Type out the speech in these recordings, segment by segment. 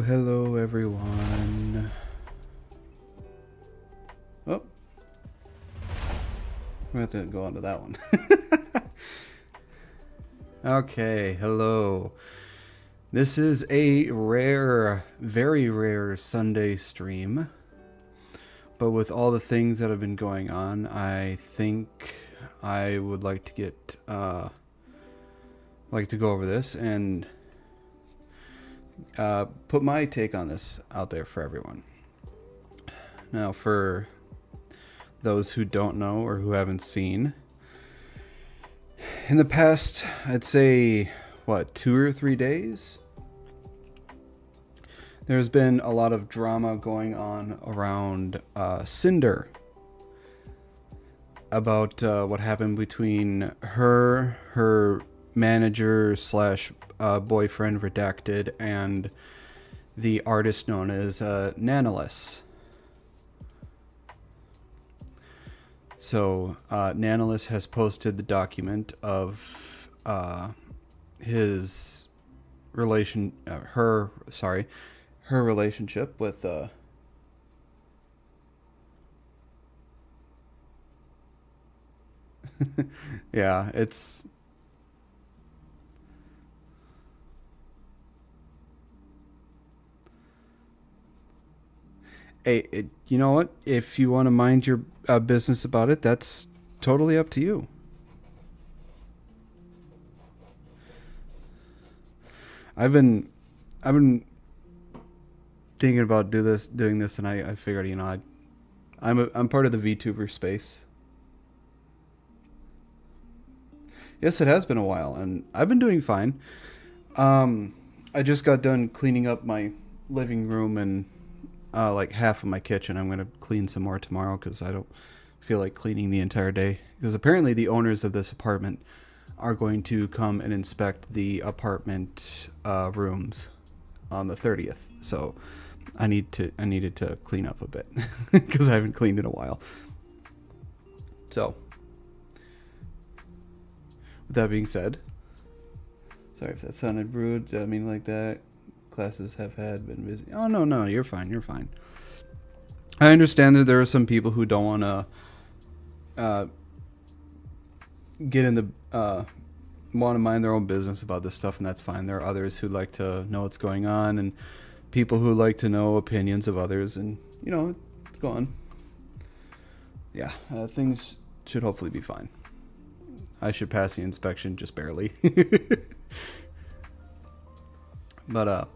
Hello everyone. Oh, we have to go on to that one. Okay, hello. This is a rare, very rare Sunday stream. But with all the things that have been going on, I think I would like to get, go over this and put my take on this out there for everyone. Now, for those who don't know or who haven't seen, in the past, I'd say, 2 or 3 days, there's been a lot of drama going on around Cinder about what happened between her manager slash boyfriend Redacted, and the artist known as Nanolis. So Nanolis has posted the document of his her relationship with yeah, it's hey, you know what? If you want to mind your business about it, that's totally up to you. I've been thinking about doing this, and I figured, I'm part of the Vtuber space. Yes, it has been a while, and I've been doing fine. I just got done cleaning up my living room and like half of my kitchen. I'm going to clean some more tomorrow because I don't feel like cleaning the entire day. Because apparently the owners of this apartment are going to come and inspect the apartment rooms on the 30th. So I needed to clean up a bit because I haven't cleaned in a while. So with that being said, sorry if that sounded rude. I mean, like that. Classes have been busy. Oh, no, you're fine. You're fine. I understand that there are some people who don't want to get in the want to mind their own business about this stuff, and that's fine. There are others who like to know what's going on, and people who like to know opinions of others, and go on. Yeah, things should hopefully be fine. I should pass the inspection just barely. But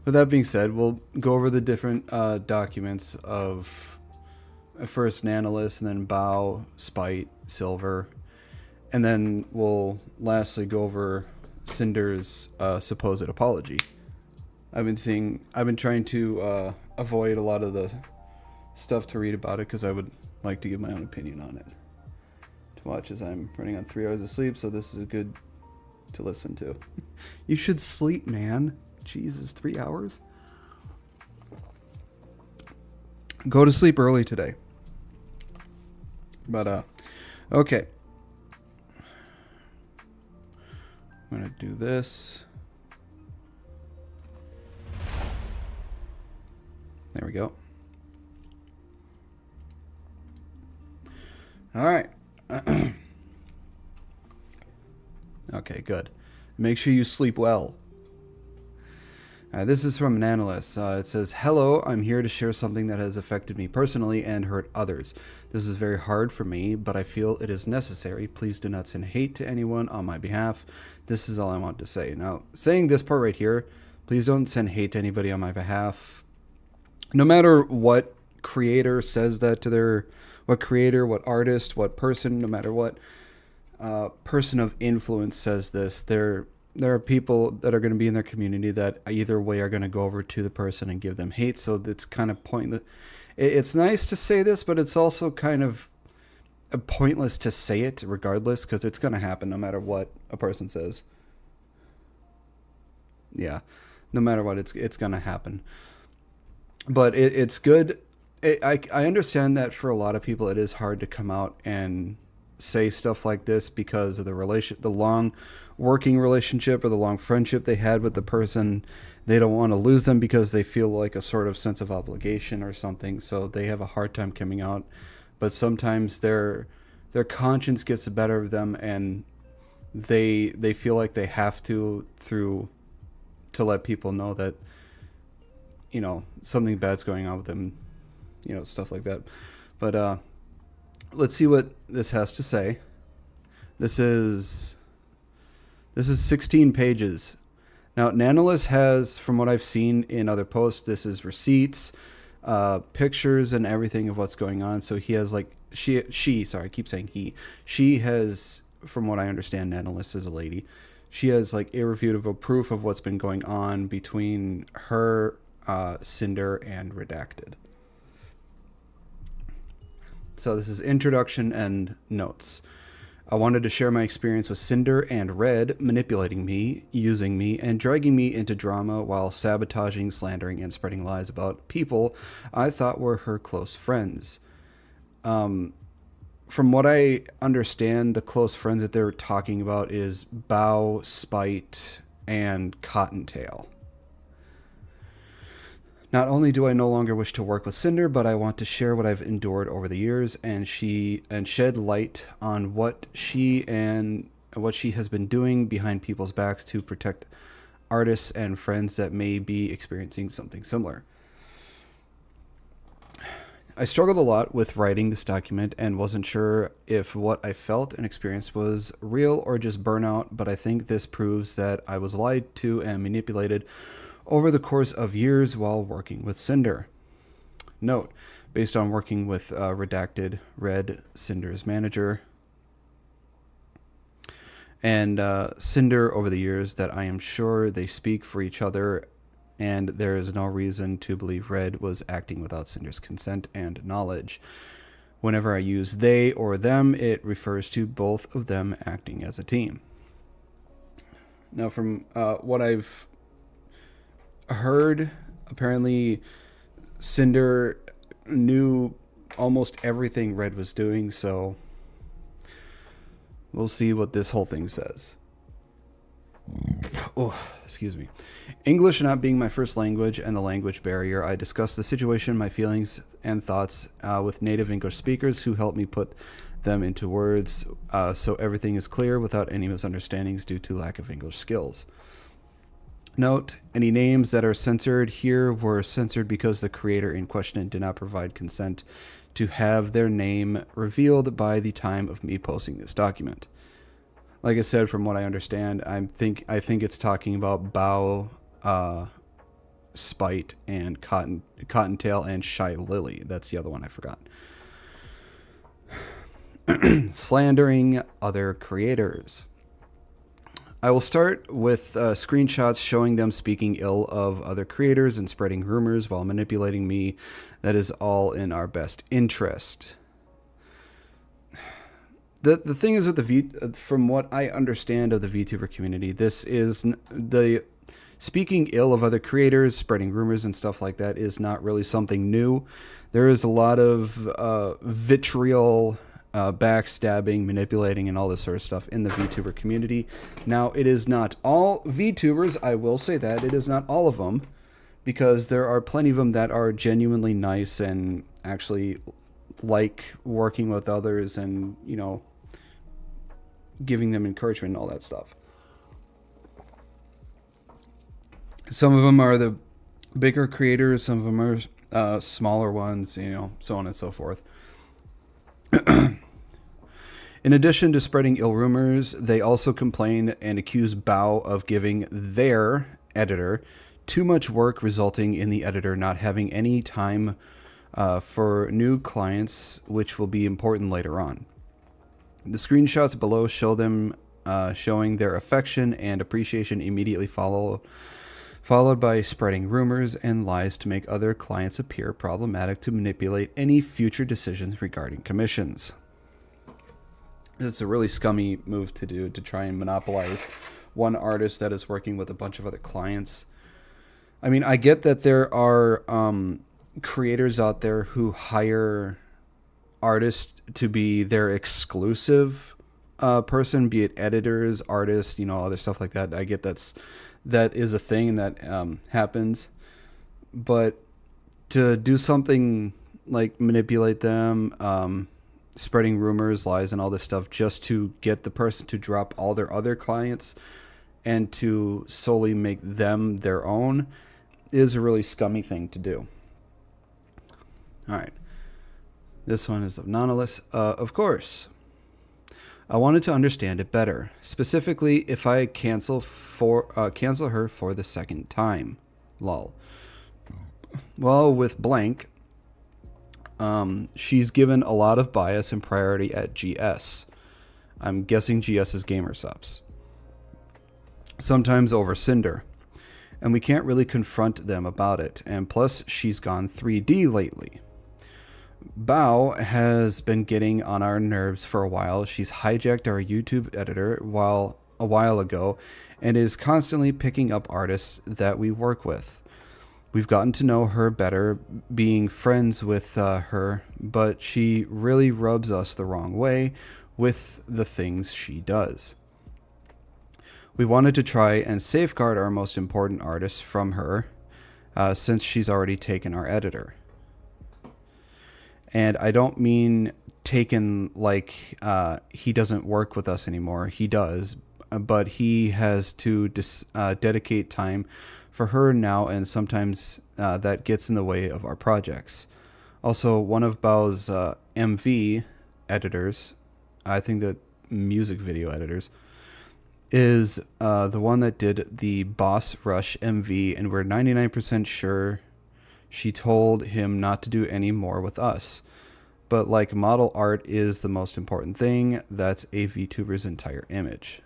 with that being said, we'll go over the different documents of first Nanolis, and then Bow, Spite, Silver, and then we'll lastly go over Cinder's supposed apology. I've been trying to avoid a lot of the stuff to read about it because I would like to give my own opinion on it. To watch as I'm running on 3 hours of sleep, so this is good to listen to. You should sleep, man. Jesus, 3 hours? Go to sleep early today. But, okay. I'm gonna do this. There we go. All right. Okay, good. Make sure you sleep well. This is from an analyst. It says, "Hello, I'm here to share something that has affected me personally and hurt others. This is very hard for me, but I feel it is necessary. Please do not send hate to anyone on my behalf. This is all I want to say." Now, saying this part right here, please don't send hate to anybody on my behalf. No matter what creator says that to their, what creator, what artist, what person, no matter what person of influence says this, there are people that are going to be in their community that either way are going to go over to the person and give them hate. So it's kind of pointless. It's nice to say this, but it's also kind of pointless to say it regardless, because it's going to happen no matter what a person says. Yeah, no matter what, it's going to happen. But it's good. I understand that for a lot of people it is hard to come out and say stuff like this because of the long working relationship or the long friendship they had with the person. They don't want to lose them because they feel like a sort of sense of obligation or something, so they have a hard time coming out. But sometimes their conscience gets the better of them, and they feel like they have to let people know that, you know, something bad's going on with them, you know, stuff like that. But let's see what this has to say. This is 16 pages. Now, Nanolis has, from what I've seen in other posts, this is receipts, pictures, and everything of what's going on. So he has like, sorry, I keep saying he. She has, from what I understand, Nanolis is a lady. She has like irrefutable proof of what's been going on between her, Cinder, and Redacted. So this is introduction and notes. I wanted to share my experience with Cinder and Red manipulating me, using me, and dragging me into drama while sabotaging, slandering, and spreading lies about people I thought were her close friends. From what I understand, the close friends that they're talking about is Bow, Spite, and Cottontail. Not only do I no longer wish to work with Cinder, but I want to share what I've endured over the years and shed light on what she has been doing behind people's backs to protect artists and friends that may be experiencing something similar. I struggled a lot with writing this document and wasn't sure if what I felt and experienced was real or just burnout, but I think this proves that I was lied to and manipulated over the course of years while working with Cinder. Note, based on working with Redacted, Red, Cinder's manager, and Cinder over the years, that I am sure they speak for each other, and there is no reason to believe Red was acting without Cinder's consent and knowledge. Whenever I use they or them, it refers to both of them acting as a team. Now, from what I've heard, apparently Cinder knew almost everything Red was doing, so we'll see what this whole thing says. Oh, excuse me. English not being my first language and the language barrier, I discussed the situation, my feelings and thoughts with native English speakers who helped me put them into words, so everything is clear without any misunderstandings due to lack of English skills. Note, any names that are censored here were censored because the creator in question did not provide consent to have their name revealed by the time of me posting this document. Like I said, from what I understand, I think it's talking about Bow, Spite, and Cottontail, and Shy Lily. That's the other one I forgot. Slandering other creators. I will start with screenshots showing them speaking ill of other creators and spreading rumors while manipulating me. That is all in our best interest. The thing is with from what I understand of the VTuber community, this is the speaking ill of other creators, spreading rumors and stuff like that is not really something new. There is a lot of vitriol, backstabbing, manipulating, and all this sort of stuff in the VTuber community. Now, it is not all VTubers, I will say that. It is not all of them, because there are plenty of them that are genuinely nice and actually like working with others and, you know, giving them encouragement and all that stuff. Some of them are the bigger creators, some of them are smaller ones, so on and so forth. In addition to spreading ill rumors, they also complain and accuse Bao of giving their editor too much work, resulting in the editor not having any time for new clients, which will be important later on. The screenshots below show them showing their affection and appreciation immediately followed by spreading rumors and lies to make other clients appear problematic to manipulate any future decisions regarding commissions. It's a really scummy move to do, to try and monopolize one artist that is working with a bunch of other clients. I mean, I get that there are creators out there who hire artists to be their exclusive person, be it editors, artists, other stuff like that. I get that is a thing that happens. But to do something like manipulate them, spreading rumors, lies, and all this stuff just to get the person to drop all their other clients and to solely make them their own is a really scummy thing to do. All right. This one is of Nonolus. Of course. I wanted to understand it better. Specifically, if I cancel her for the second time. Lol. Well, with blank, she's given a lot of bias and priority at GS. I'm guessing GS is gamer subs. Sometimes over Cinder. And we can't really confront them about it. And plus, she's gone 3D lately. Bao has been getting on our nerves for a while. She's hijacked our YouTube editor a while ago and is constantly picking up artists that we work with. We've gotten to know her better, being friends with her, but she really rubs us the wrong way with the things she does. We wanted to try and safeguard our most important artists from her, since she's already taken our editor. And I don't mean taken like he doesn't work with us anymore. He does, but he has to dedicate time for her now, and sometimes that gets in the way of our projects. Also, one of Bao's MV editors, I think the music video editors, is the one that did the Boss Rush MV, and we're 99% sure she told him not to do any more with us. But like, model art is the most important thing. That's a VTuber's entire image.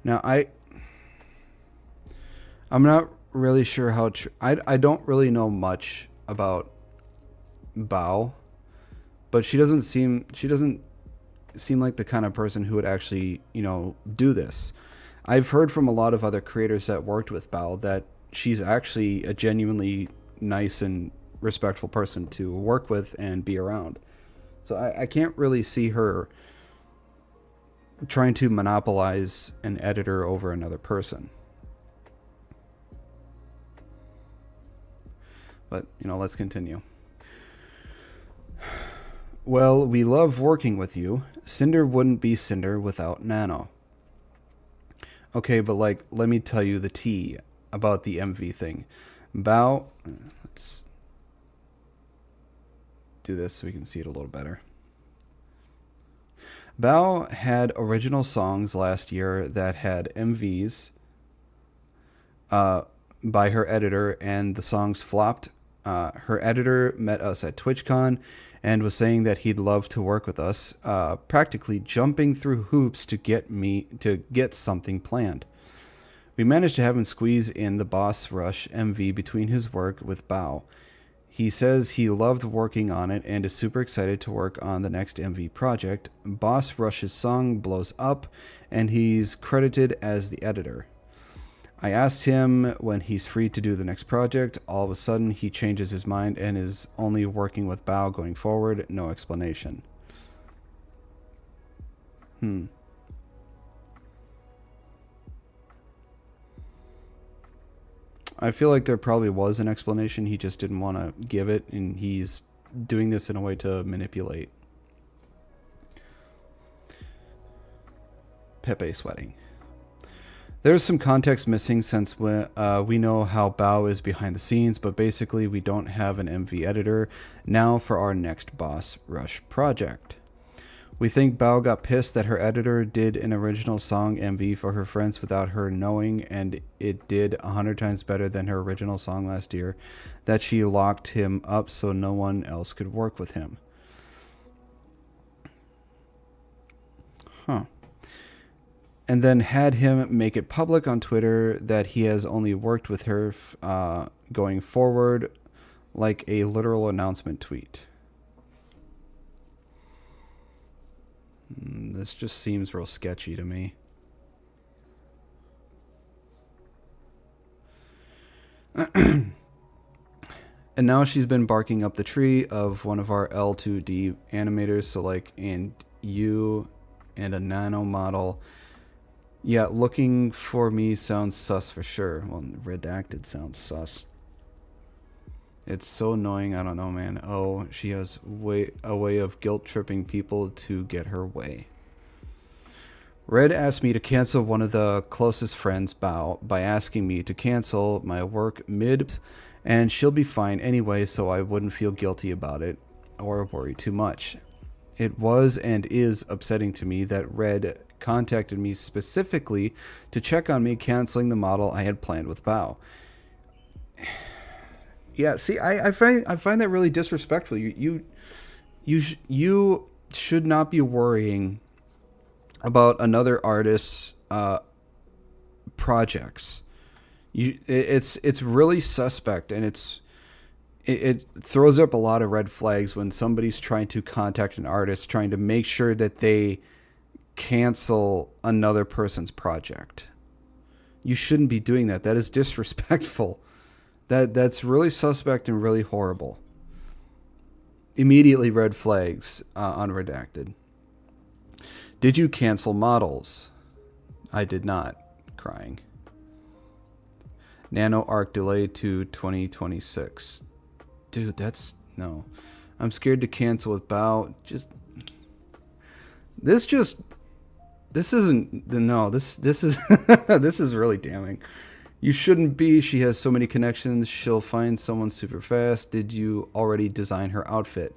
Now, I'm not really sure how... I don't really know much about Bao, but she doesn't seem like the kind of person who would actually, do this. I've heard from a lot of other creators that worked with Bao that she's actually a genuinely nice and respectful person to work with and be around. So I can't really see her trying to monopolize an editor over another person. But, let's continue. Well, we love working with you. Cinder wouldn't be Cinder without Nano. Okay, but let me tell you the tea about the MV thing. Bao, let's do this so we can see it a little better. Bao had original songs last year that had MVs by her editor, and the songs flopped. Her editor met us at TwitchCon and was saying that he'd love to work with us, practically jumping through hoops to get something planned. We managed to have him squeeze in the Boss Rush MV between his work with Bao. He says he loved working on it and is super excited to work on the next MV project. Boss Rush's song blows up, and he's credited as the editor. I asked him when he's free to do the next project. All of a sudden, he changes his mind and is only working with Bao going forward. No explanation. I feel like there probably was an explanation. He just didn't want to give it, and he's doing this in a way to manipulate. Pepe sweating. There's some context missing since we know how Bao is behind the scenes, but basically we don't have an MV editor now for our next boss rush project. We think Bao got pissed that her editor did an original song MV for her friends without her knowing, and it did 100 times better than her original song last year, that she locked him up so no one else could work with him. Huh. And then had him make it public on Twitter that he has only worked with her going forward, like a literal announcement tweet. This just seems real sketchy to me. And now she's been barking up the tree of one of our L2D animators, so like and you and a nano model. Yeah, looking for me sounds sus for sure. Well, redacted sounds sus. It's so annoying. I don't know, man. Oh, she has a way of guilt-tripping people to get her way. Red asked me to cancel one of the closest friends, Bao, by asking me to cancel my work mid, and she'll be fine anyway, so I wouldn't feel guilty about it or worry too much. It was and is upsetting to me that Red contacted me specifically to check on me canceling the model I had planned with Bao. Yeah, see, I find that really disrespectful. You should not be worrying about another artist's projects. It's really suspect, and it throws up a lot of red flags when somebody's trying to contact an artist, trying to make sure that they cancel another person's project. You shouldn't be doing that. That is disrespectful. That's really suspect and really horrible. Immediately red flags on redacted. Did you cancel models? I did not. Crying. Nano arc delayed to 2026. Dude, that's no. I'm scared to cancel with Bao. This isn't this is this is really damning. You shouldn't be. She has so many connections. She'll find someone super fast. Did you already design her outfit?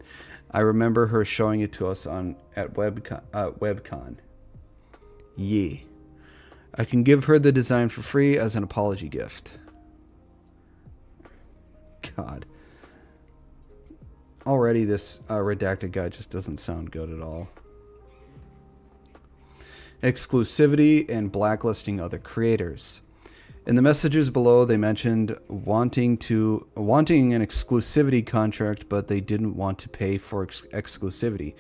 I remember her showing it to us at WebCon. Yeah. I can give her the design for free as an apology gift. God. Already this redacted guy just doesn't sound good at all. Exclusivity and blacklisting other creators. In the messages below, they mentioned wanting an exclusivity contract, but they didn't want to pay for exclusivity.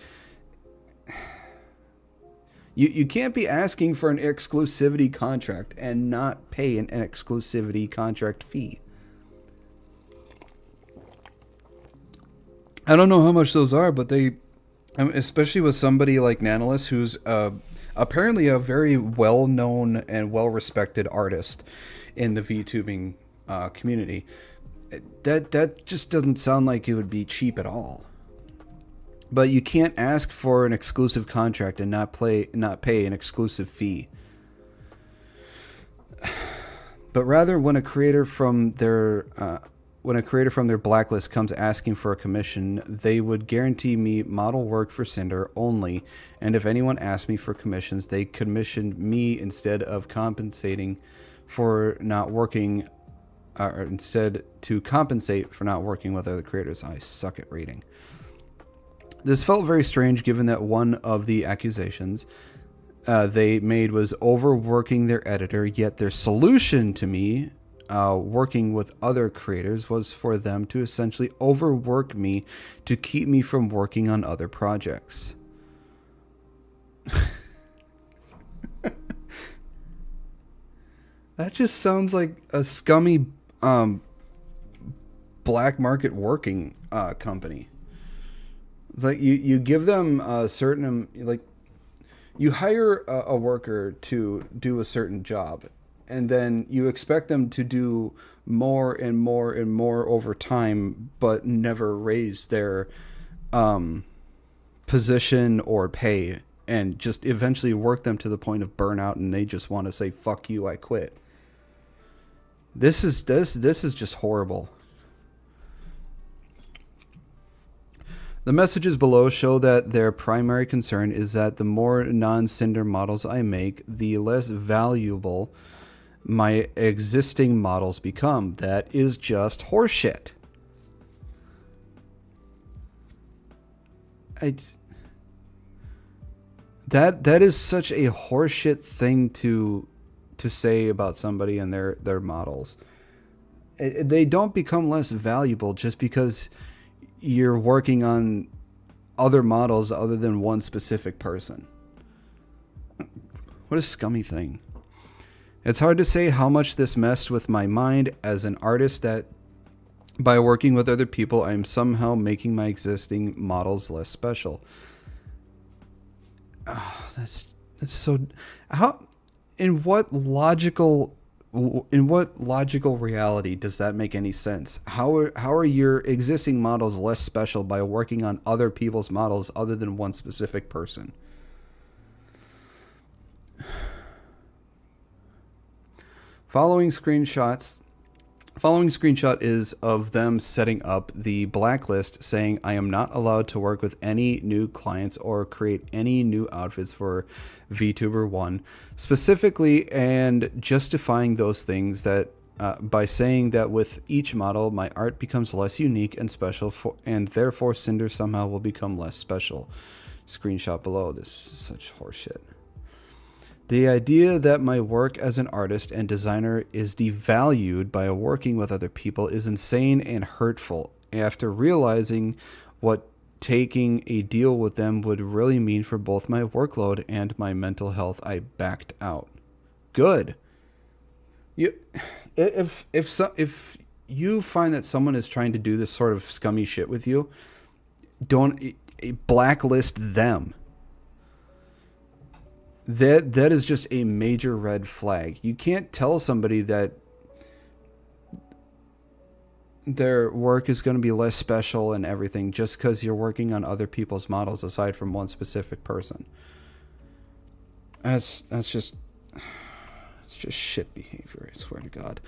You can't be asking for an exclusivity contract and not pay an exclusivity contract fee. I don't know how much those are, but they, especially with somebody like Nanolis, who's apparently a very well-known and well-respected artist in the VTubing community, that just doesn't sound like it would be cheap at all. But you can't ask for an exclusive contract and not pay an exclusive fee. But rather, when a creator from their blacklist comes asking for a commission, they would guarantee me model work for Cinder only, and if anyone asked me for commissions, they commissioned me instead of compensating for not working, or instead to compensate for not working with other creators. I suck at reading. This felt very strange given that one of the accusations they made was overworking their editor, yet their solution to me working with other creators was for them to essentially overwork me to keep me from working on other projects. That just sounds like a scummy black market working company. Like you give them a certain, like you hire a worker to do a certain job, and then you expect them to do more and more and more over time, but never raise their position or pay and just eventually work them to the point of burnout, and they just want to say, fuck you, I quit. This is just horrible. The messages below show that their primary concern is that the more non-Cinder models I make, the less valuable my existing models become. That is just horseshit. That is such a horseshit thing to say about somebody and their models. They don't become less valuable just because you're working on other models other than one specific person. What a scummy thing. It's hard to say how much this messed with my mind as an artist, that by working with other people, I'm somehow making my existing models less special. Oh, that's so... How... In what logical reality does that make any sense? How are your existing models less special by working on other people's models other than one specific person? Following screenshot is of them setting up the blacklist, saying I am not allowed to work with any new clients or create any new outfits for Vtuber 1, specifically, and justifying those things that by saying that with each model my art becomes less unique and special, and therefore Cinder somehow will become less special. Screenshot below. This is such horseshit. The idea that my work as an artist and designer is devalued by working with other people is insane and hurtful. After realizing what taking a deal with them would really mean for both my workload and my mental health, I backed out. Good. If you find that someone is trying to do this sort of scummy shit with you, don't blacklist them. That is just a major red flag. You can't tell somebody that their work is going to be less special and everything just because you're working on other people's models aside from one specific person. It's just shit behavior, I swear to God.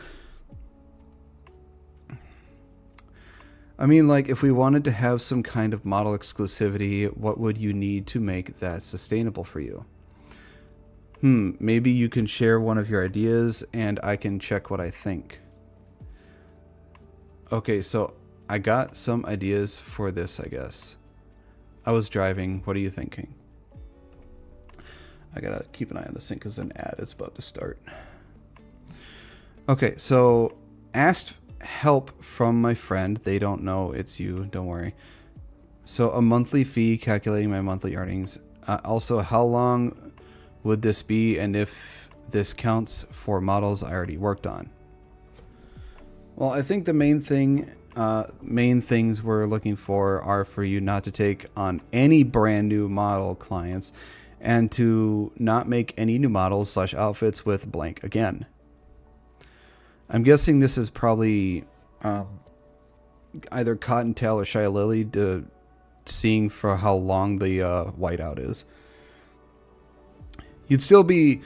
I mean, like, if we wanted to have some kind of model exclusivity, what would you need to make that sustainable for you? Maybe you can share one of your ideas and I can check what I think. Okay, so I got some ideas for this, I guess. I was driving. What are you thinking? I gotta keep an eye on this thing because an ad is about to start. Okay, so asked help from my friend. They don't know it's you, don't worry. So a monthly fee, calculating my monthly earnings. Also, how long would this be, and if this counts for models I already worked on? Well, I think the main things we're looking for are for you not to take on any brand new model clients and to not make any new models / outfits with blank again. I'm guessing this is probably either Cottontail or Shy Lily, seeing for how long the whiteout is. You'd still be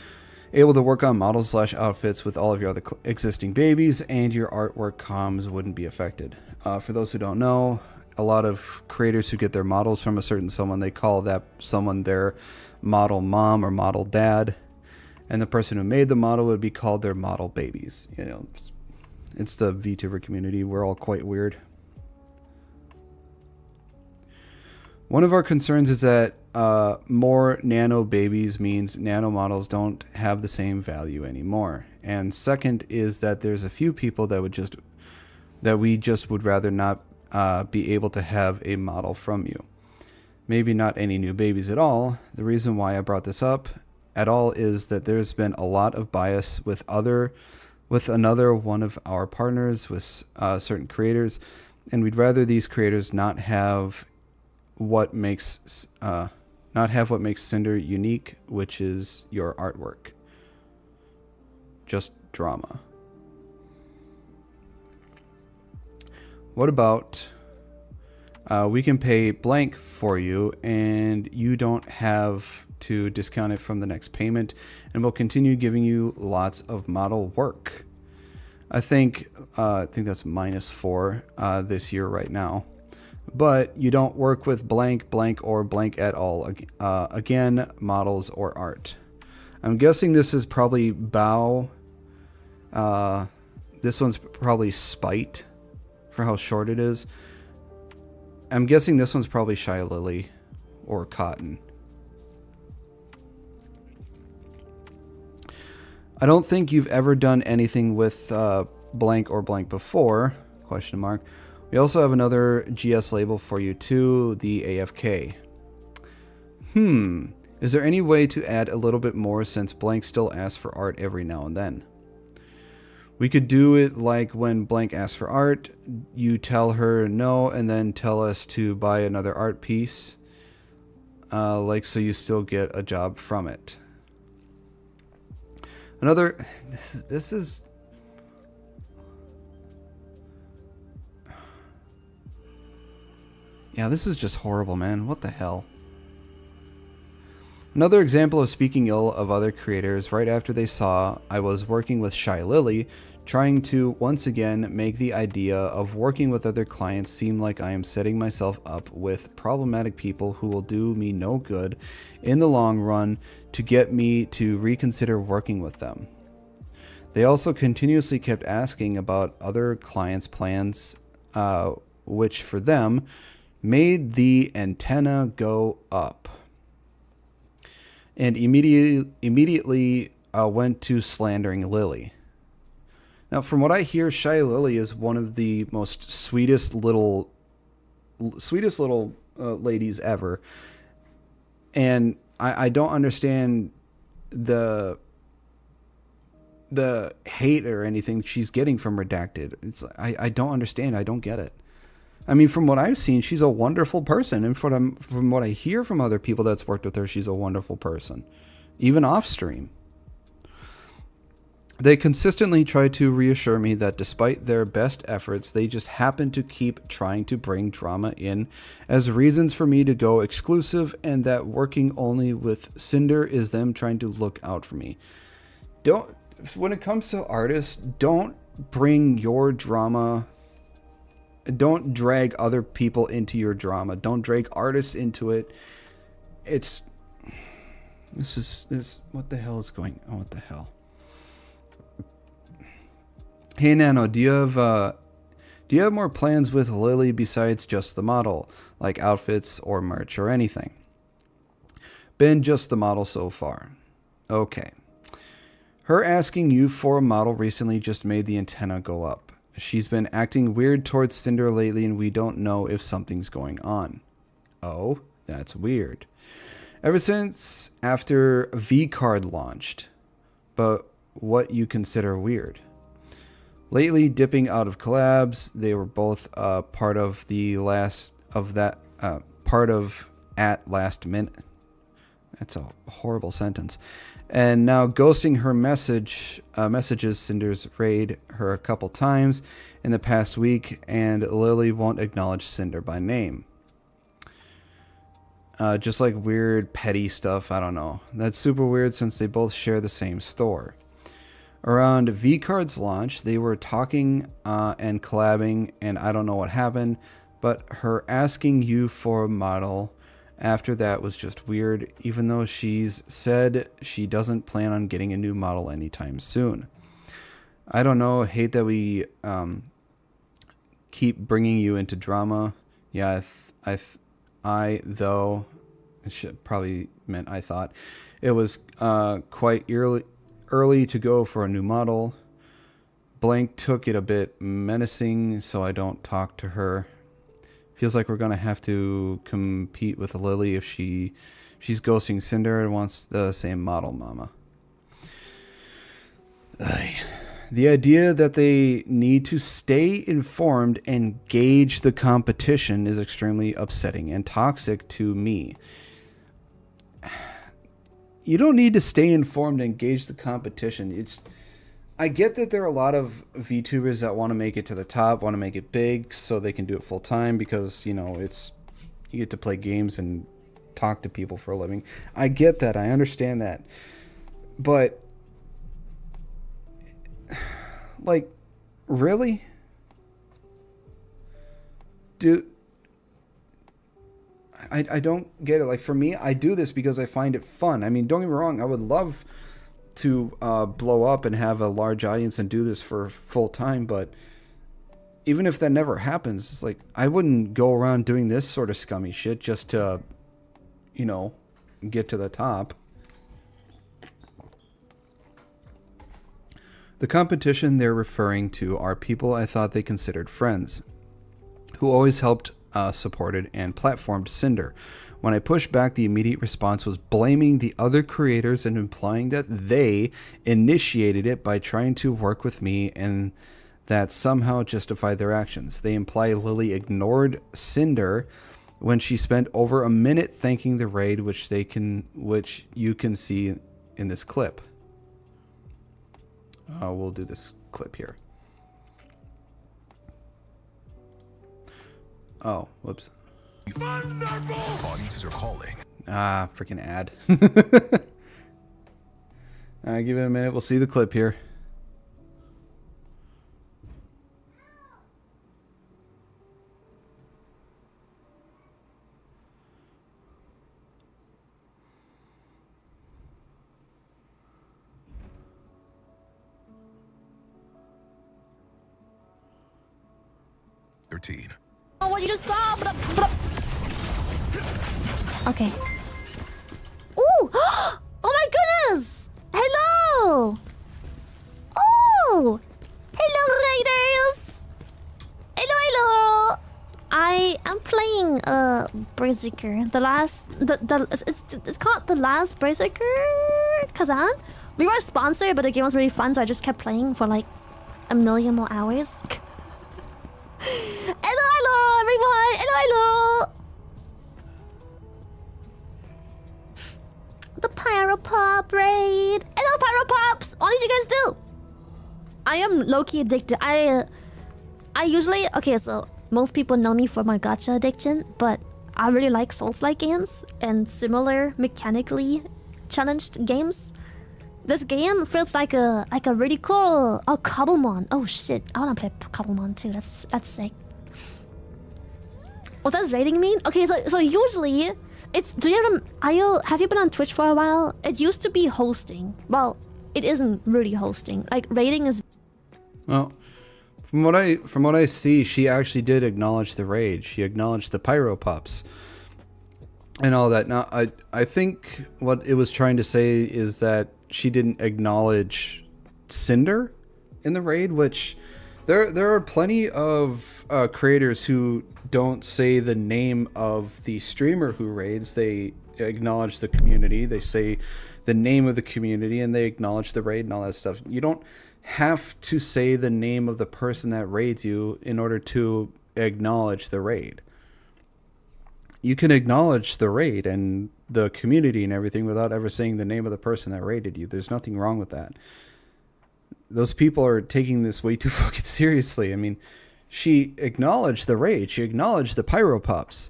able to work on models / outfits with all of your other existing babies, and your artwork comms wouldn't be affected. For those who don't know, a lot of creators who get their models from a certain someone, they call that someone their model mom or model dad, and the person who made the model would be called their model babies. You know, it's the VTuber community. We're all quite weird. One of our concerns is that more nano babies means nano models don't have the same value anymore. And second is that there's a few people that we just would rather not be able to have a model from you. Maybe not any new babies at all. The reason why I brought this up at all is that there's been a lot of bias with another one of our partners, with certain creators, and we'd rather these creators not have what makes Cinder unique, which is your artwork. Just drama. What about we can pay blank for you and you don't have to discount it from the next payment, and will continue giving you lots of model work. I think that's -4 this year right now. But you don't work with blank, blank, or blank at all. Again, models or art. I'm guessing this is probably Bao. This one's probably Spite for how short it is. I'm guessing this one's probably Shy Lily or Cotton. I don't think you've ever done anything with blank or blank before, question mark. We also have another GS label for you too, the AFK. Is there any way to add a little bit more since blank still asks for art every now and then? We could do it like when blank asks for art, you tell her no and then tell us to buy another art piece, like so you still get a job from it. Another, this is, yeah, this is just horrible, man. What the hell? Another example of speaking ill of other creators right after they saw I was working with Shy Lily, trying to once again make the idea of working with other clients seem like I am setting myself up with problematic people who will do me no good in the long run to get me to reconsider working with them. They also continuously kept asking about other clients' plans, which for them made the antenna go up. And immediately went to slandering Lily. Now, from what I hear, Shy Lily is one of the most sweetest little ladies ever, and I don't understand the hate or anything she's getting from Redacted. I don't understand. I don't get it. I mean, from what I've seen, she's a wonderful person, and from what I hear from other people that's worked with her, she's a wonderful person, even off stream. They consistently try to reassure me that despite their best efforts, they just happen to keep trying to bring drama in as reasons for me to go exclusive, and that working only with Cinder is them trying to look out for me. When it comes to artists, don't bring your drama. Don't drag other people into your drama. Don't drag artists into it. What the hell is going on? What the hell? Hey Nano, do you have more plans with Lily besides just the model, like outfits or merch or anything? Been just the model so far. Okay. Her asking you for a model recently just made the antenna go up. She's been acting weird towards Cinder lately, and we don't know if something's going on. Oh, that's weird. Ever since after V-Card launched. But what you consider weird? Lately, dipping out of collabs. They were both part of at last minute. That's a horrible sentence. And now ghosting her messages. Cinder's raid her a couple times in the past week, and Lily won't acknowledge Cinder by name. Just like weird petty stuff, I don't know. That's super weird since they both share the same store. Around V-Card's launch, they were talking and collabing, and I don't know what happened, but her asking you for a model after that was just weird, even though she's said she doesn't plan on getting a new model anytime soon. I don't know, hate that we keep bringing you into drama. Yeah, I though, it should probably meant I thought, it was quite early to go for a new model. Blank took it a bit menacing, so I don't talk to her. Feels like we're going to have to compete with Lily if she's ghosting Cinder and wants the same model mama. The idea that they need to stay informed and gauge the competition is extremely upsetting and toxic to me. You don't need to stay informed and gauge the competition. I get that there are a lot of VTubers that want to make it to the top, want to make it big so they can do it full time because, you know, you get to play games and talk to people for a living. I get that. I understand that. But, like, really? Dude, I don't get it. Like, for me, I do this because I find it fun. I mean, don't get me wrong. I would love to blow up and have a large audience and do this for full time, but even if that never happens, it's like I wouldn't go around doing this sort of scummy shit just to, you know, get to the top. The competition they're referring to are people I thought they considered friends, who always helped, supported, and platformed Cinder. When I pushed back, the immediate response was blaming the other creators and implying that they initiated it by trying to work with me and that somehow justified their actions. They imply Lily ignored Cinder when she spent over a minute thanking the raid, which you can see in this clip. We'll do this clip here. Oh, whoops. Audiences are calling. Ah, freaking ad. Give it a minute. We'll see the clip here. Oh, what you just saw? Okay. Ooh! Oh my goodness! Hello! Oh! Hello, Raiders! Hello! I am playing Berserker. It's called The Last Berserker Kazan. We were sponsored, but the game was really fun, so I just kept playing for like a million more hours. Hello, everyone! Hello! The Pyro Pop raid! Hello, Pyro Pops! What did you guys do? I am low-key addicted. I usually... Okay, so most people know me for my gacha addiction, but I really like Souls-like games and similar mechanically challenged games. This game feels like a really cool... Oh, Cobblemon. Oh, shit. I wanna play Cobblemon too. That's sick. What does raiding mean? Okay, so usually... It's... have you been on Twitch for a while? It used to be hosting. Well, it isn't really hosting. Like, raiding is... Well, from what I see, she actually did acknowledge the raid. She acknowledged the Pyro Pups and all that. Now, I think what it was trying to say is that she didn't acknowledge Cinder in the raid, which there are plenty of creators who don't say the name of the streamer who raids. They acknowledge the community. They say the name of the community and they acknowledge the raid and all that stuff. You don't have to say the name of the person that raids you in order to acknowledge the raid. You can acknowledge the raid and the community and everything without ever saying the name of the person that raided you. There's nothing wrong with that. Those people are taking this way too fucking seriously. I mean, she acknowledged the raid. She acknowledged the Pyro Pups.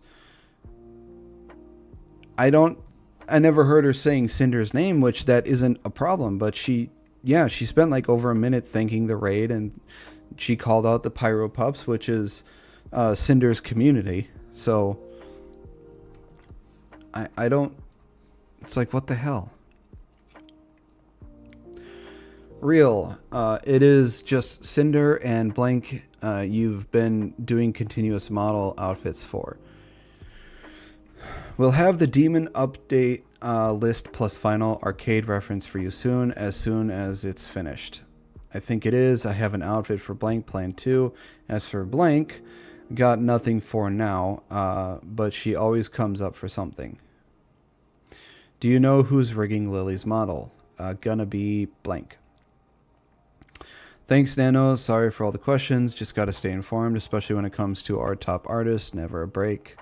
I never heard her saying Cinder's name, which that isn't a problem, but she spent like over a minute thanking the raid, and she called out the Pyro Pups, which is Cinder's community. So I don't... It's like, what the hell? Real. It is just Cinder and Blank you've been doing continuous model outfits for. We'll have the demon update list plus final arcade reference for you as soon as it's finished. I think it is. I have an outfit for Blank planned too. As for Blank, got nothing for now, but she always comes up for something. Do you know who's rigging Lily's model? Gonna be Blank. Thanks, Nano. Sorry for all the questions. Just gotta stay informed, especially when it comes to our top artists. Never a break.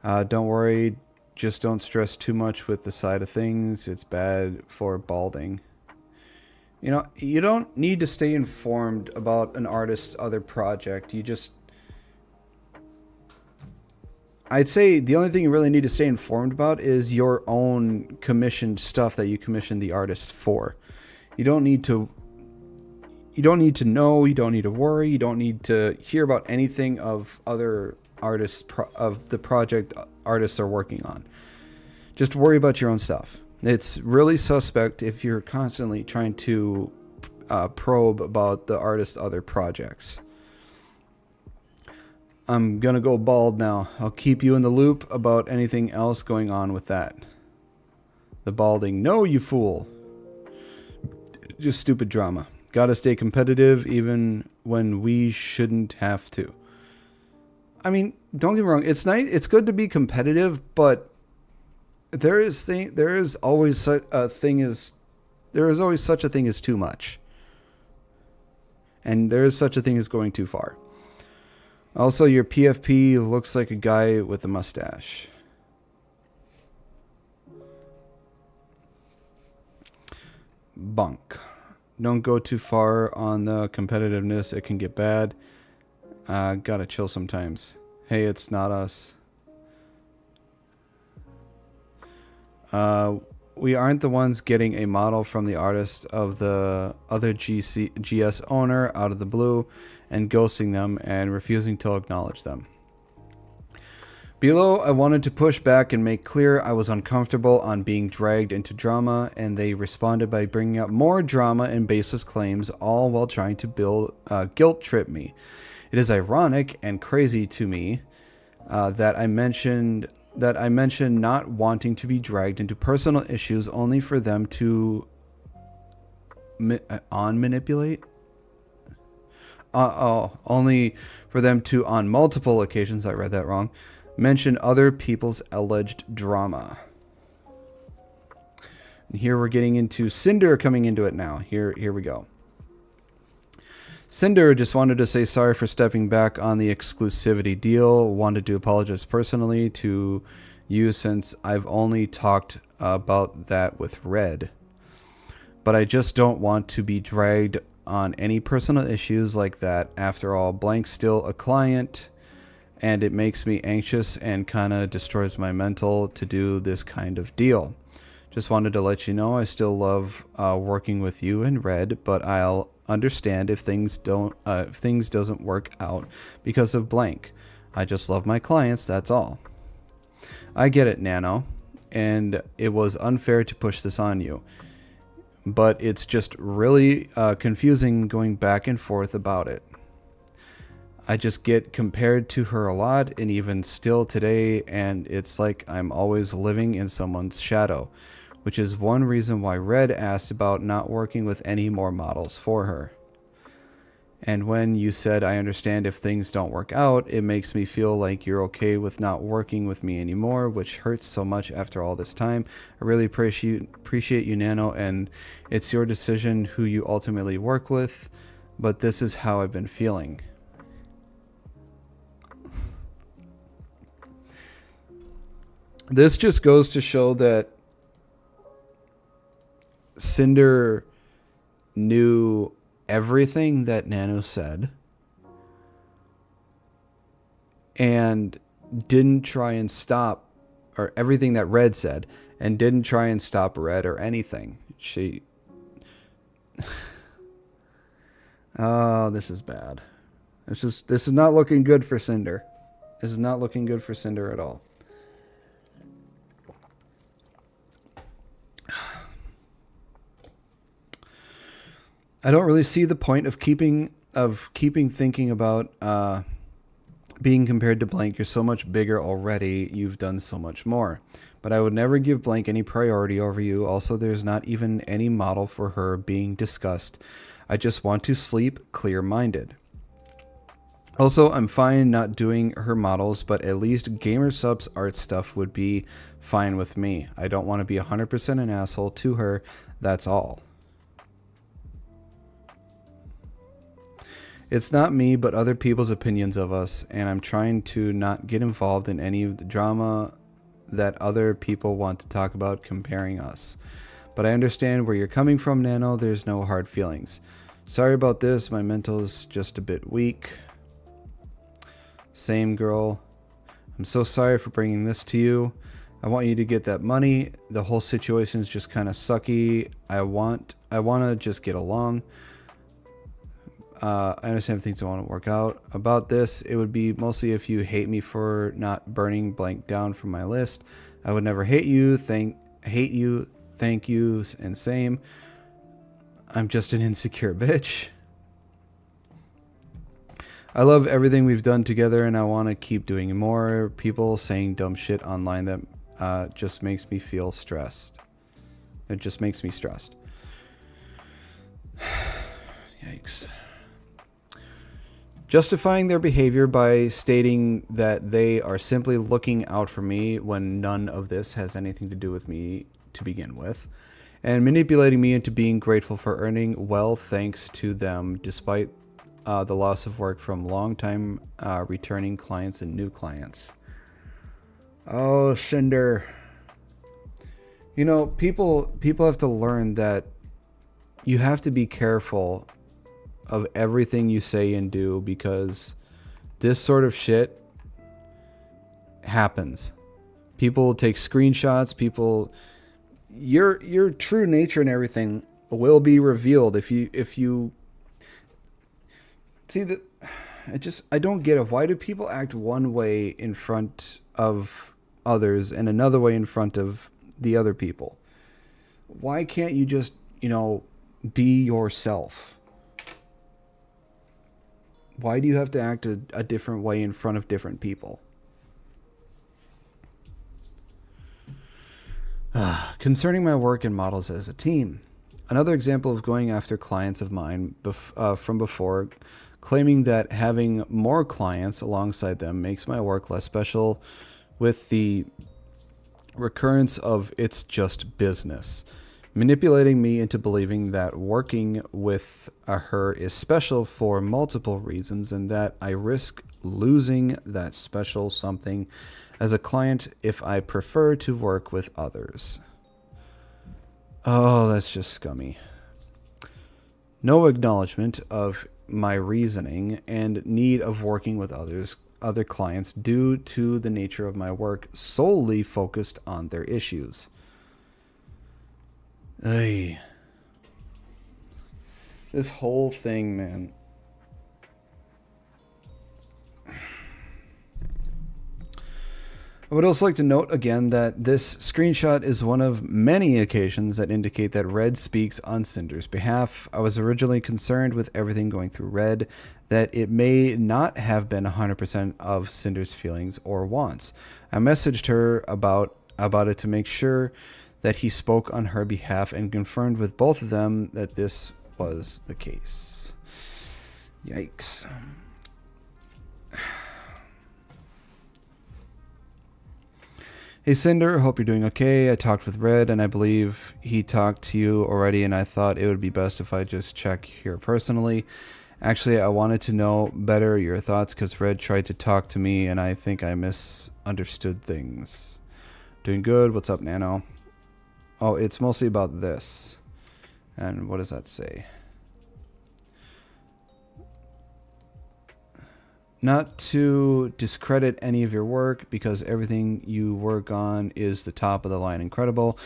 Don't worry. Just don't stress too much with the side of things. It's bad for balding. You know, you don't need to stay informed about an artist's other project. You just... I'd say the only thing you really need to stay informed about is your own commissioned stuff that you commissioned the artist for. You don't need to know, you don't need to worry, you don't need to hear about anything of other artists of the project artists are working on. Just worry about your own stuff. It's really suspect if you're constantly trying to probe about the artist's other projects. I'm gonna go bald now. I'll keep you in the loop about anything else going on with that. The balding. No, you fool. Just stupid drama. Gotta stay competitive even when we shouldn't have to. I mean, don't get me wrong. It's nice. It's good to be competitive, but there is always such a thing as too much, and there is such a thing as going too far. Also, your PFP looks like a guy with a mustache. Bunk. Don't go too far on the competitiveness. It can get bad. Gotta chill sometimes. Hey, it's not us. We aren't the ones getting a model from the artist of the other GS owner out of the blue and ghosting them and refusing to acknowledge them. Below, I wanted to push back and make clear I was uncomfortable on being dragged into drama, and they responded by bringing up more drama and baseless claims, all while trying to guilt trip me. It is ironic and crazy to me that I mentioned not wanting to be dragged into personal issues only for them to manipulate. Only for them to, on multiple occasions, I read that wrong, mention other people's alleged drama. And here we're getting into Cinder coming into it now. Here we go. Cinder just wanted to say sorry for stepping back on the exclusivity deal. Wanted to apologize personally to you since I've only talked about that with Red. But I just don't want to be dragged on any personal issues like that. After all, Blank's still a client, and it makes me anxious and kind of destroys my mental to do this kind of deal. Just wanted to let you know I still love working with you and Red, but I'll understand if things doesn't work out because of Blank. I just love my clients, that's all. I get it, Nano, and it was unfair to push this on you. But it's just really confusing going back and forth about it. I just get compared to her a lot, and even still today, and it's like I'm always living in someone's shadow, which is one reason why Red asked about not working with any more models for her. And when you said, I understand if things don't work out, it makes me feel like you're okay with not working with me anymore, which hurts so much after all this time. I really appreciate you, Nano, and it's your decision who you ultimately work with, but this is how I've been feeling. This just goes to show that Cinder knew everything that Nano said and didn't try and stop, or everything that Red said, and didn't try and stop Red or anything. She oh, this is bad. This is not looking good for Cinder. This is not looking good for Cinder at all. I don't really see the point of keeping thinking about being compared to Blank. You're so much bigger already. You've done so much more. But I would never give Blank any priority over you. Also, there's not even any model for her being discussed. I just want to sleep clear-minded. Also, I'm fine not doing her models, but at least Gamer Subs art stuff would be fine with me. I don't want to be 100% an asshole to her. That's all. It's not me, but other people's opinions of us, and I'm trying to not get involved in any of the drama that other people want to talk about comparing us. But I understand where you're coming from, Nano. There's no hard feelings. Sorry about this. My mental's just a bit weak. Same girl. I'm so sorry for bringing this to you. I want you to get that money. The whole situation is just kind of sucky. I want to just get along. I understand if things don't want to work out. About this, it would be mostly if you hate me for not burning blank down from my list. I would never hate you, thank you, and same. I'm just an insecure bitch. I love everything we've done together, and I want to keep doing more. People saying dumb shit online that just makes me feel stressed. It just makes me stressed. Yikes. Justifying their behavior by stating that they are simply looking out for me when none of this has anything to do with me to begin with. And manipulating me into being grateful for earning well thanks to them despite the loss of work from long-time returning clients and new clients. Oh, Cinder. You know, people have to learn that you have to be careful of everything you say and do, because this sort of shit happens. People will take screenshots. Your true nature and everything will be revealed if you see that. I don't get it. Why do people act one way in front of others and another way in front of the other people? Why can't you just, be yourself? Why do you have to act a different way in front of different people? Concerning my work and models as a team. Another example of going after clients of mine from before, claiming that having more clients alongside them makes my work less special, with the recurrence of "it's just business." Manipulating me into believing that working with her is special for multiple reasons, and that I risk losing that special something as a client if I prefer to work with others. Oh, that's just scummy. No acknowledgement of my reasoning and need of working with other clients due to the nature of my work solely focused on their issues. Ay. This whole thing, man. I would also like to note again that this screenshot is one of many occasions that indicate that Red speaks on Cinder's behalf. I was originally concerned with everything going through Red, that it may not have been 100% of Cinder's feelings or wants. I messaged her about it to make sure that he spoke on her behalf and confirmed with both of them that this was the case. Yikes. Hey Cinder, hope you're doing okay. I talked with Red and I believe he talked to you already, and I thought it would be best if I just check here personally. Actually, I wanted to know better your thoughts because Red tried to talk to me and I think I misunderstood things. Doing good. What's up, Nano? Oh, it's mostly about this. And what does that say? Not to discredit any of your work, because everything you work on is the top of the line incredible.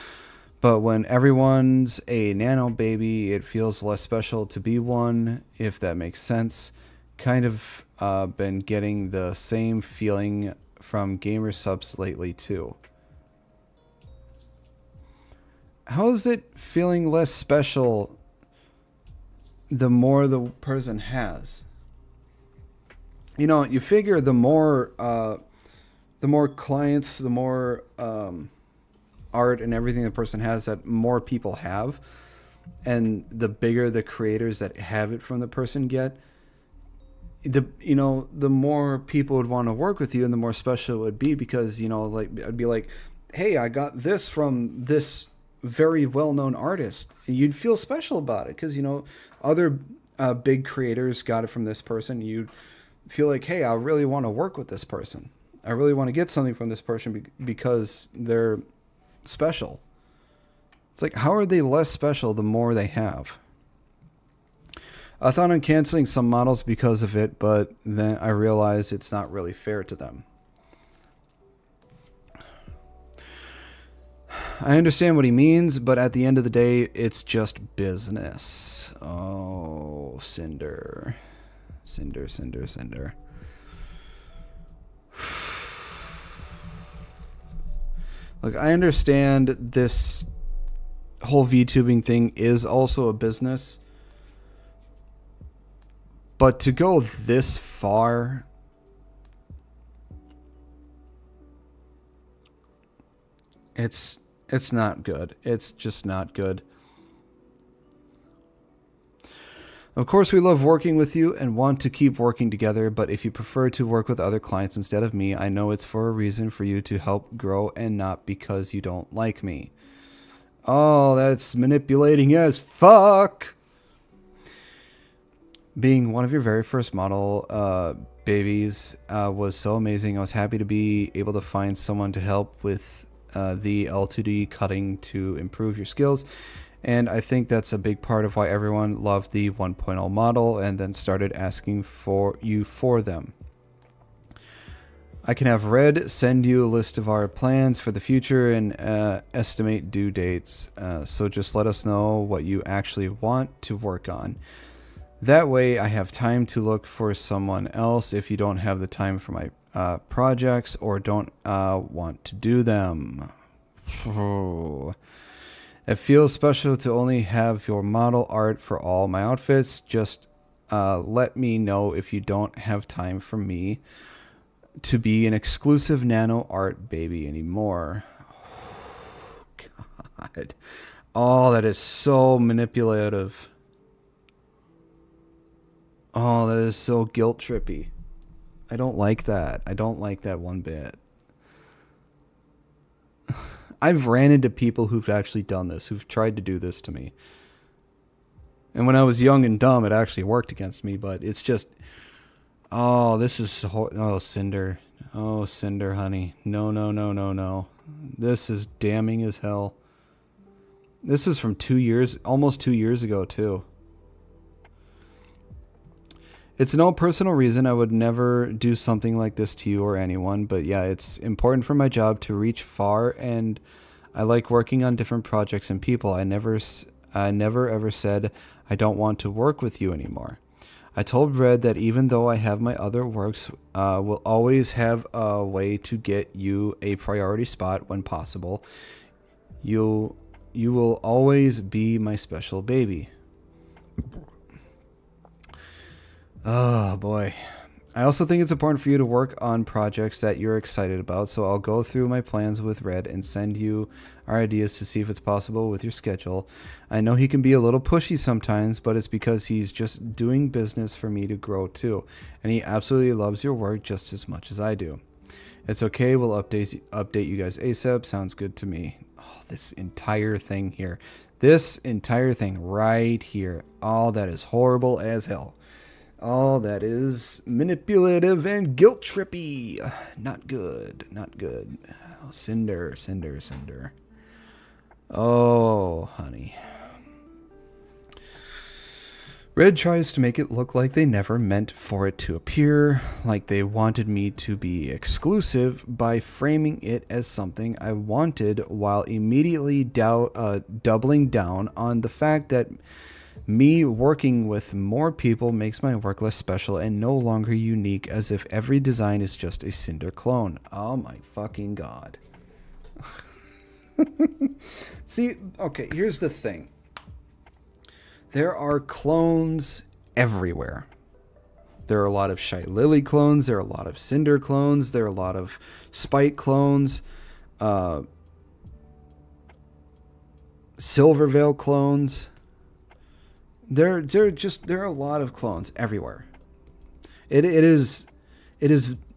But when everyone's a nano baby, it feels less special to be one, if that makes sense. Kind of been getting the same feeling from gamer subs lately too. How is it feeling less special the more the person has? You know, you figure the more clients, the more art and everything the person has that more people have, and the bigger the creators that have it from the person get, the more people would want to work with you and the more special it would be, because, like, I'd be like, hey, I got this from this very well-known artist. And you'd feel special about it because, other big creators got it from this person. You'd feel like, hey, I really want to work with this person. I really want to get something from this person because they're special. It's like, how are they less special the more they have? I thought on canceling some models because of it, but then I realized it's not really fair to them. I understand what he means, but at the end of the day, it's just business. Oh, Cinder. Cinder, Cinder, Cinder. Look, I understand this whole VTubing thing is also a business, but to go this far, it's not good. It's just not good. Of course, we love working with you and want to keep working together, but if you prefer to work with other clients instead of me, I know it's for a reason for you to help grow and not because you don't like me. Oh, that's manipulating as fuck. Being one of your very first model babies was so amazing. I was happy to be able to find someone to help with the L2D cutting to improve your skills. And I think that's a big part of why everyone loved the 1.0 model and then started asking for you for them. I can have Red send you a list of our plans for the future and estimate due dates. So just let us know what you actually want to work on. That way I have time to look for someone else if you don't have the time for my projects or don't want to do them. Oh. It feels special to only have your model art for all my outfits. Just let me know if you don't have time for me to be an exclusive nano art baby anymore. Oh, God. Oh, that is so manipulative. Oh, that is so guilt trippy. I don't like that. I don't like that one bit. I've ran into people who've actually done this, who've tried to do this to me. And when I was young and dumb, it actually worked against me, but it's just... Oh, this is so... Oh, Cinder. Oh, Cinder, honey. No, no, no, no, no. This is damning as hell. This is from 2 years... Almost 2 years ago, too. It's no personal reason I would never do something like this to you or anyone, but yeah, it's important for my job to reach far, and I like working on different projects and people. I never ever said I don't want to work with you anymore. I told Red that even though I have my other works, we'll always have a way to get you a priority spot when possible. You will always be my special baby. Oh, boy. I also think it's important for you to work on projects that you're excited about, so I'll go through my plans with Red and send you our ideas to see if it's possible with your schedule. I know he can be a little pushy sometimes, but it's because he's just doing business for me to grow too, and he absolutely loves your work just as much as I do. It's okay, we'll update you guys ASAP. Sounds good to me. Oh, this entire thing here. This entire thing right here. Oh, that is horrible as hell. Oh, that is manipulative and guilt trippy. Not good. Not good. Oh, Cinder, Cinder, Cinder. Oh, honey. Red tries to make it look like they never meant for it to appear, like they wanted me to be exclusive by framing it as something I wanted while immediately doubling down on the fact that me working with more people makes my work less special and no longer unique, as if every design is just a Cinder clone. Oh my fucking god. See, okay, here's the thing. There are clones everywhere. There are a lot of Shy Lily clones, there are a lot of Cinder clones, there are a lot of Spite clones, Silverveil clones. There are a lot of clones everywhere. It is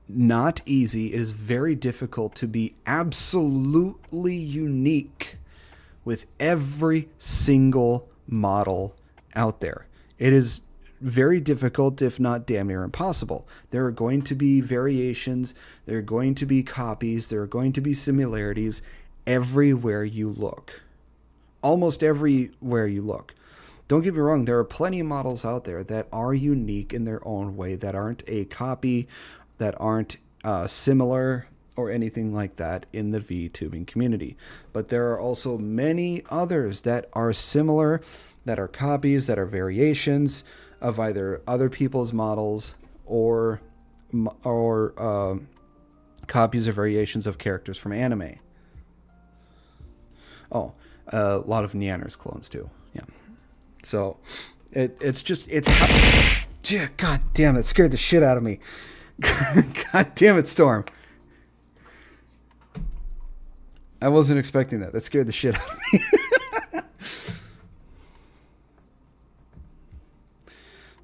not easy. It is very difficult to be absolutely unique with every single model out there. It is very difficult, if not damn near impossible. There are going to be variations. There are going to be copies. There are going to be similarities everywhere you look. Almost everywhere you look. Don't get me wrong, there are plenty of models out there that are unique in their own way, that aren't a copy, that aren't similar, or anything like that in the VTubing community. But there are also many others that are similar, that are copies, that are variations of either other people's models or copies or variations of characters from anime. Oh, a lot of Neander's clones too. Yeah. So it's God damn, it scared the shit out of me. God damn it, Storm. I wasn't expecting that. That scared the shit out of me.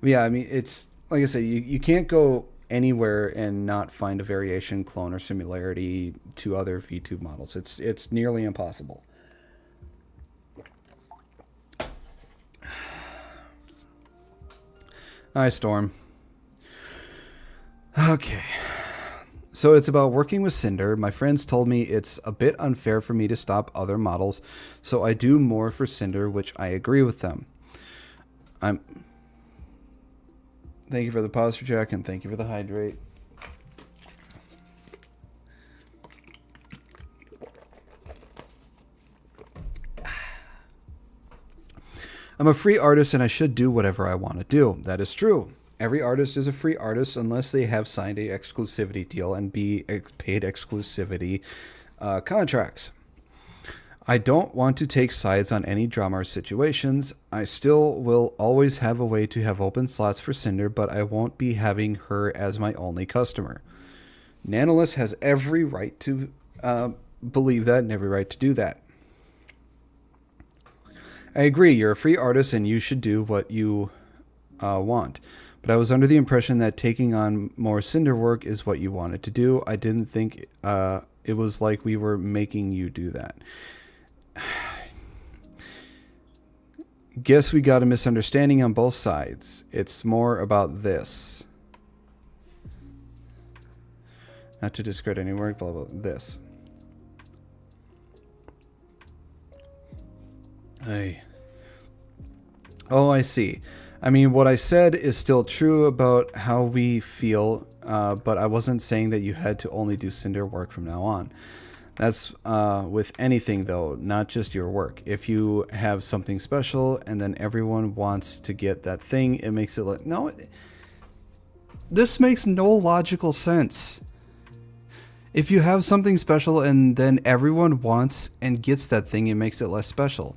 Yeah, I mean, it's like I say, you can't go anywhere and not find a variation, clone, or similarity to other VTube models. It's nearly impossible. Hi, Storm. Okay. So it's about working with Cinder. My friends told me it's a bit unfair for me to stop other models, so I do more for Cinder, which I agree with them. Thank you for the posture check, and thank you for the hydrate. I'm a free artist and I should do whatever I want to do. That is true. Every artist is a free artist unless they have signed a exclusivity deal and be paid exclusivity contracts. I don't want to take sides on any drama or situations. I still will always have a way to have open slots for Cinder, but I won't be having her as my only customer. Nanolith has every right to believe that and every right to do that. I agree, you're a free artist and you should do what you want. But I was under the impression that taking on more Cinder work is what you wanted to do. I didn't think it was like we were making you do that. Guess we got a misunderstanding on both sides. It's more about this. Not to discredit any work, blah, blah, this. Oh, I see. I mean, what I said is still true about how we feel, but I wasn't saying that you had to only do Cinder work from now on. That's with anything, though, not just your work. If you have something special and then everyone wants to get that thing, it makes it like... No, this makes no logical sense. If you have something special and then everyone wants and gets that thing, it makes it less special.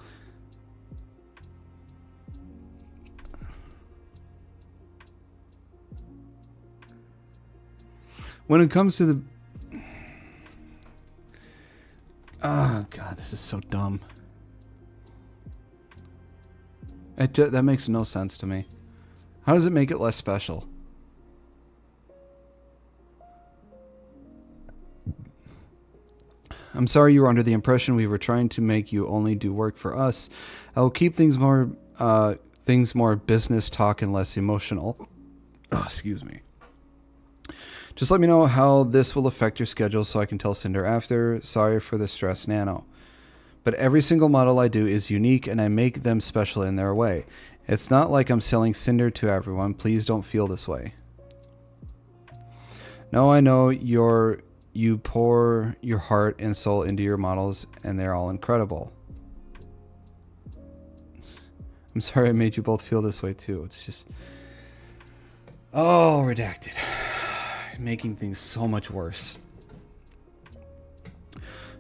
When it comes to the... Oh, God, this is so dumb. That makes no sense to me. How does it make it less special? I'm sorry you were under the impression we were trying to make you only do work for us. I will keep things more business talk and less emotional. Oh, excuse me. Just let me know how this will affect your schedule so I can tell Cinder after. Sorry for the stress, Nano. But every single model I do is unique and I make them special in their way. It's not like I'm selling Cinder to everyone. Please don't feel this way. No, I know you pour your heart and soul into your models and they're all incredible. I'm sorry I made you both feel this way too. It's just... Oh, redacted. Making things so much worse.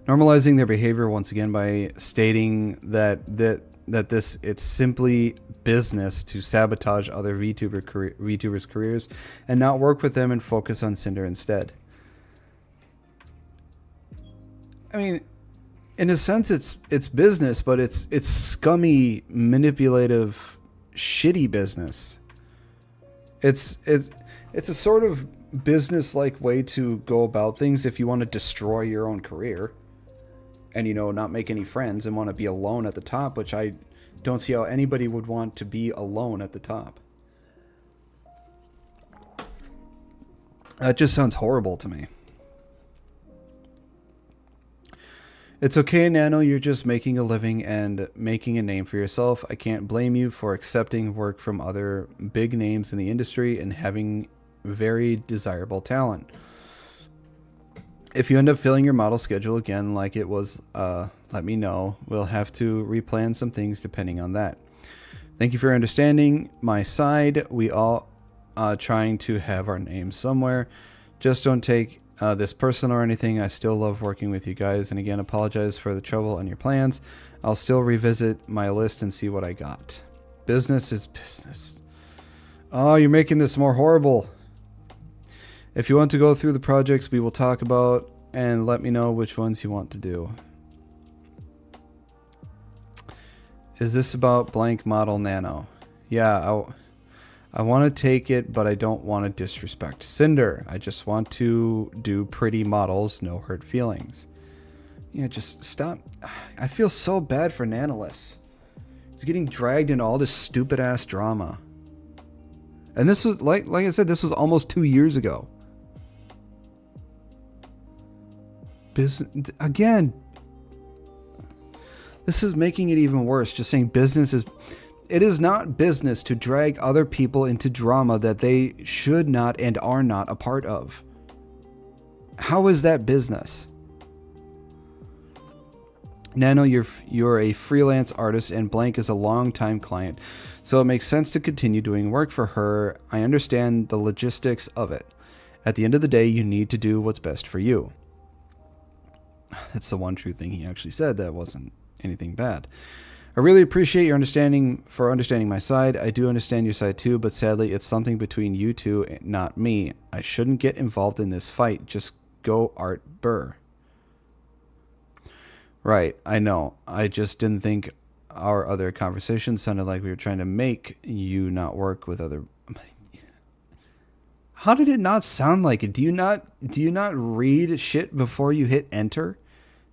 Normalizing their behavior once again by stating that it's simply business to sabotage other VTubers' careers and not work with them and focus on Cinder instead. I mean, in a sense, it's business, but it's scummy, manipulative, shitty business. It's a sort of business-like way to go about things if you want to destroy your own career and, not make any friends and want to be alone at the top, which I don't see how anybody would want to be alone at the top. That just sounds horrible to me. It's okay, Nano, you're just making a living and making a name for yourself. I can't blame you for accepting work from other big names in the industry and having very desirable talent. If you end up filling your model schedule again like it was, let me know. We'll have to replan some things depending on that. Thank you for understanding my side. We all trying to have our names somewhere. Just don't take this personal or anything. I still love working with you guys. And again, apologize for the trouble on your plans. I'll still revisit my list and see what I got. Business is business. Oh, you're making this more horrible. If you want to go through the projects we will talk about and let me know which ones you want to do. Is this about blank model nano? Yeah, I want to take it, but I don't want to disrespect Cinder. I just want to do pretty models, no hurt feelings. Yeah, just stop. I feel so bad for Nanoless. He's getting dragged into all this stupid ass drama. And this was, like I said, this was almost 2 years ago. Again, this is making it even worse. Just saying business is... It is not business to drag other people into drama that they should not and are not a part of. How is that business? Nano, you're a freelance artist and Blank is a long-time client, so it makes sense to continue doing work for her. I understand the logistics of it. At the end of the day, you need to do what's best for you. That's the one true thing he actually said. That wasn't anything bad. I really appreciate your understanding my side. I do understand your side too, but sadly it's something between you two, not me. I shouldn't get involved in this fight. Just go Art Burr. Right, I know. I just didn't think our other conversation sounded like we were trying to make you not work with other... How did it not sound like it? Do you not read shit before you hit enter?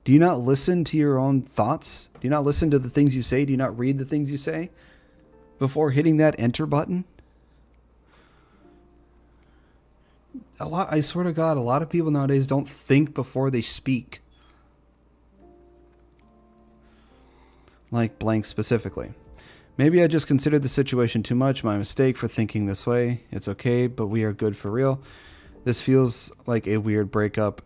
Do you not listen to your own thoughts? Do you not listen to the things you say? Do you not read the things you say before hitting that enter button? I swear to God, a lot of people nowadays don't think before they speak. Like Blank specifically. Maybe I just considered the situation too much. My mistake for thinking this way. It's okay, but we are good for real. This feels like a weird breakup.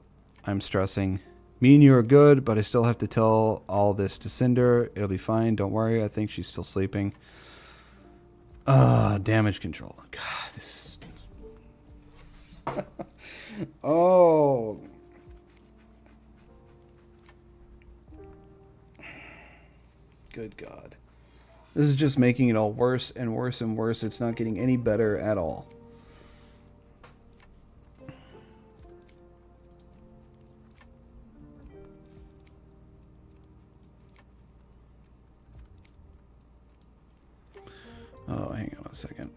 I'm stressing. Me and you are good, but I still have to tell all this to Cinder. It'll be fine. Don't worry. I think she's still sleeping. Damage control. God, this is... Oh. Good God. This is just making it all worse and worse and worse. It's not getting any better at all. Oh, hang on a second.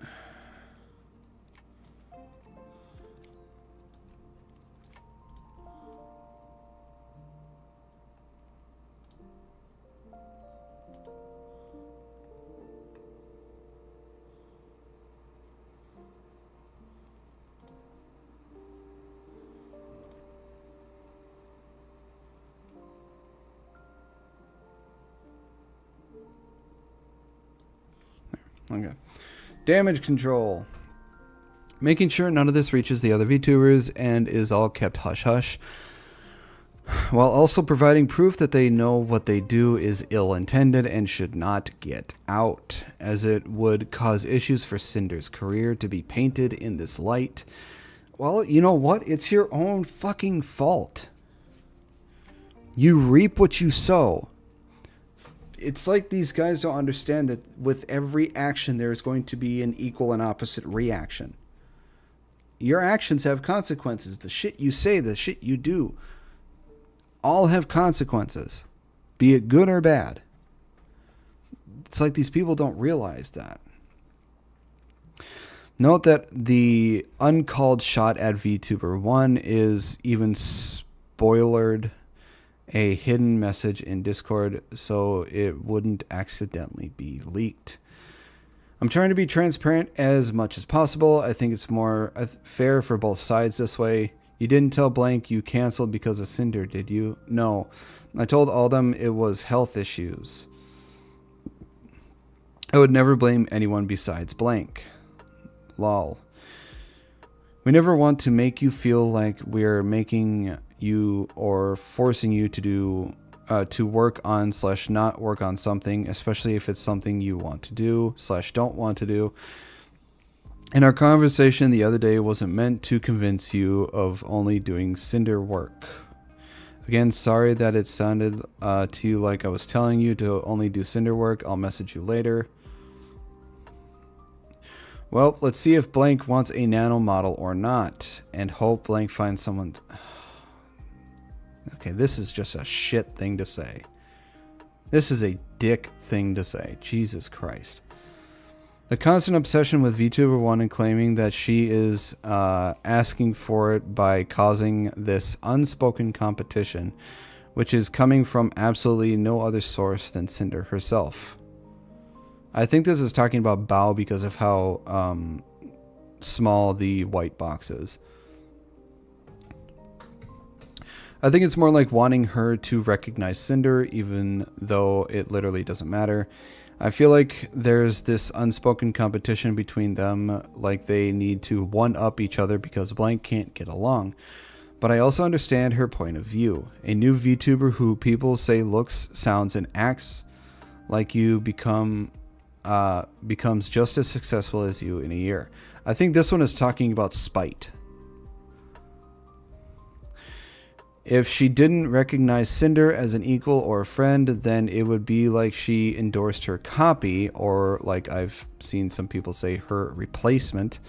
Okay. Damage control. Making sure none of this reaches the other VTubers and is all kept hush-hush, while also providing proof that they know what they do is ill-intended and should not get out, as it would cause issues for Cinder's career to be painted in this light. Well, you know what? It's your own fucking fault. You reap what you sow. It's like these guys don't understand that with every action there's going to be an equal and opposite reaction. Your actions have consequences. The shit you say, the shit you do, all have consequences, be it good or bad. It's like these people don't realize that. Note that the uncalled shot at VTuber 1 is even spoilered a hidden message in Discord so it wouldn't accidentally be leaked. I'm trying to be transparent as much as possible. I think it's more fair for both sides this way. You didn't tell Blank you canceled because of Cinder, did you? No. I told all them it was health issues. I would never blame anyone besides Blank. Lol. We never want to make you feel like we're making you or forcing you to do to work on / not work on something, especially if it's something you want to do / don't want to do. And our conversation the other day wasn't meant to convince you of only doing Cinder work. Again, sorry that it sounded to you like I was telling you to only do Cinder work. I'll message you later. Well, let's see if blank wants a nano model or not, and hope blank finds someone. Okay, this is just a shit thing to say. This is a dick thing to say. Jesus Christ. The constant obsession with Vtuber 1 and claiming that she is asking for it by causing this unspoken competition, which is coming from absolutely no other source than Cinder herself. I think this is talking about Bao because of how small the white box is. I think it's more like wanting her to recognize Cinder, even though it literally doesn't matter. I feel like there's this unspoken competition between them, like they need to one-up each other because blank can't get along. But I also understand her point of view. A new VTuber who people say looks, sounds, and acts like you becomes just as successful as you in a year. I think this one is talking about spite. If she didn't recognize Cinder as an equal or a friend, then it would be like she endorsed her copy, or like I've seen some people say, her replacement.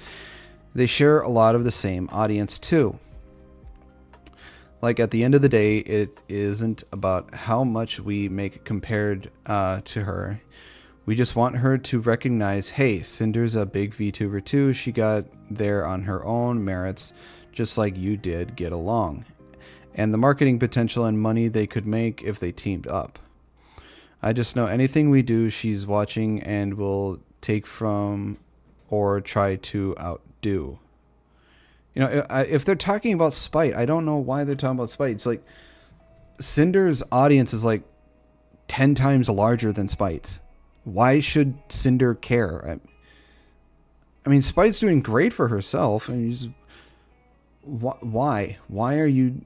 They share a lot of the same audience too. Like at the end of the day, it isn't about how much we make compared to her. We just want her to recognize, hey, Cinder's a big VTuber too. She got there on her own merits, just like you did. Get along. And the marketing potential and money they could make if they teamed up. I just know anything we do, she's watching and will take from or try to outdo. You know, if they're talking about spite, I don't know why they're talking about spite. It's like Cinder's audience is like 10 times larger than Spite's. Why should Cinder care? I mean, Spite's doing great for herself. And why? Why are you...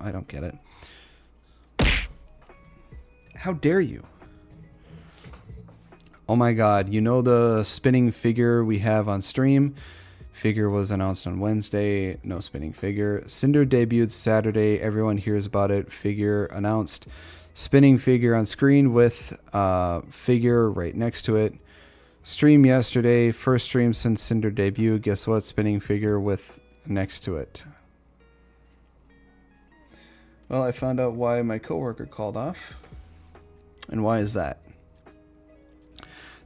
I don't get it. How dare you? Oh my god, you know the spinning figure we have on stream? Figure was announced on Wednesday. No spinning figure. Cinder debuted Saturday. Everyone hears about it. Figure announced. Spinning figure on screen with figure right next to it. Stream yesterday. First stream since Cinder debut. Guess what? Spinning figure with next to it. Well, I found out why my coworker called off. And why is that?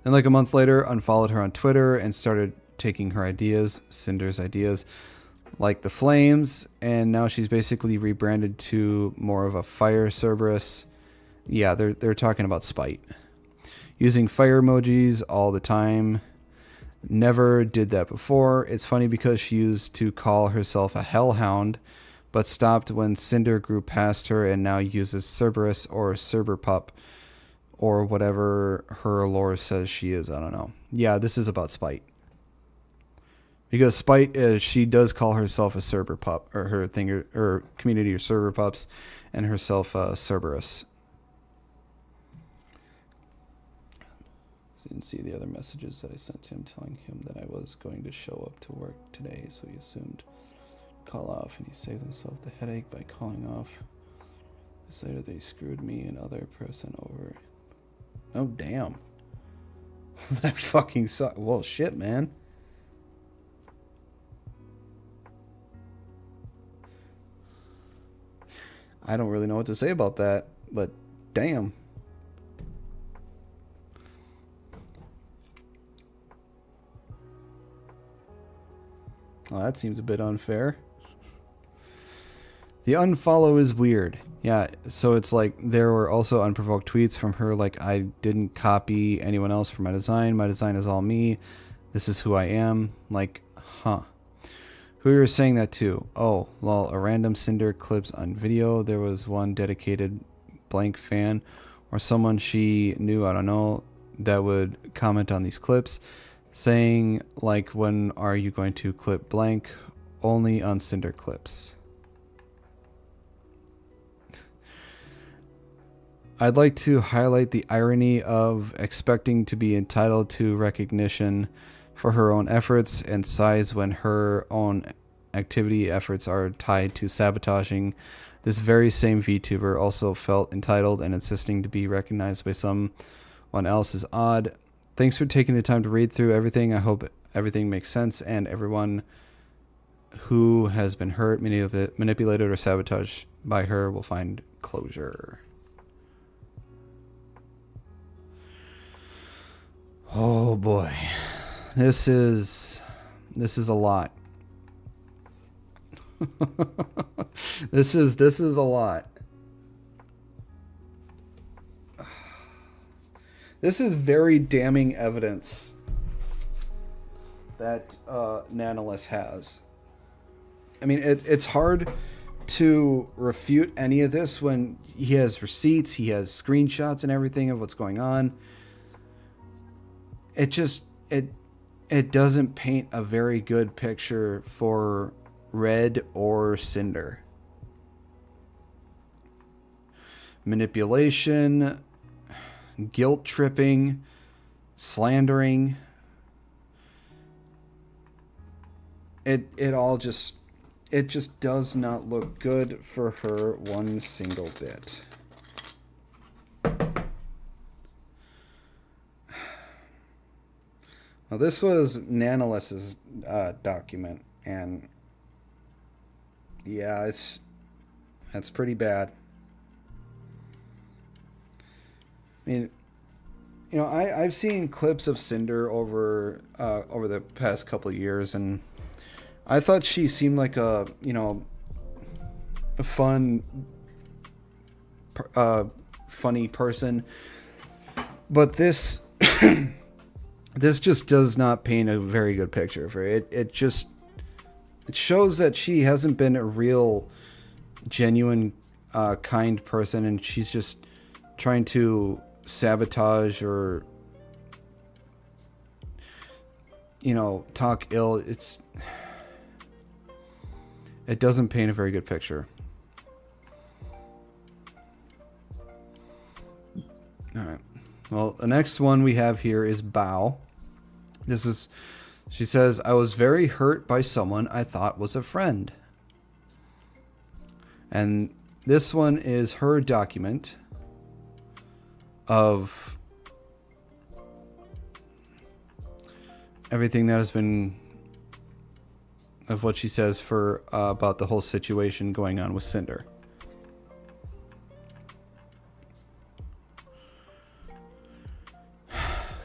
Then like a month later, unfollowed her on Twitter and started taking her ideas, Cinder's ideas, like the flames, and now she's basically rebranded to more of a fire Cerberus. Yeah, they're talking about spite. Using fire emojis all the time. Never did that before. It's funny because she used to call herself a hellhound, but stopped when Cinder grew past her and now uses Cerberus or Cerberpup or whatever her lore says she is. I don't know. Yeah, this is about spite. Because spite is, she does call herself a Cerberpup, or her thing, or community or Cerberpups, and herself Cerberus. Didn't see the other messages that I sent to him telling him that I was going to show up to work today, so he assumed call off, and he saved himself the headache by calling off. This later they screwed me and other person over. Oh damn. That fucking sucks. Well shit, man. I don't really know what to say about that, but damn. Well, that seems a bit unfair. The unfollow is weird. Yeah, so it's like there were also unprovoked tweets from her like, I didn't copy anyone else for my design. My design is all me. This is who I am. Like, huh. Who you were saying that to? Oh, lol, a random Cinder clips on video. There was one dedicated blank fan or someone she knew, I don't know, that would comment on these clips saying like, when are you going to clip blank? Only on Cinder clips. I'd like to highlight the irony of expecting to be entitled to recognition for her own efforts and size when her own activity efforts are tied to sabotaging. This very same VTuber also felt entitled, and insisting to be recognized by someone else is odd. Thanks for taking the time to read through everything. I hope everything makes sense, and everyone who has been hurt, manipulated, or sabotaged by her will find closure. Oh boy, this is a lot. This is a lot. This is very damning evidence that Nanolith has. I mean, it's hard to refute any of this when he has receipts, he has screenshots and everything of what's going on. It just it doesn't paint a very good picture for Red or Cinder. Manipulation, guilt tripping, slandering. It all just does not look good for her one single bit. Well, this was Nanolith's document, and yeah, that's pretty bad. I mean, you know, I've seen clips of Cinder over the past couple of years, and I thought she seemed like a fun, funny person, but this this just does not paint a very good picture of her. It shows that she hasn't been a real, genuine, kind person, and she's just trying to sabotage or, talk ill. It doesn't paint a very good picture. All right. Well, the next one we have here is Bao. She says, I was very hurt by someone I thought was a friend. And this one is her document of everything that has been, of what she says for about the whole situation going on with Cinder.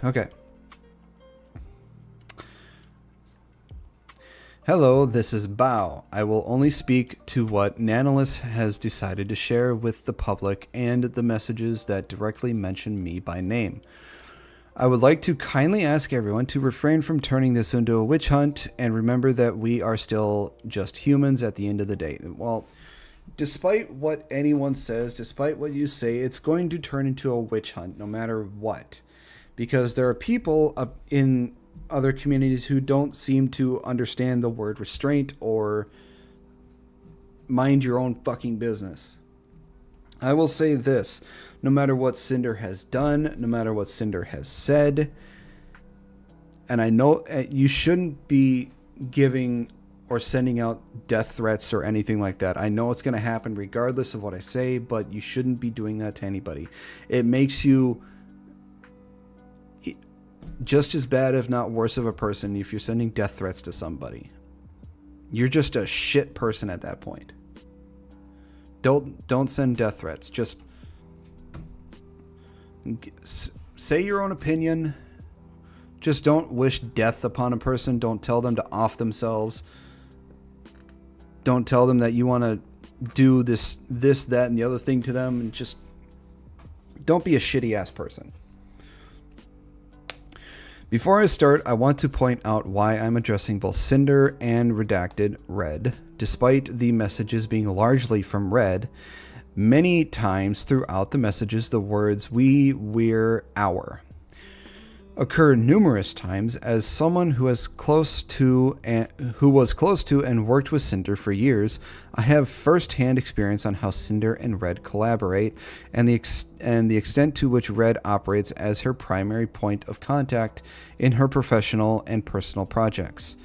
Okay. Hello, this is Bao. I will only speak to what Nanolith has decided to share with the public and the messages that directly mention me by name. I would like to kindly ask everyone to refrain from turning this into a witch hunt and remember that we are still just humans at the end of the day. Well, despite what anyone says, despite what you say, it's going to turn into a witch hunt no matter what. Because there are people in other communities who don't seem to understand the word restraint or mind your own fucking business. I will say this, no matter what Cinder has done, no matter what Cinder has said, and I know you shouldn't be giving or sending out death threats or anything like that. I know it's going to happen regardless of what I say, but you shouldn't be doing that to anybody. It makes you just as bad, if not worse, of a person if you're sending death threats to somebody. You're just a shit person at that point. Don't send death threats. Just say your own opinion. Just don't wish death upon a person. Don't tell them to off themselves. Don't tell them that you want to do this, that, and the other thing to them. And just don't be a shitty ass person. Before I start, I want to point out why I'm addressing both Cinder and Redacted Red, despite the messages being largely from Red. Many times throughout the messages, the words we, we're, our occur numerous times. As someone who was close to and worked with Cinder for years, I have first-hand experience on how Cinder and Red collaborate, and the extent to which Red operates as her primary point of contact in her professional and personal projects.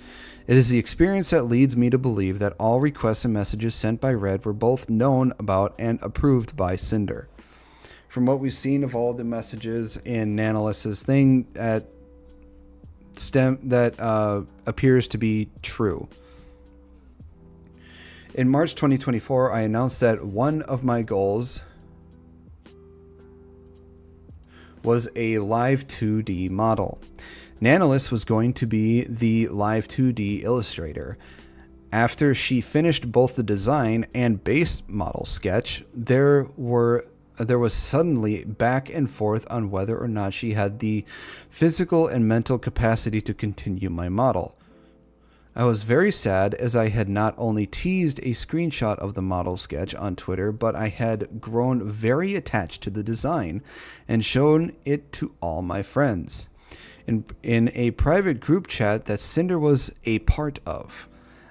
It is the experience that leads me to believe that all requests and messages sent by Red were both known about and approved by Cinder. From what we've seen of all the messages in Nanolys's thing, that appears to be true. In March 2024, I announced that one of my goals was a live 2D model. Nanolys was going to be the live 2D illustrator. After she finished both the design and base model sketch, there was suddenly back and forth on whether or not she had the physical and mental capacity to continue my model. I was very sad, as I had not only teased a screenshot of the model sketch on Twitter, but I had grown very attached to the design and shown it to all my friends. In a private group chat that Cinder was a part of,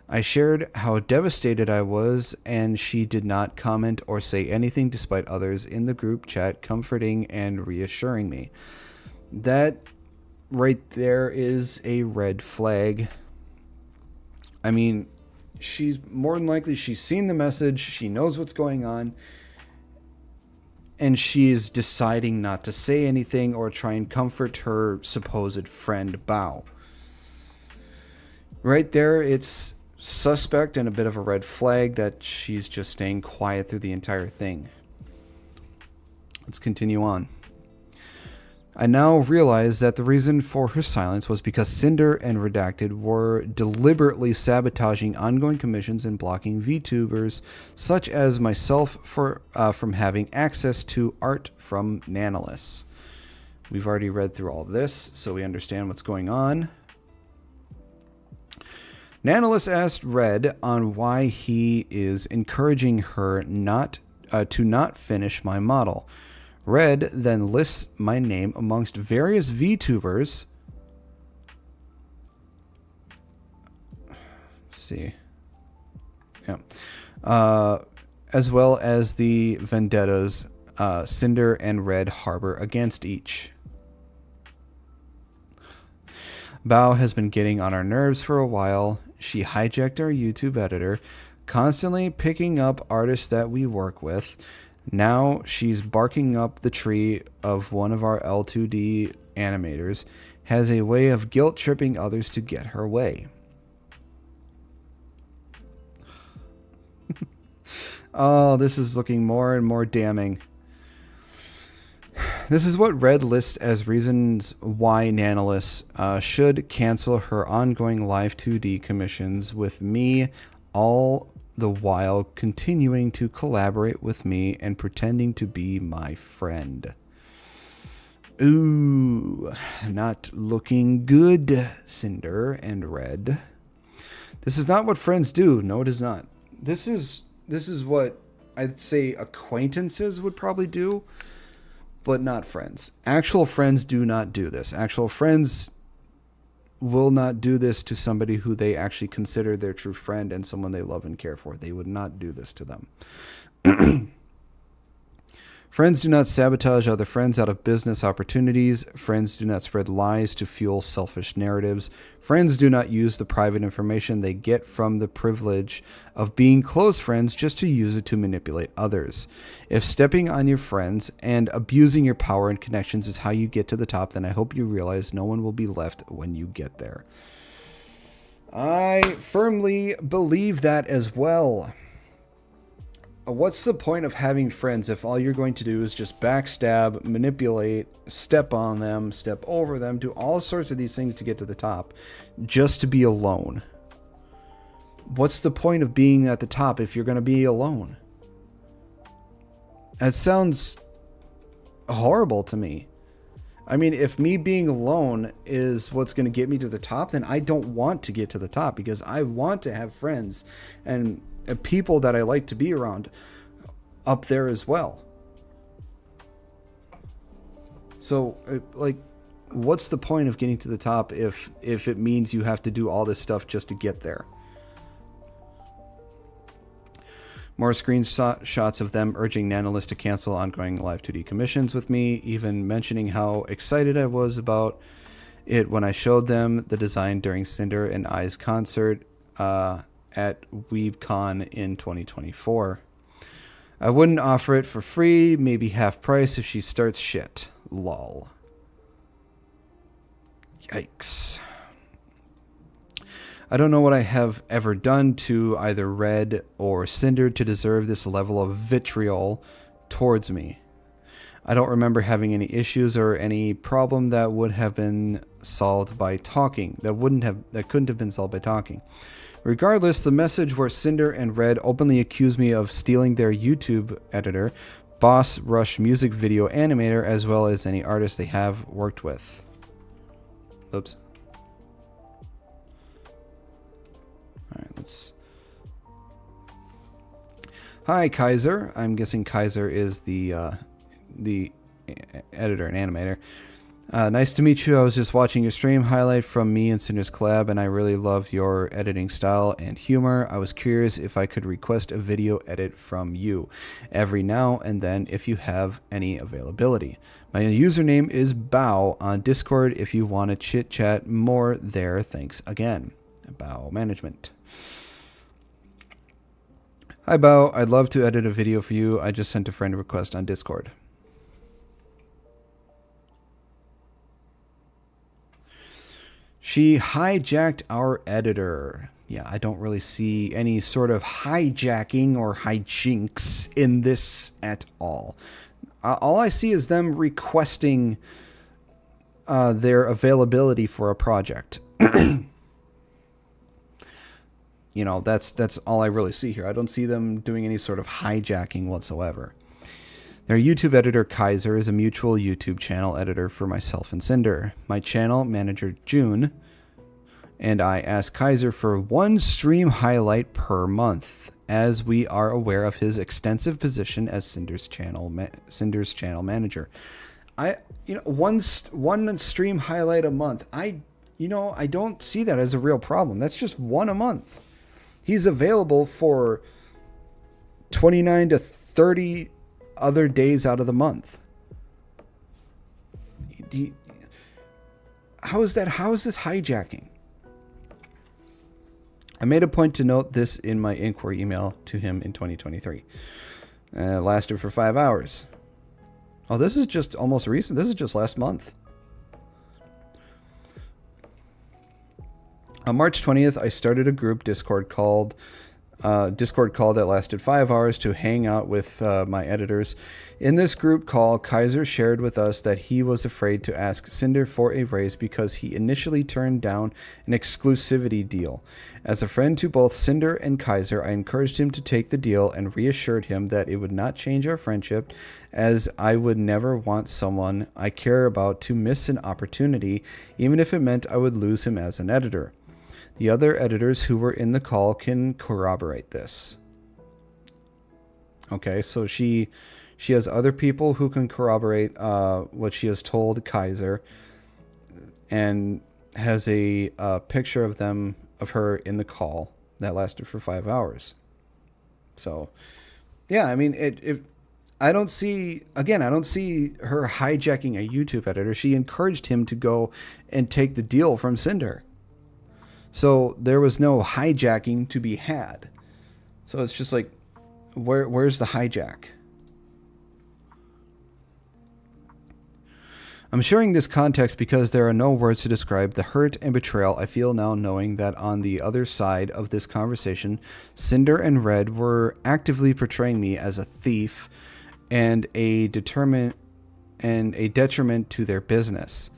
I shared how devastated I was, and she did not comment or say anything despite others in the group chat comforting and reassuring me. That right there is a red flag. I mean, she's more than likely, she's seen the message, she knows what's going on, and she's deciding not to say anything or try and comfort her supposed friend Bao. Right there, it's suspect and a bit of a red flag that she's just staying quiet through the entire thing. Let's continue on. I now realize that the reason for her silence was because Cinder and Redacted were deliberately sabotaging ongoing commissions and blocking VTubers such as myself from having access to art from Nanolys. We've already read through all this, so we understand what's going on. Nanolys asked Red on why he is encouraging her to not finish my model. Red then lists my name amongst various VTubers. Let's see. Yeah. As well as the vendettas Cinder and Red harbor against each. Bao has been getting on our nerves for a while. She hijacked our YouTube editor, constantly picking up artists that we work with. Now she's barking up the tree of one of our L2D animators, has a way of guilt-tripping others to get her way. Oh, this is looking more and more damning. This is what Red lists as reasons why Nanolys should cancel her ongoing live 2D commissions with me, all the while continuing to collaborate with me and pretending to be my friend. Ooh, not looking good, Cinder and Red. This is not what friends do. No, it is not. This is what I'd say acquaintances would probably do, but not friends. Actual friends do not do this. Actual friends will not do this to somebody who they actually consider their true friend and someone they love and care for. They would not do this to them. Friends do not sabotage other friends out of business opportunities. Friends do not spread lies to fuel selfish narratives. Friends do not use the private information they get from the privilege of being close friends just to use it to manipulate others. If stepping on your friends and abusing your power and connections is how you get to the top, then I hope you realize no one will be left when you get there. I firmly believe that as well. What's the point of having friends if all you're going to do is just backstab, manipulate, step on them, step over them, do all sorts of these things to get to the top, just to be alone? What's the point of being at the top if you're going to be alone? That sounds horrible to me. I mean, if me being alone is what's going to get me to the top, then I don't want to get to the top, because I want to have friends and people that I like to be around up there as well. So, like, what's the point of getting to the top if it means you have to do all this stuff just to get there? More screenshots of them urging Nanolist to cancel ongoing live 2D commissions with me, even mentioning how excited I was about it when I showed them the design during Cinder and I's concert at WeebCon in 2024. I wouldn't offer it for free, maybe half price if she starts shit. Lol. Yikes. I don't know what I have ever done to either Red or Cinder to deserve this level of vitriol towards me. I don't remember having any issues or any problem that would have been solved by talking. That couldn't have been solved by talking. Regardless, the message where Cinder and Red openly accused me of stealing their YouTube editor, Boss Rush music video animator, as well as any artist they have worked with. Oops. Alright, let's... Hi, Kaiser. I'm guessing Kaiser is the editor and animator. Nice to meet you. I was just watching your stream highlight from me and Cinder's collab, and I really love your editing style and humor. I was curious if I could request a video edit from you every now and then if you have any availability. My username is Bao on Discord if you want to chit-chat more there. Thanks again. Bao Management. Hi, Bao. I'd love to edit a video for you. I just sent a friend request on Discord. She hijacked our editor. Yeah, I don't really see any sort of hijacking or hijinks in this at all. All I see is them requesting their availability for a project. You know, that's all I really see here. I don't see them doing any sort of hijacking whatsoever. Their YouTube editor, Kaiser, is a mutual YouTube channel editor for myself and Cinder. My channel manager, June, and I asked Kaiser for one stream highlight per month, as we are aware of his extensive position as Cinder's channel manager. One stream highlight a month. I don't see that as a real problem. That's just one a month. He's available for 29 to 30 other days out of the month. How is this hijacking? I made a point to note this in my inquiry email to him in 2023. It lasted for 5 hours. Oh, this is just almost recent. This is just last month. On March 20th, I started a group Discord call that lasted 5 hours to hang out with my editors. In this group call, Kaiser shared with us that he was afraid to ask Cinder for a raise because he initially turned down an exclusivity deal. As a friend to both Cinder and Kaiser, I encouraged him to take the deal and reassured him that it would not change our friendship, as I would never want someone I care about to miss an opportunity, even if it meant I would lose him as an editor. The other editors who were in the call can corroborate this. Okay, so she has other people who can corroborate what she has told Kaiser, and has a picture of her in the call that lasted for 5 hours. So, yeah, I mean, I don't see her hijacking a YouTube editor. She encouraged him to go and take the deal from Cinder. So there was no hijacking to be had. So it's just like, where's the hijack? I'm sharing this context because there are no words to describe the hurt and betrayal I feel now, knowing that on the other side of this conversation, Cinder and Red were actively portraying me as a thief and a detriment to their business.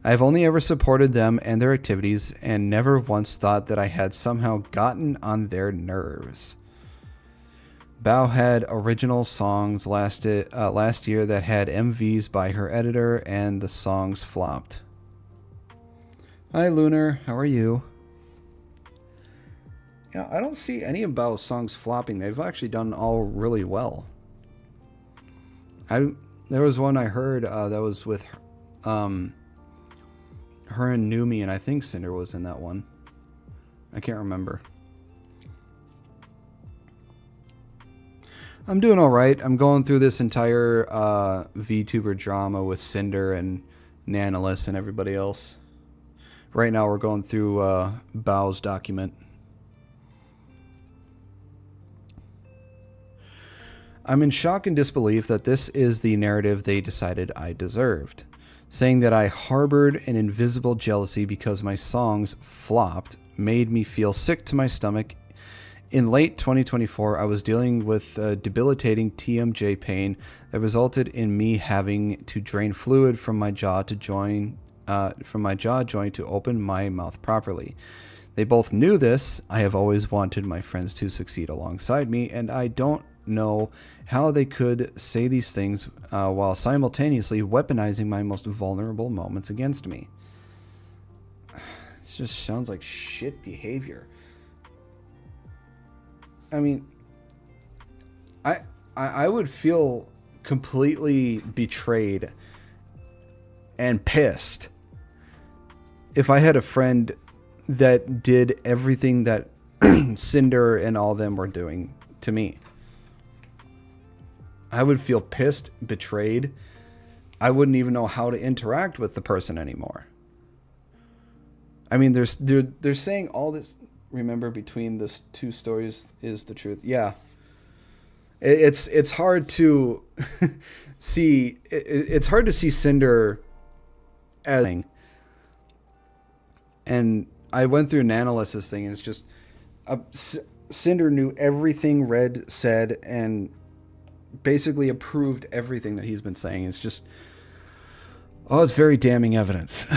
I have only ever supported them and their activities, and never once thought that I had somehow gotten on their nerves. Bao had original songs last year that had MVs by her editor, and the songs flopped. Hi, Lunar. How are you? Yeah, I don't see any of Bao's songs flopping. They've actually done all really well. There was one I heard that was with her and Numi, and I think Cinder was in that one. I can't remember. I'm doing all right. I'm going through this entire VTuber drama with Cinder and Nanolis and everybody else. Right now we're going through Bao's document. I'm in shock and disbelief that this is the narrative they decided I deserved. Saying that I harbored an invisible jealousy because my songs flopped made me feel sick to my stomach. In late 2024, I was dealing with debilitating TMJ pain that resulted in me having to drain fluid from my jaw to joint to open my mouth properly. They both knew this. I have always wanted my friends to succeed alongside me, and I don't know how they could say these things while simultaneously weaponizing my most vulnerable moments against me. It just sounds like shit behavior. I mean, I would feel completely betrayed and pissed if I had a friend that did everything that Cinder and all them were doing to me. I would feel pissed, betrayed. I wouldn't even know how to interact with the person anymore. I mean, they're saying all this. Remember, between the two stories is the truth. Yeah, it's hard to see. It's hard to see Cinder as. And I went through Nanolis's thing, and it's just Cinder knew everything Red said and basically approved everything that he's been saying. It's just, it's very damning evidence.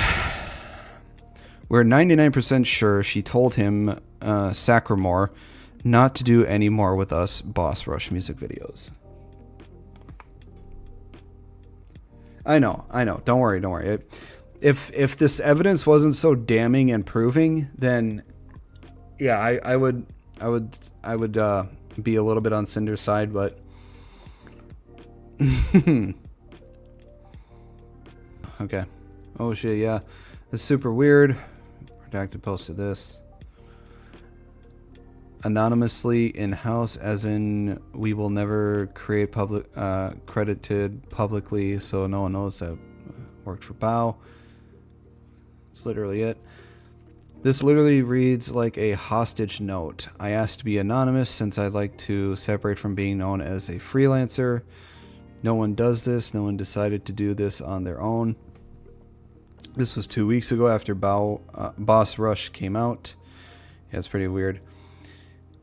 We're 99% sure she told him, Sacramore, not to do any more with us Boss Rush music videos. I know. Don't worry. If this evidence wasn't so damning and proving, then yeah, I would be a little bit on Cinder's side, but okay. Oh shit, yeah. It's super weird. Redacted posted this. Anonymously in-house, as in we will never create credited publicly, so no one knows that worked for Bao. That's literally it. This literally reads like a hostage note. I asked to be anonymous since I'd like to separate from being known as a freelancer. No one does this. No one decided to do this on their own. This was 2 weeks ago after Boss Rush came out. Yeah, it's pretty weird.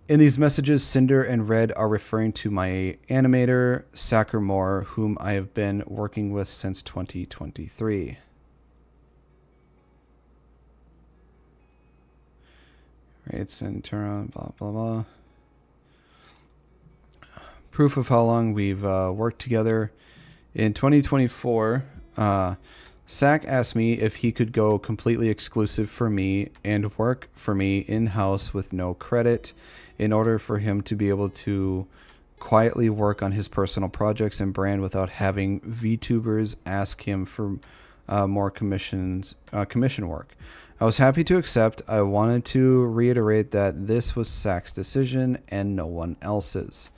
In these messages, Cinder and Red are referring to my animator, Sacramore, whom I have been working with since 2023. Rates and turn on, blah, blah, blah. Proof of how long we've worked together. In 2024, Sack asked me if he could go completely exclusive for me and work for me in-house with no credit in order for him to be able to quietly work on his personal projects and brand without having VTubers ask him for more commission work. I was happy to accept. I wanted to reiterate that this was Sack's decision and no one else's.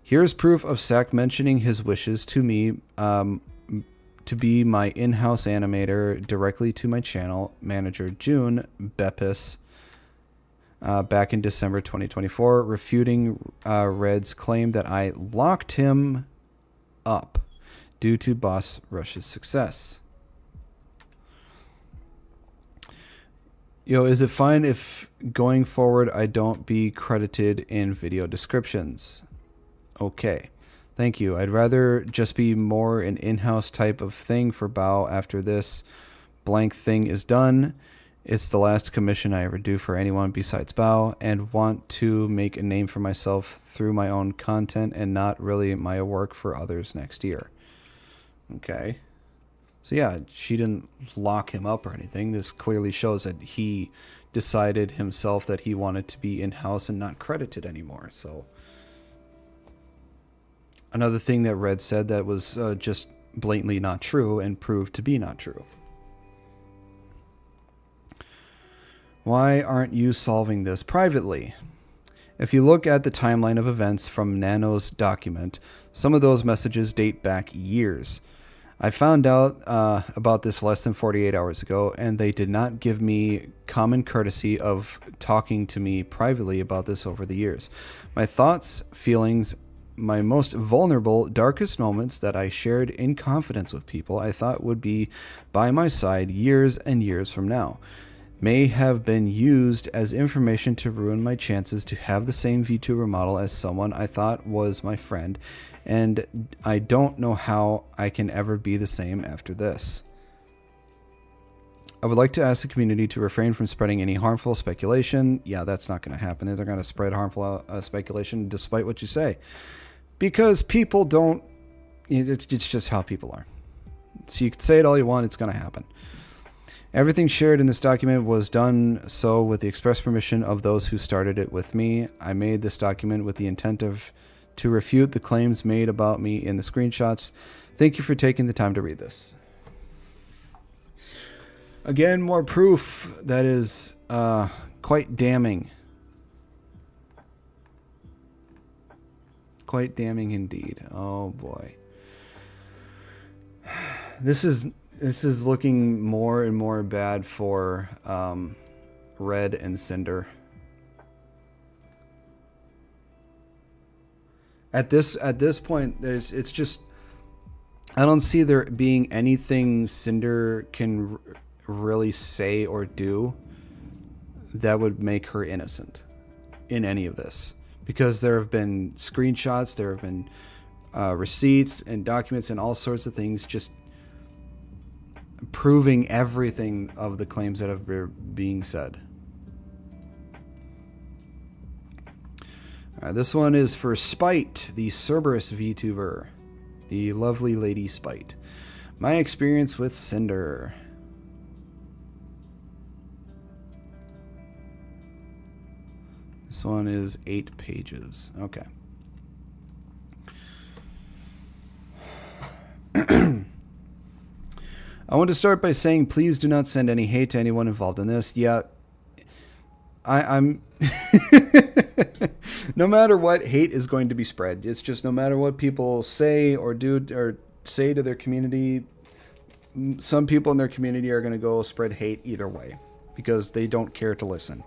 Here's proof of Sack mentioning his wishes to me to be my in-house animator directly to my channel manager, June Beppis, back in December 2024, refuting Red's claim that I locked him up due to Boss Rush's success. Is it fine if going forward I don't be credited in video descriptions? Okay. Thank you. I'd rather just be more an in-house type of thing for Bao after this blank thing is done. It's the last commission I ever do for anyone besides Bao, and want to make a name for myself through my own content and not really my work for others next year. Okay. So yeah, she didn't lock him up or anything. This clearly shows that he decided himself that he wanted to be in-house and not credited anymore. So another thing that Red said that was just blatantly not true and proved to be not true. Why aren't you solving this privately? If you look at the timeline of events from Nano's document, some of those messages date back years. I found out about this less than 48 hours ago, and they did not give me common courtesy of talking to me privately about this over the years. My thoughts, feelings, my most vulnerable, darkest moments that I shared in confidence with people I thought would be by my side years and years from now, may have been used as information to ruin my chances to have the same VTuber model as someone I thought was my friend, and I don't know how I can ever be the same after this. I would like to ask the community to refrain from spreading any harmful speculation. Yeah, that's not going to happen. They're going to spread harmful speculation despite what you say. Because people don't... It's just how people are. So you can say it all you want, it's going to happen. Everything shared in this document was done so with the express permission of those who started it with me. I made this document with the intent to refute the claims made about me in the screenshots. Thank you for taking the time to read this. Again, more proof that is quite damning. Quite damning indeed. Oh boy. This is looking more and more bad for Red and Cinder. At this point, it's just, I don't see there being anything Cinder can really say or do that would make her innocent in any of this, because there have been screenshots, there have been receipts and documents and all sorts of things just proving everything of the claims that have been being said. This one is for Spite, the Cerberus VTuber, the lovely lady Spite. My experience with Cinder. This one is 8 pages. Okay. I want to start by saying please do not send any hate to anyone involved in this. Yeah, I'm... No matter what, hate is going to be spread. It's just no matter what people say or do or say to their community, some people in their community are going to go spread hate either way because they don't care to listen.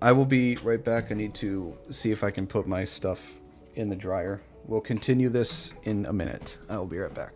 I will be right back. I need to see if I can put my stuff in the dryer. We'll continue this in a minute. I will be right back.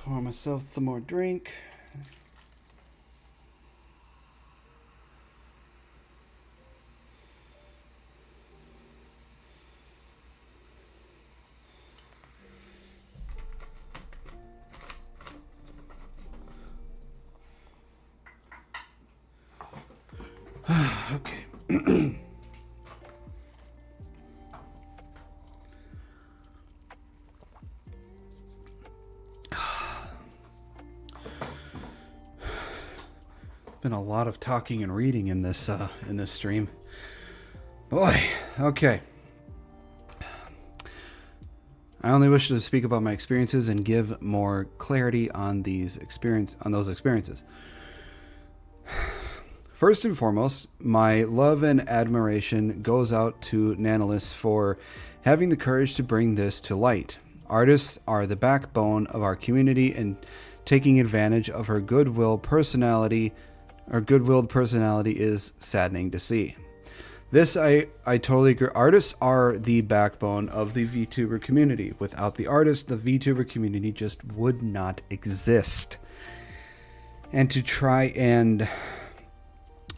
Pour myself some more drink. Okay. Been a lot of talking and reading in this stream. Boy, okay. I only wish to speak about my experiences and give more clarity on those experiences. First and foremost, my love and admiration goes out to Nanolis for having the courage to bring this to light. Artists are the backbone of our community, and taking advantage of her goodwilled personality is saddening to see. This I totally agree. Artists are the backbone of the Vtuber community. Without the artists, the Vtuber community just would not exist. And to try and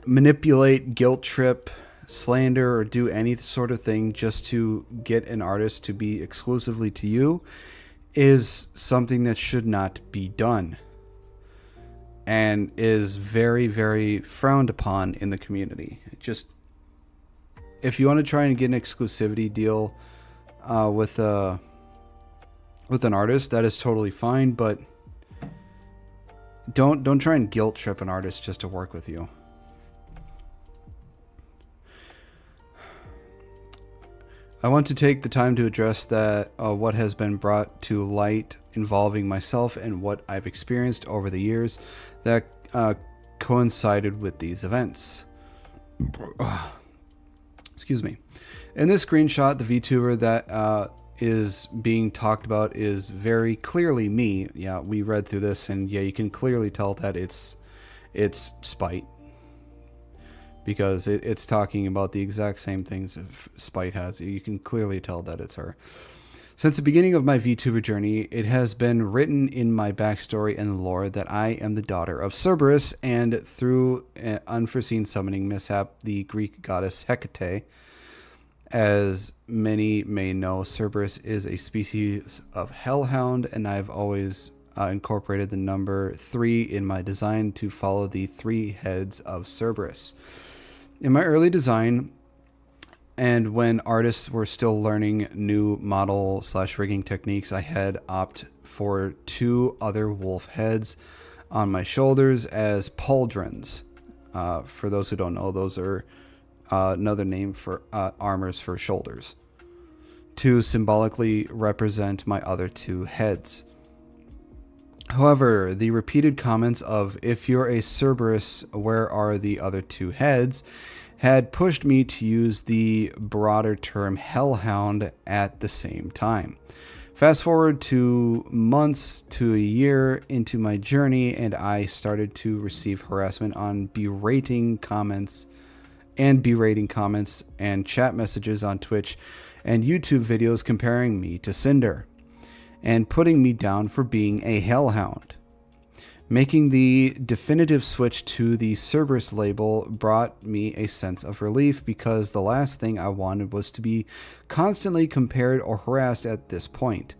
manipulate, guilt trip, slander, or do any sort of thing just to get an artist to be exclusively to you is something that should not be done and is very, very frowned upon in the community. Just, if you want to try and get an exclusivity deal with an artist, that is totally fine, but don't try and guilt trip an artist just to work with you. I want to take the time to address that what has been brought to light involving myself and what I've experienced over the years that coincided with these events. Excuse me. In this screenshot, the VTuber that is being talked about is very clearly me. Yeah, we read through this, and yeah, you can clearly tell that it's Spite. Because it's talking about the exact same things Spite has. You can clearly tell that it's her. Since the beginning of my VTuber journey, it has been written in my backstory and lore that I am the daughter of Cerberus, and through an unforeseen summoning mishap, the Greek goddess Hecate. As many may know, Cerberus is a species of hellhound, and I've always incorporated the number 3 in my design to follow the 3 heads of Cerberus. In my early design, and when artists were still learning new model/rigging techniques, I had opted for 2 other wolf heads on my shoulders as pauldrons. For those who don't know, those are another name for armors for shoulders, to symbolically represent my other 2 heads. However, the repeated comments of, "If you're a Cerberus, where are the other 2 heads?" had pushed me to use the broader term Hellhound at the same time. Fast forward to months to a year into my journey, and I started to receive harassment on berating comments and chat messages on Twitch and YouTube videos comparing me to Cinder and putting me down for being a hellhound. Making the definitive switch to the Cerberus label brought me a sense of relief, because the last thing I wanted was to be constantly compared or harassed at this point.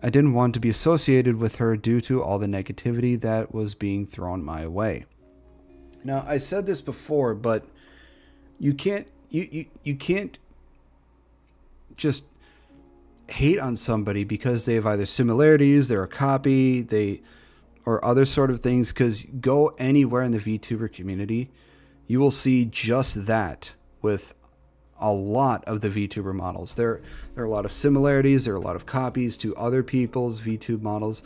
I didn't want to be associated with her due to all the negativity that was being thrown my way. Now, I said this before, but you can't just hate on somebody because they have either similarities, they're a copy, or other sort of things, because go anywhere in the VTuber community, you will see just that with a lot of the VTuber models. There are a lot of similarities, there are a lot of copies to other people's VTube models.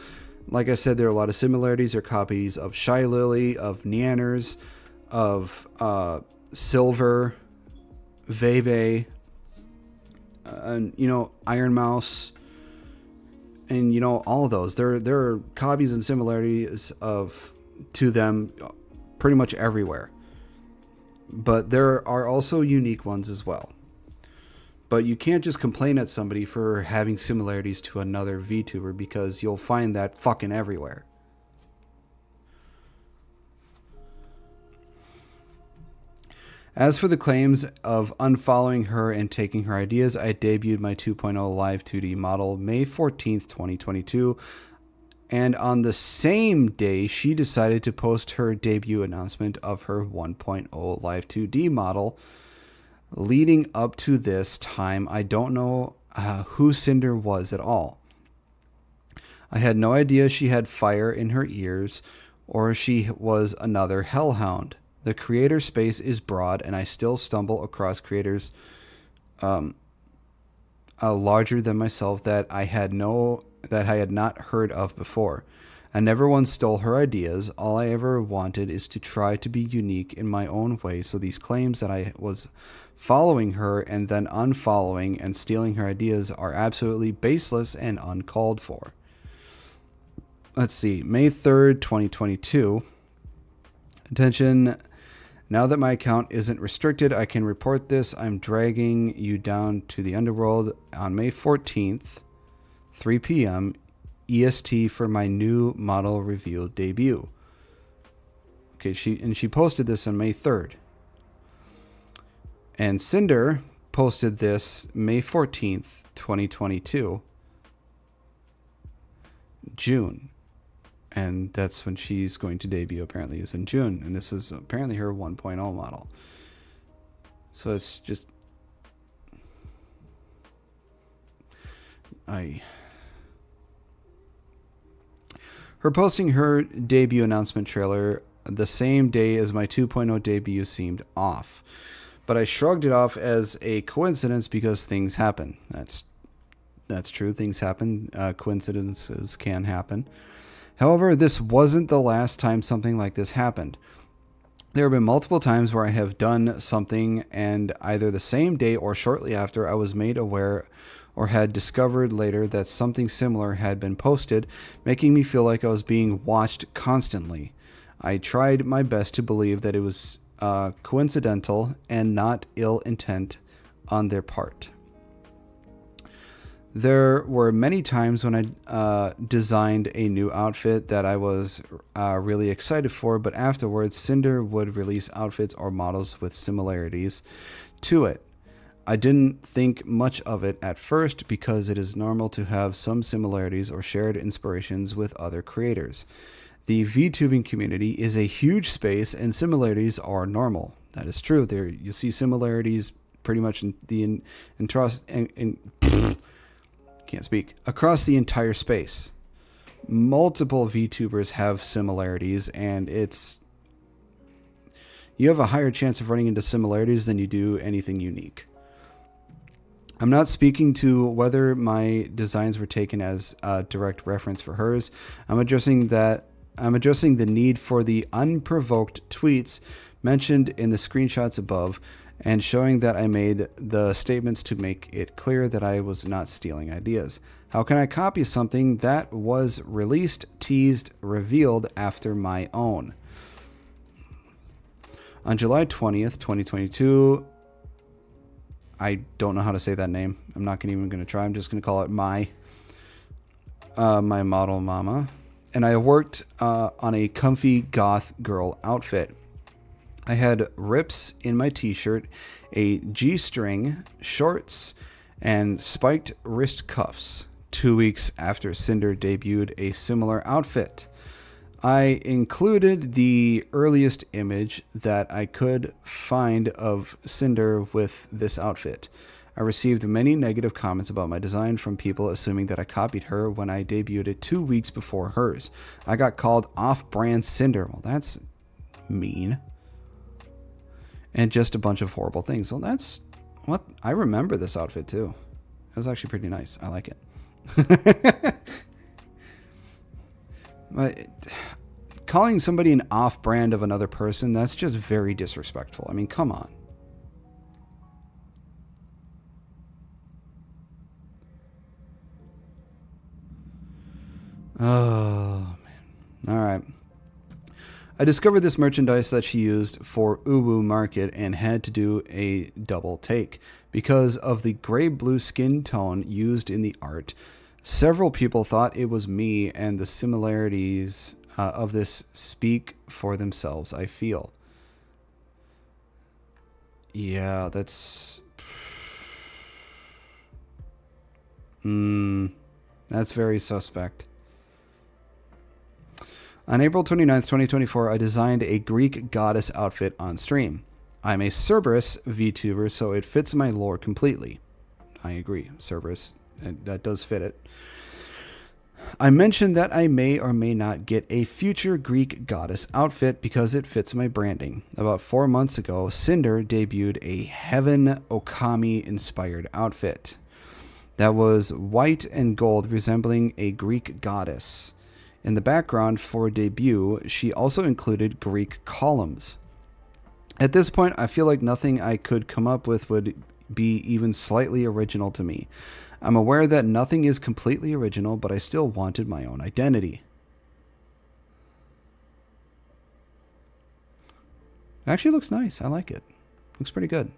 Like I said, there are a lot of similarities or copies of Shy Lily, of Neanners, of Silver, Vebe, and Iron Mouse, and all of those. There are copies and similarities to them pretty much everywhere. But there are also unique ones as well. But you can't just complain at somebody for having similarities to another VTuber, because you'll find that fucking everywhere. As for the claims of unfollowing her and taking her ideas, I debuted my 2.0 live 2D model May 14th, 2022. And on the same day, she decided to post her debut announcement of her 1.0 live 2D model. Leading up to this time, I don't know who Cinder was at all. I had no idea she had fire in her ears or she was another hellhound. The creator space is broad, and I still stumble across creators larger than myself that I had not heard of before. I never once stole her ideas. All I ever wanted is to try to be unique in my own way. So these claims that I was following her and then unfollowing and stealing her ideas are absolutely baseless and uncalled for. Let's see. May 3rd, 2022. Attention. Now that my account isn't restricted, I can report this. I'm dragging you down to the underworld on May 14th, 3 p.m. EST for my new model reveal debut. Okay, she posted this on May 3rd. And Cinder posted this May 14th, 2022. June. And that's when she's going to debut, apparently, is in June. And this is apparently her 1.0 model. So it's just... Her posting her debut announcement trailer the same day as my 2.0 debut seemed off. But I shrugged it off as a coincidence because things happen. That's true. Things happen. Coincidences can happen. However, this wasn't the last time something like this happened. There have been multiple times where I have done something and either the same day or shortly after I was made aware or had discovered later that something similar had been posted, making me feel like I was being watched constantly. I tried my best to believe that it was coincidental and not ill intent on their part. There were many times when I designed a new outfit that I was really excited for, but afterwards Cinder would release outfits or models with similarities to it. I didn't think much of it at first because it is normal to have some similarities or shared inspirations with other creators. The VTubing community is a huge space and similarities are normal. That is true. There you see similarities pretty much across the entire space. Multiple VTubers have similarities, and you have a higher chance of running into similarities than you do anything unique. I'm not speaking to whether my designs were taken as a direct reference for hers. I'm addressing the need for the unprovoked tweets mentioned in the screenshots above, and showing that I made the statements to make it clear that I was not stealing ideas. How can I copy something that was released, teased, revealed after my own? On July 20th, 2022, I don't know how to say that name. I'm not even going to try. I'm just going to call it my model mama. And I worked on a comfy goth girl outfit. I had rips in my t-shirt, a G-string, shorts, and spiked wrist cuffs. 2 weeks after Cinder debuted a similar outfit. I included the earliest image that I could find of Cinder with this outfit. I received many negative comments about my design from people assuming that I copied her when I debuted it 2 weeks before hers. I got called off-brand Cinder. Well, that's mean. And just a bunch of horrible things. Well, that's what I remember this outfit too. It was actually pretty nice. I like it. But calling somebody an off-brand of another person, that's just very disrespectful. I mean, come on. Oh, man. All right. I discovered this merchandise that she used for Uwu Market and had to do a double take. Because of the gray blue skin tone used in the art, several people thought it was me, and the similarities of this speak for themselves, I feel. Yeah, that's... That's very suspect. On April 29th, 2024, I designed a Greek goddess outfit on stream. I'm a Cerberus VTuber, so it fits my lore completely. I agree, Cerberus. That does fit it. I mentioned that I may or may not get a future Greek goddess outfit because it fits my branding. About 4 months ago, Cinder debuted a Heaven Okami-inspired outfit that was white and gold, resembling a Greek goddess. In the background for debut, she also included Greek columns. At this point, I feel like nothing I could come up with would be even slightly original to me. I'm aware that nothing is completely original, but I still wanted my own identity. It actually looks nice. I like it. Looks pretty good.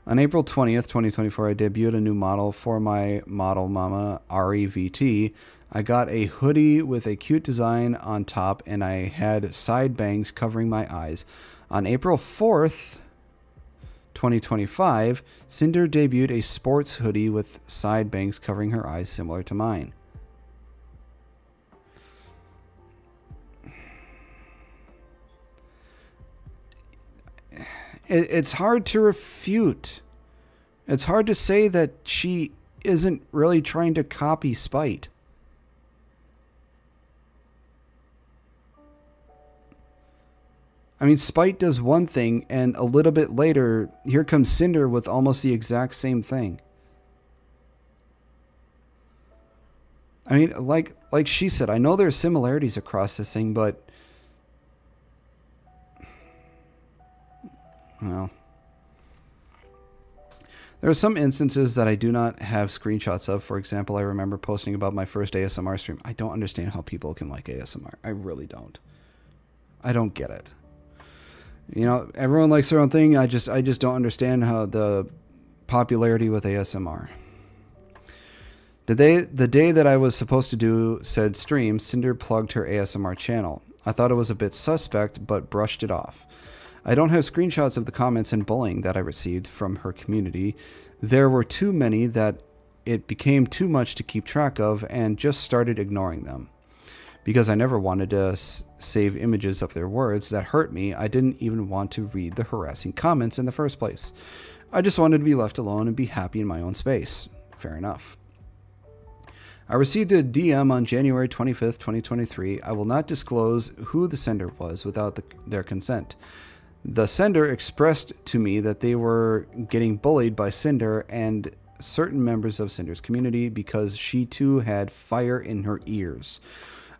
On April 20th, 2024, I debuted a new model for my model mama, Ari VT. I got a hoodie with a cute design on top, and I had side bangs covering my eyes. On April 4th, 2025, Cinder debuted a sports hoodie with side bangs covering her eyes similar to mine. It's hard to refute. It's hard to say that she isn't really trying to copy Spite. I mean, Spite does one thing, and a little bit later, here comes Cinder with almost the exact same thing. I mean, like she said, I know there's similarities across this thing, but... well... there are some instances that I do not have screenshots of. For example, I remember posting about my first ASMR stream. I don't understand how people can like ASMR. I really don't. I don't get it. You know, everyone likes their own thing. I just don't understand how the popularity with ASMR. The day that I was supposed to do said stream, Cinder plugged her ASMR channel. I thought it was a bit suspect, but brushed it off. I don't have screenshots of the comments and bullying that I received from her community. There were too many that it became too much to keep track of, and just started ignoring them. Because I never wanted to save images of their words that hurt me, I didn't even want to read the harassing comments in the first place. I just wanted to be left alone and be happy in my own space. Fair enough. I received a DM on January 25th, 2023. I will not disclose who the sender was without their consent. The sender expressed to me that they were getting bullied by Cinder and certain members of Cinder's community because she too had fire in her ears.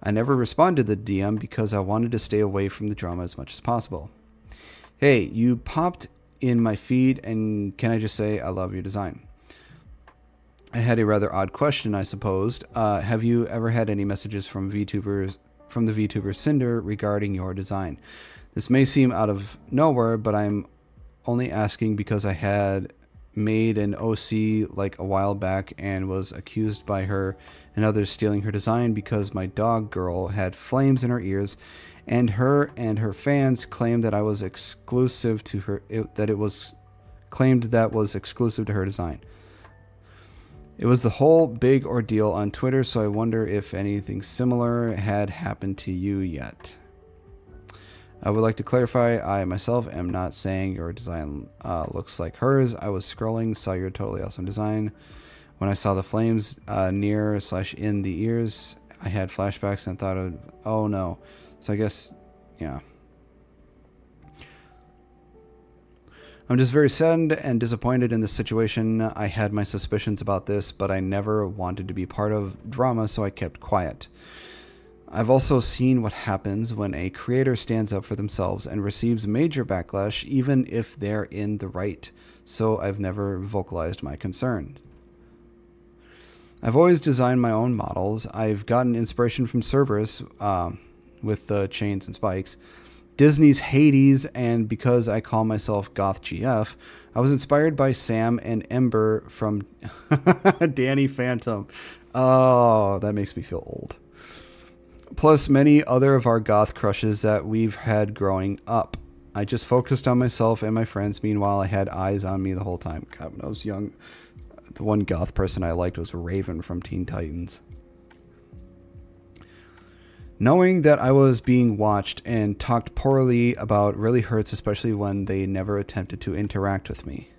I never responded to the DM because I wanted to stay away from the drama as much as possible. Hey, you popped in my feed, and can I just say I love your design? I had a rather odd question, I supposed. Have you ever had any messages from the VTuber Cinder regarding your design? This may seem out of nowhere, but I'm only asking because I had made an OC like a while back and was accused by her and others stealing her design because my dog girl had flames in her ears, and her fans claimed that I was exclusive to her, claimed that was exclusive to her design. It was the whole big ordeal on Twitter, so I wonder if anything similar had happened to you yet. I would like to clarify, I myself am not saying your design looks like hers. I was scrolling, saw your totally awesome design. When I saw the flames near/in the ears, I had flashbacks and thought, oh no. So I guess, yeah. I'm just very saddened and disappointed in this situation. I had my suspicions about this, but I never wanted to be part of drama, so I kept quiet. I've also seen what happens when a creator stands up for themselves and receives major backlash, even if they're in the right, so I've never vocalized my concern. I've always designed my own models. I've gotten inspiration from Cerberus with the chains and spikes, Disney's Hades, and because I call myself Goth GF, I was inspired by Sam and Ember from Danny Phantom. Oh, that makes me feel old. Plus many other of our goth crushes that we've had growing up. I just focused on myself and my friends. Meanwhile, I had eyes on me the whole time. God, when I was young, the one goth person I liked was Raven from Teen Titans. Knowing that I was being watched and talked poorly about really hurts, especially when they never attempted to interact with me.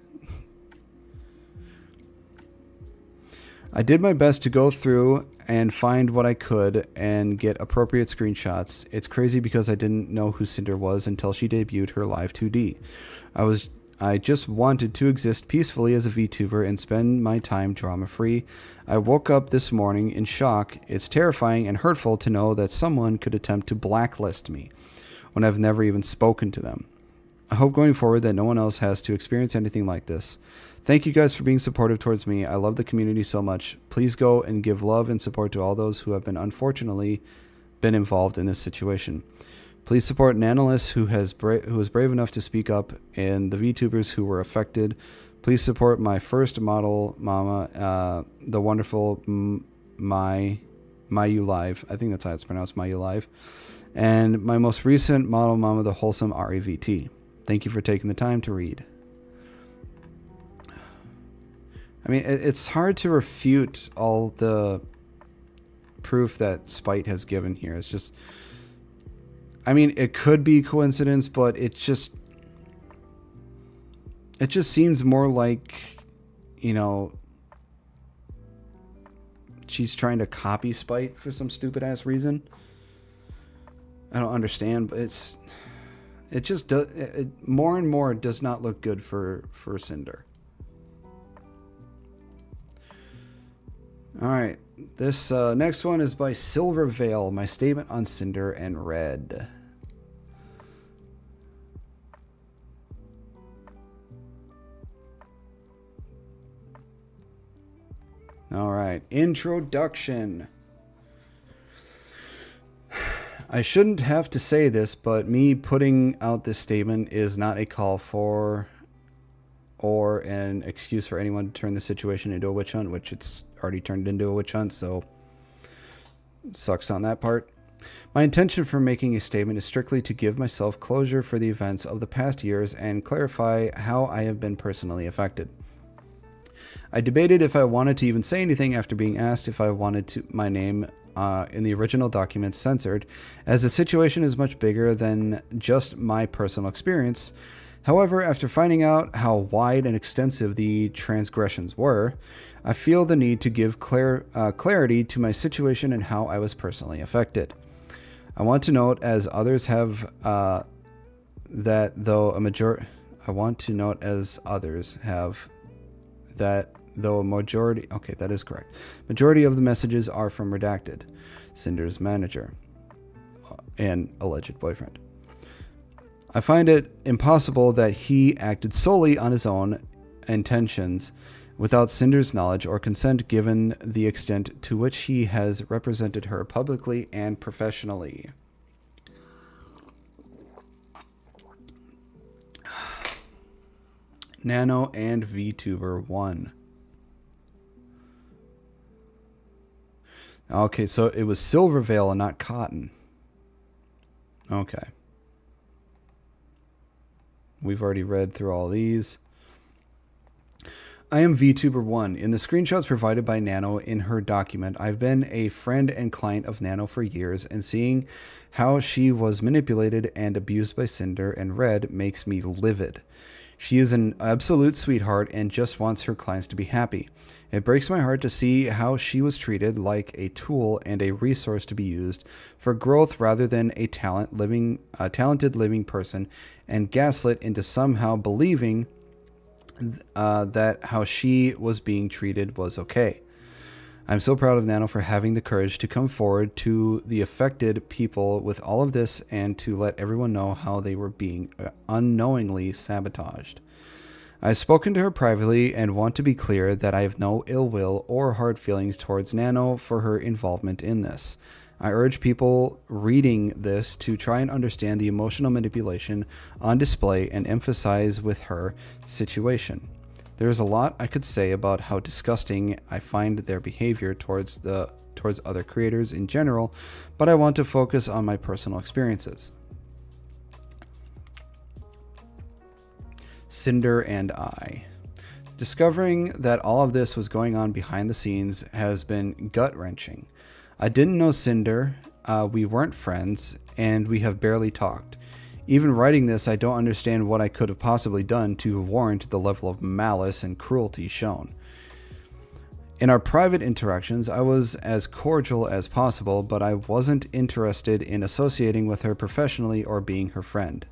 I did my best to go through and find what I could and get appropriate screenshots. It's crazy because I didn't know who Cinder was until she debuted her live 2D. I just wanted to exist peacefully as a VTuber and spend my time drama-free. I woke up this morning in shock. It's terrifying and hurtful to know that someone could attempt to blacklist me when I've never even spoken to them. I hope going forward that no one else has to experience anything like this. Thank you guys for being supportive towards me. I love the community so much. Please go and give love and support to all those who have been unfortunately been involved in this situation. Please support Nanolis, who was brave enough to speak up, and the VTubers who were affected. Please support my first model mama, the wonderful Mayu Live. I think that's how it's pronounced, Mayu Live. And my most recent model mama, the wholesome REVT. Thank you for taking the time to read. I mean, it's hard to refute all the proof that Spite has given here. It's just... I mean, it could be coincidence, but it just seems more like, you know, she's trying to copy Spite for some stupid ass reason. I don't understand, but it just does, more and more does not look good for Cinder. All right, this next one is by Silver Veil. My statement on Cinder and Red. All right, introduction. I shouldn't have to say this, but me putting out this statement is not a call for or an excuse for anyone to turn the situation into a witch hunt, which it's already turned into a witch hunt, so sucks on that part. My intention for making a statement is strictly to give myself closure for the events of the past years and clarify how I have been personally affected. I debated if I wanted to even say anything after being asked if I wanted my name in the original documents censored, as the situation is much bigger than just my personal experience. However, after finding out how wide and extensive the transgressions were, I feel the need to give clarity to my situation and how I was personally affected. I want to note, as others have, that though a majority okay, that is correct. Majority of the messages are from Redacted, Cinder's manager and alleged boyfriend. I find it impossible that he acted solely on his own intentions without Cinder's knowledge or consent, given the extent to which he has represented her publicly and professionally. Nano and VTuber 1. Okay, so it was Silver Veil and not Cotton. Okay. We've already read through all these. I am VTuber 1. In the screenshots provided by Nano in her document, I've been a friend and client of Nano for years, and seeing how she was manipulated and abused by Cinder and Red makes me livid. She is an absolute sweetheart and just wants her clients to be happy. It breaks my heart to see how she was treated like a tool and a resource to be used for growth rather than a talented living person, and gaslit into somehow believing that how she was being treated was okay. I'm so proud of Nano for having the courage to come forward to the affected people with all of this and to let everyone know how they were being unknowingly sabotaged. I've spoken to her privately and want to be clear that I have no ill will or hard feelings towards Nano for her involvement in this. I urge people reading this to try and understand the emotional manipulation on display and emphasize with her situation. There is a lot I could say about how disgusting I find their behavior towards other creators in general, but I want to focus on my personal experiences. Cinder and I. Discovering that all of this was going on behind the scenes has been gut-wrenching. I didn't know Cinder, we weren't friends, and we have barely talked. Even writing this, I don't understand what I could have possibly done to warrant the level of malice and cruelty shown. In our private interactions, I was as cordial as possible, but I wasn't interested in associating with her professionally or being her friend.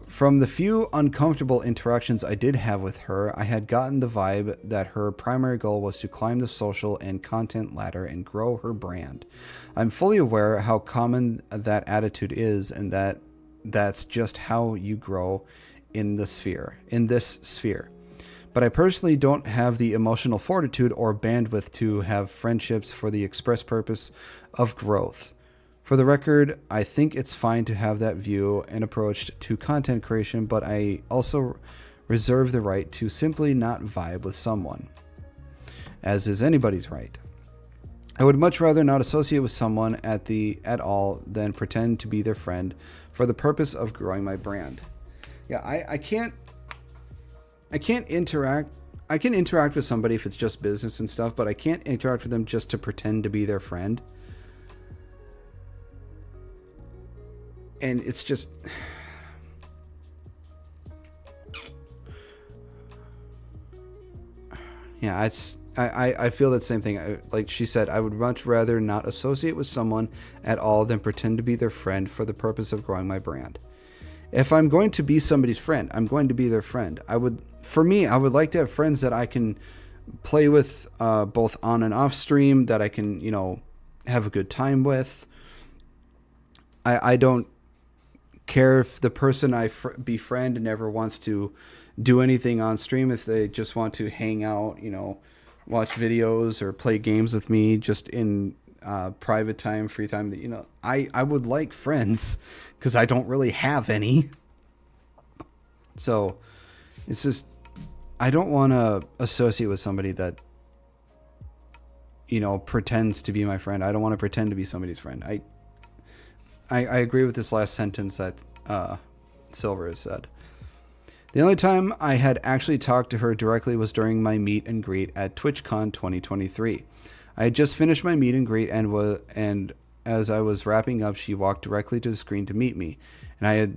From the few uncomfortable interactions I did have with her, I had gotten the vibe that her primary goal was to climb the social and content ladder and grow her brand. I'm fully aware how common that attitude is, and that's just how you grow in this sphere. But I personally don't have the emotional fortitude or bandwidth to have friendships for the express purpose of growth. For the record, I think it's fine to have that view and approach to content creation, but I also reserve the right to simply not vibe with someone, as is anybody's right. I would much rather not associate with someone at all than pretend to be their friend for the purpose of growing my brand. Yeah, I can't interact. I can interact with somebody if it's just business and stuff, but I can't interact with them just to pretend to be their friend. And it's just, yeah, I feel that same thing. Like she said, I would much rather not associate with someone at all than pretend to be their friend for the purpose of growing my brand. If I'm going to be somebody's friend, I'm going to be their friend. I would like to have friends that I can play with, both on and off stream, that I can, have a good time with. I don't care if the person I befriend never wants to do anything on stream. If they just want to hang out, watch videos or play games with me just in private time, free time, I would like friends because I don't really have any. So it's just, I don't want to associate with somebody that, pretends to be my friend. I don't want to pretend to be somebody's friend. I agree with this last sentence that Silver has said. The only time I had actually talked to her directly was during my meet and greet at TwitchCon 2023. I had just finished my meet and greet, and as I was wrapping up, she walked directly to the screen to meet me, and I had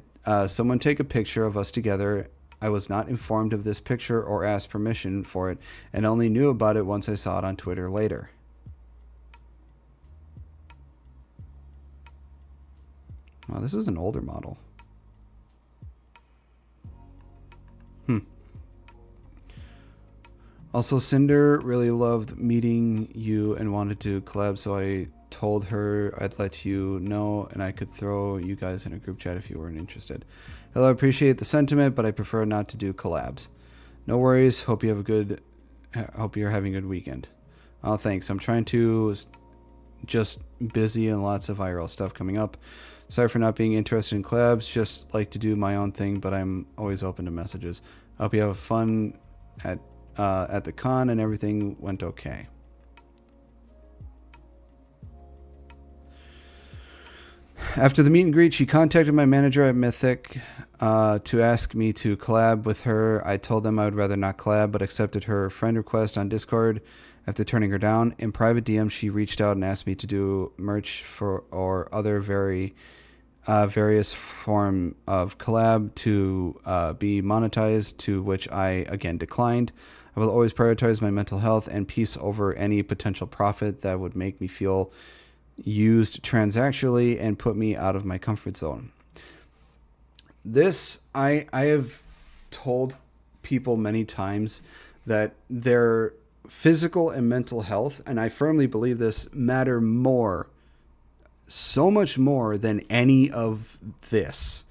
someone take a picture of us together. I was not informed of this picture or asked permission for it, and only knew about it once I saw it on Twitter later. Oh, this is an older model. Also, Cinder really loved meeting you and wanted to collab, so I told her I'd let you know and I could throw you guys in a group chat if you weren't interested. Hello, I appreciate the sentiment, but I prefer not to do collabs. No worries. Hope you're having a good weekend. Oh, thanks. I'm trying to just busy and lots of IRL stuff coming up. Sorry for not being interested in collabs. Just like to do my own thing, but I'm always open to messages. I hope you have fun at the con and everything went okay. After the meet and greet, she contacted my manager at Mythic to ask me to collab with her. I told them I would rather not collab, but accepted her friend request on Discord. After turning her down, in private DM, she reached out and asked me to do merch or other various form of collab to be monetized, to which I again declined. I will always prioritize my mental health and peace over any potential profit that would make me feel used transactionally and put me out of my comfort zone. This, I have told people many times that their physical and mental health, and I firmly believe this, matter more, so much more than any of this.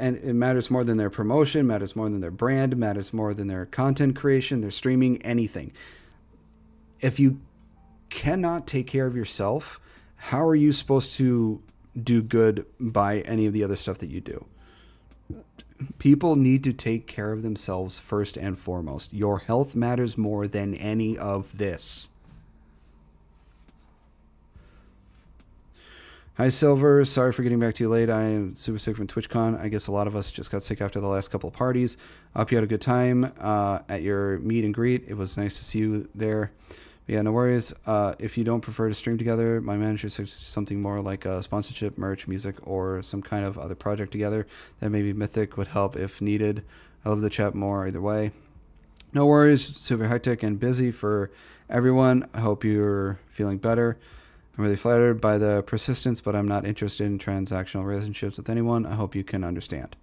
and it matters more than their promotion, matters more than their brand, matters more than their content creation, their streaming, anything. If you cannot take care of yourself, how are you supposed to do good by any of the other stuff that you do? People need to take care of themselves first and foremost. Your health matters more than any of this. Hi, Silver. Sorry for getting back to you late. I am super sick from TwitchCon. I guess a lot of us just got sick after the last couple of parties. I hope you had a good time at your meet and greet. It was nice to see you there. But yeah, no worries. If you don't prefer to stream together, my manager suggests something more like a sponsorship, merch, music, or some kind of other project together. That maybe Mythic would help if needed. I love the chat more either way. No worries. Super hectic and busy for everyone. I hope you're feeling better. I'm really flattered by the persistence, but I'm not interested in transactional relationships with anyone. I hope you can understand.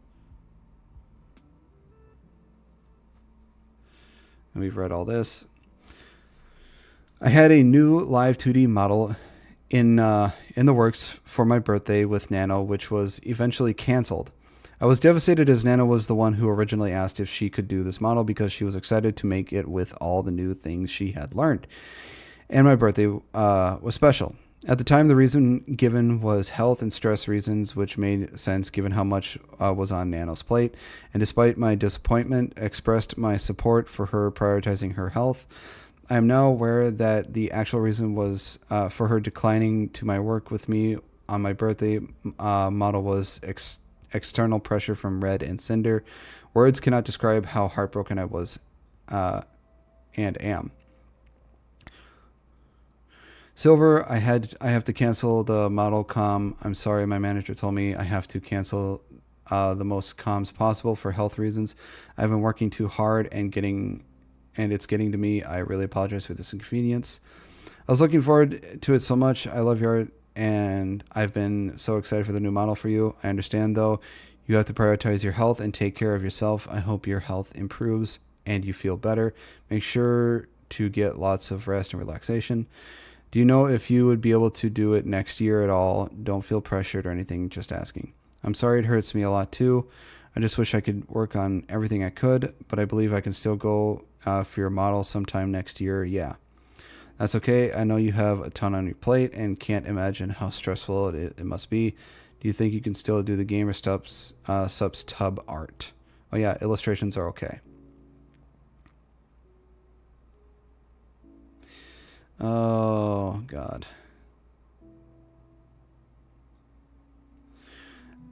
And we've read all this. I had a new live 2D model in the works for my birthday with Nano, which was eventually canceled. I was devastated as Nano was the one who originally asked if she could do this model because she was excited to make it with all the new things she had learned. And my birthday was special. At the time, the reason given was health and stress reasons, which made sense given how much was on Nano's plate. And despite my disappointment, expressed my support for her prioritizing her health. I am now aware that the actual reason was for her declining to my work with me on my birthday model was external pressure from Red and Cinder. Words cannot describe how heartbroken I was and am. Silver, I have to cancel the model comm. I'm sorry, my manager told me I have to cancel the most comms possible for health reasons. I've been working too hard and it's getting to me. I really apologize for this inconvenience. I was looking forward to it so much. I love your art, and I've been so excited for the new model for you. I understand, though, you have to prioritize your health and take care of yourself. I hope your health improves and you feel better. Make sure to get lots of rest and relaxation. Do you know if you would be able to do it next year at all? Don't feel pressured or anything, just asking. I'm sorry it hurts me a lot too. I just wish I could work on everything I could, but I believe I can still go for your model sometime next year. Yeah, that's okay. I know you have a ton on your plate and can't imagine how stressful it must be. Do you think you can still do the Gamer Subs tub art? Oh yeah, illustrations are okay. Oh, God.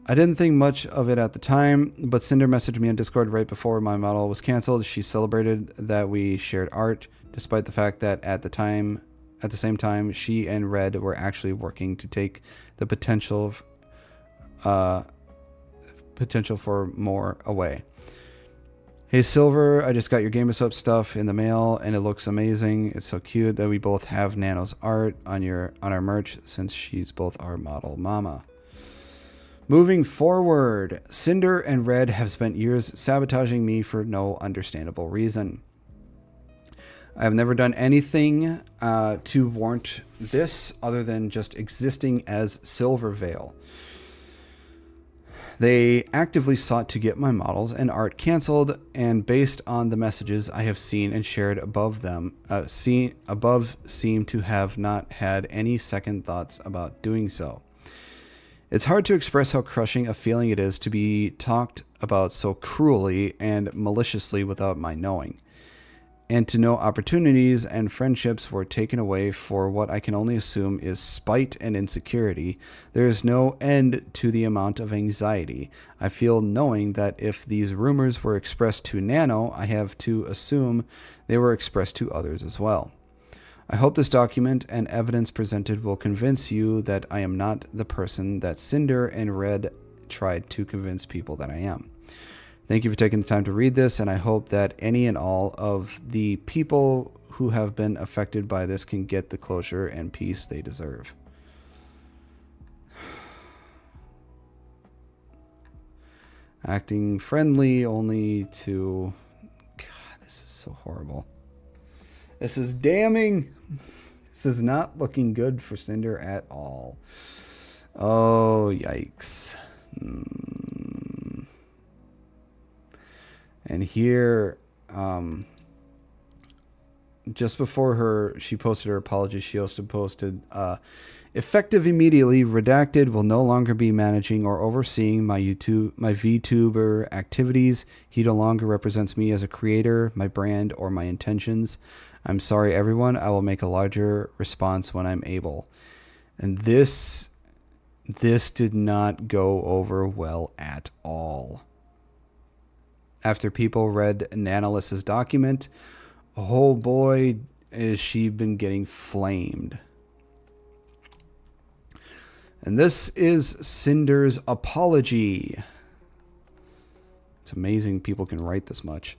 I didn't think much of it at the time, but Cinder messaged me on Discord right before my model was canceled. She celebrated that we shared art, despite the fact that at the same time, she and Red were actually working to take the potential for more away. Hey Silver, I just got your Game Up stuff in the mail and it looks amazing. It's so cute that we both have Nano's art on our merch since she's both our model mama. Moving forward, Cinder and Red have spent years sabotaging me for no understandable reason. I have never done anything to warrant this other than just existing as Silvervale. They actively sought to get my models and art canceled, and based on the messages I have seen and shared above seem to have not had any second thoughts about doing so. It's hard to express how crushing a feeling it is to be talked about so cruelly and maliciously without my knowing, and to know opportunities and friendships were taken away for what I can only assume is spite and insecurity. There is no end to the amount of anxiety I feel knowing that if these rumors were expressed to Nano, I have to assume they were expressed to others as well. I hope this document and evidence presented will convince you that I am not the person that Cinder and Red tried to convince people that I am. Thank you for taking the time to read this, and I hope that any and all of the people who have been affected by this can get the closure and peace they deserve. Acting friendly only to... God, this is so horrible. This is damning. This is not looking good for Cinder at all. Oh, yikes. And here, just before she posted her apology, she also posted, effective immediately, Redacted will no longer be managing or overseeing my VTuber activities. He no longer represents me as a creator, my brand, or my intentions. I'm sorry, everyone. I will make a larger response when I'm able. And this did not go over well at all. After people read Nanolys's document, oh boy, is she been getting flamed. And this is Cinder's apology. It's amazing people can write this much.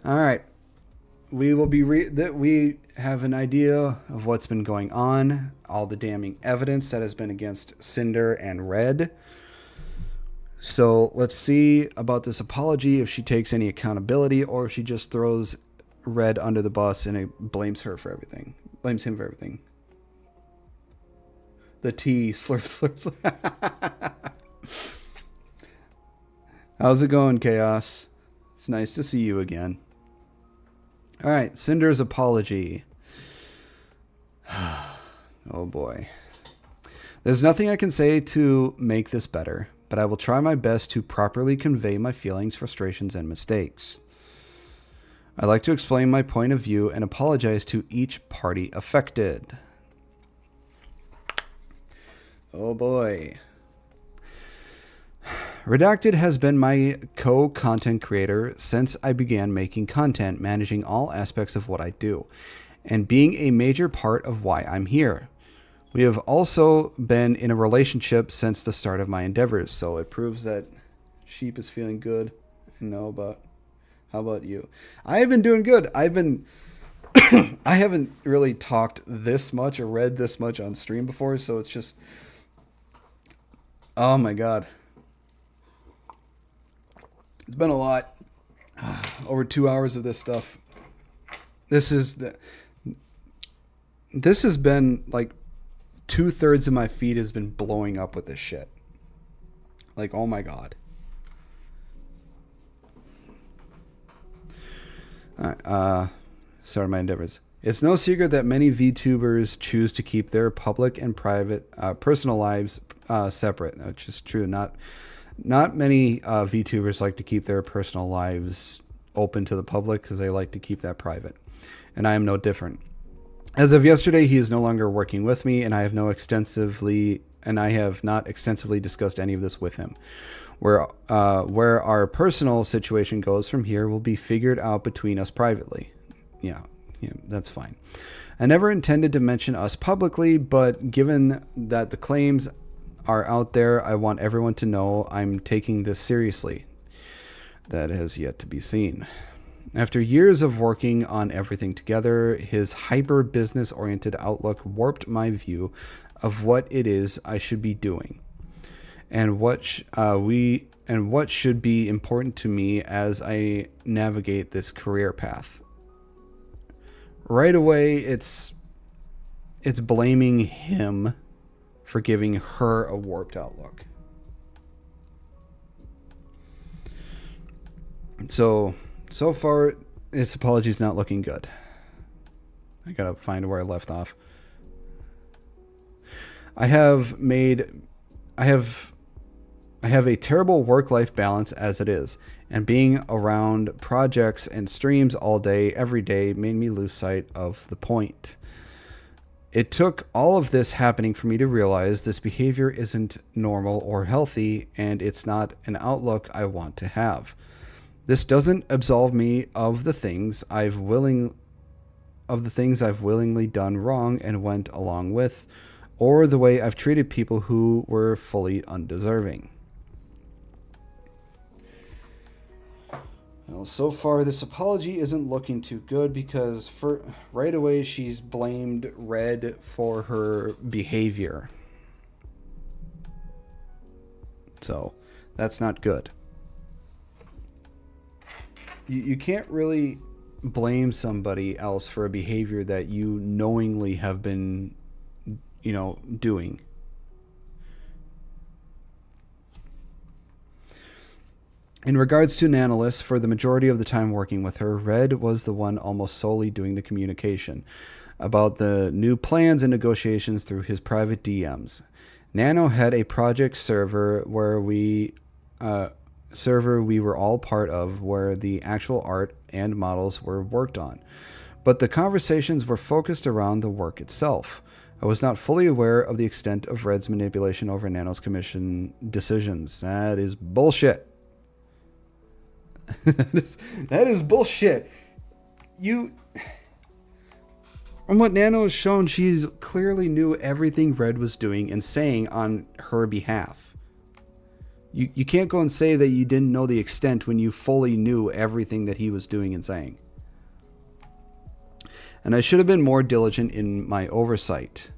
All right. We will be we have an idea of what's been going on, all the damning evidence that has been against Cinder and Red. So let's see about this apology, if she takes any accountability or if she just throws Red under the bus and it blames her for everything. Blames him for everything. The tea slurp slurp. How's it going, Chaos? It's nice to see you again. All right, Cinder's apology. Oh boy. There's nothing I can say to make this better, but I will try my best to properly convey my feelings, frustrations, and mistakes. I'd like to explain my point of view and apologize to each party affected. Oh boy. Redacted has been my co-content creator since I began making content, managing all aspects of what I do, and being a major part of why I'm here. We have also been in a relationship since the start of my endeavors, so it proves that Sheep is feeling good. How about you? I have been doing good. I haven't really talked this much or read this much on stream before, so it's just, oh my god. It's been a lot. Over 2 hours of this stuff. This has been like 2/3 of my feed has been blowing up with this shit. Like, oh my god. Alright, started my endeavors. It's no secret that many VTubers choose to keep their public and private personal lives separate. That's just true. Not many VTubers like to keep their personal lives open to the public because they like to keep that private. And I am no different. As of yesterday, he is no longer working with me, and I have not extensively discussed any of this with him. Where our personal situation goes from here will be figured out between us privately. Yeah, that's fine. I never intended to mention us publicly, but given that the claims are out there, I want everyone to know I'm taking this seriously. That has yet to be seen. After years of working on everything together, his hyper business oriented outlook warped my view of what it is I should be doing and what should be important to me as I navigate this career path. Right away, it's blaming him for giving her a warped outlook. So far, this apology is not looking good. I gotta find where I left off. I have a terrible work-life balance as it is, and being around projects and streams all day, every day, made me lose sight of the point. It took all of this happening for me to realize this behavior isn't normal or healthy, and it's not an outlook I want to have. This doesn't absolve me of the things I've willingly done wrong and went along with, or the way I've treated people who were fully undeserving. Well, so far this apology isn't looking too good because right away she's blamed Red for her behavior. So that's not good. You can't really blame somebody else for a behavior that you knowingly have been, doing. In regards to Nanolis, for the majority of the time working with her, Red was the one almost solely doing the communication about the new plans and negotiations through his private DMs. Nano had a project server we were all part of, where the actual art and models were worked on. But the conversations were focused around the work itself. I was not fully aware of the extent of Red's manipulation over Nano's commission decisions. That is bullshit. that is bullshit. From what Nano has shown, she clearly knew everything Red was doing and saying on her behalf. You can't go and say that you didn't know the extent when you fully knew everything that he was doing and saying. And I should have been more diligent in my oversight.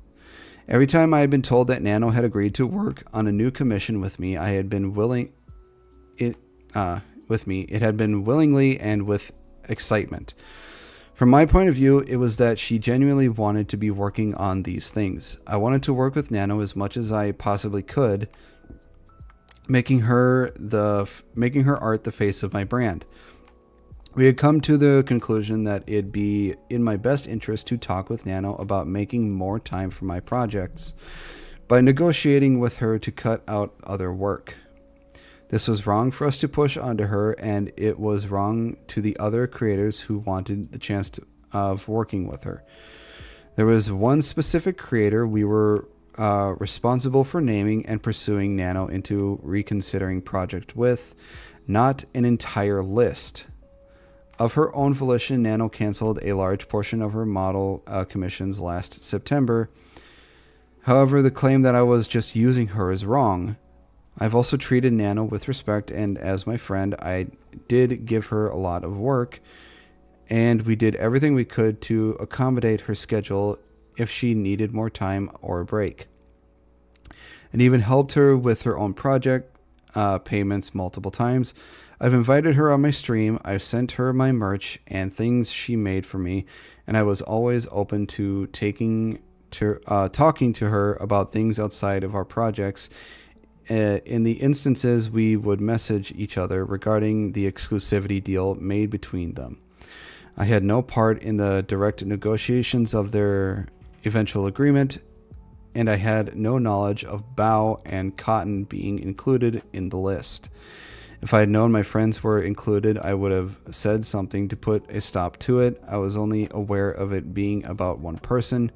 Every time I had been told that Nano had agreed to work on a new commission with me, it had been willingly and with excitement. From my point of view, it was that she genuinely wanted to be working on these things. I wanted to work with Nano as much as I possibly could, making her art the face of my brand. We had come to the conclusion that it'd be in my best interest to talk with Nano about making more time for my projects by negotiating with her to cut out other work. This was wrong for us to push onto her, and it was wrong to the other creators who wanted the chance of working with her. There was one specific creator we were responsible for naming and pursuing Nano into reconsidering project with, not an entire list. Of her own volition, Nano canceled a large portion of her model commissions last September. However, the claim that I was just using her is wrong. I've also treated Nano with respect, and as my friend, I did give her a lot of work, and we did everything we could to accommodate her schedule if she needed more time or a break, and even helped her with her own project payments multiple times. I've invited her on my stream, I've sent her my merch and things she made for me, and I was always open to talking to her about things outside of our projects. In the instances we would message each other regarding the exclusivity deal made between them. I had no part in the direct negotiations of their eventual agreement, and I had no knowledge of Bao and Cotton being included in the list. If I had known my friends were included, I would have said something to put a stop to it. I was only aware of it being about one person,